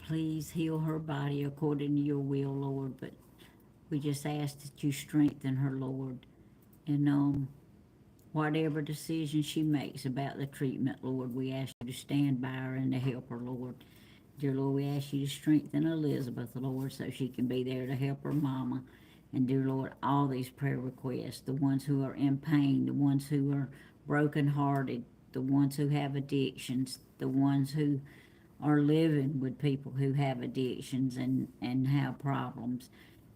Please heal her body according to your will, Lord. But we just ask that you strengthen her, Lord. And whatever decision she makes about the treatment, Lord, we ask you to stand by her and to help her, Lord. Dear Lord, we ask you to strengthen Elizabeth, Lord, so she can be there to help her mama. And dear Lord, all these prayer requests, the ones who are in pain, the ones who are brokenhearted, the ones who have addictions, the ones who are living with people who have addictions and have problems,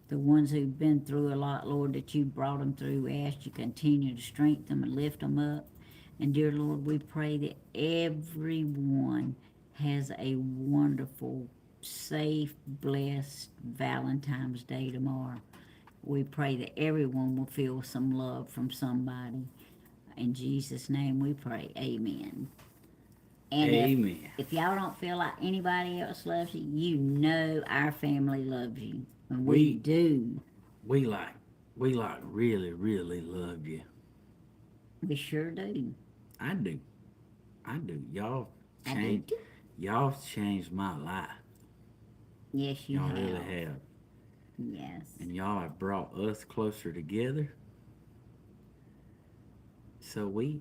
the ones who've been through a lot, Lord, that you brought them through. We ask you to continue to strengthen them and lift them up. And dear Lord, we pray that everyone has a wonderful, safe, blessed Valentine's Day tomorrow. We pray that everyone will feel some love from somebody. In Jesus' name we pray. Amen. And Amen. if y'all don't feel like anybody else loves you, you know our family loves you. And we We- do. We really, really love you. We sure do. I do. Y'all I do changed. too. Y'all changed my life. Yes, you Y'all have. really have. Yes. And y'all have brought us closer together. So we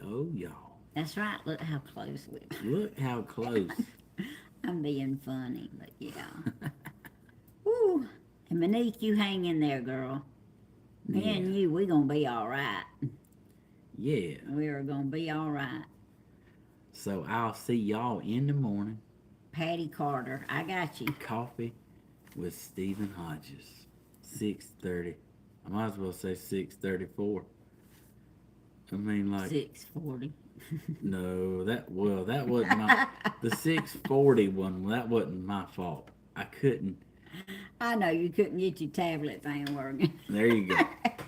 owe y'all. That's right. Look how close we are. Look how close. I'm being funny, but yeah. Woo. And Monique, you hang in there, girl. Me and you, we gonna be all right. Yeah. We are gonna be all right. So I'll see y'all in the morning. Patty Carter, I got you. Coffee with Stephen Hodges. 6:30. I might as well say 6:34. I mean, like 6:40. no, that wasn't my the 6:40 one. That wasn't my fault. I couldn't. I know you couldn't get your tablet thing working. There you go.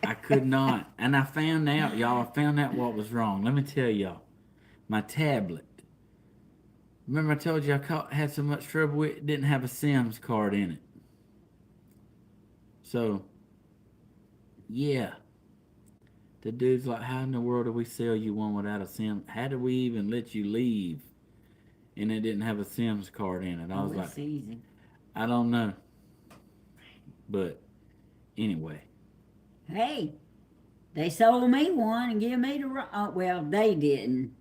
I could not, and I found out, y'all. I found out what was wrong. Let me tell y'all, my tablet. Remember I told you had so much trouble with it, didn't have a Sims card in it. So, yeah. The dude's like, how in the world do we sell you one without a Sims? How do we even let you leave? And it didn't have a Sims card in it. I was like, Easy. I don't know. But, anyway. Hey, they sold me one and gave me the well, they didn't.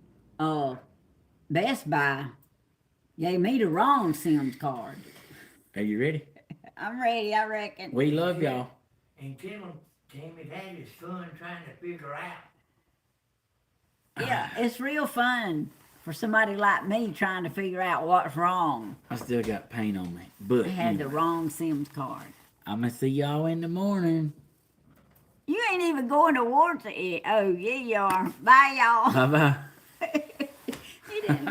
Best Buy gave me the wrong Sims card. Are you ready? I'm ready, I reckon. We love y'all. And Tammy, that is fun trying to figure out. Yeah, it's real fun for somebody like me trying to figure out what's wrong. I still got paint on me. But, I had the anyway, wrong Sims card. I'm going to see y'all in the morning. You ain't even going towards it. Oh, yeah, you are. Bye, y'all. Bye-bye. You didn't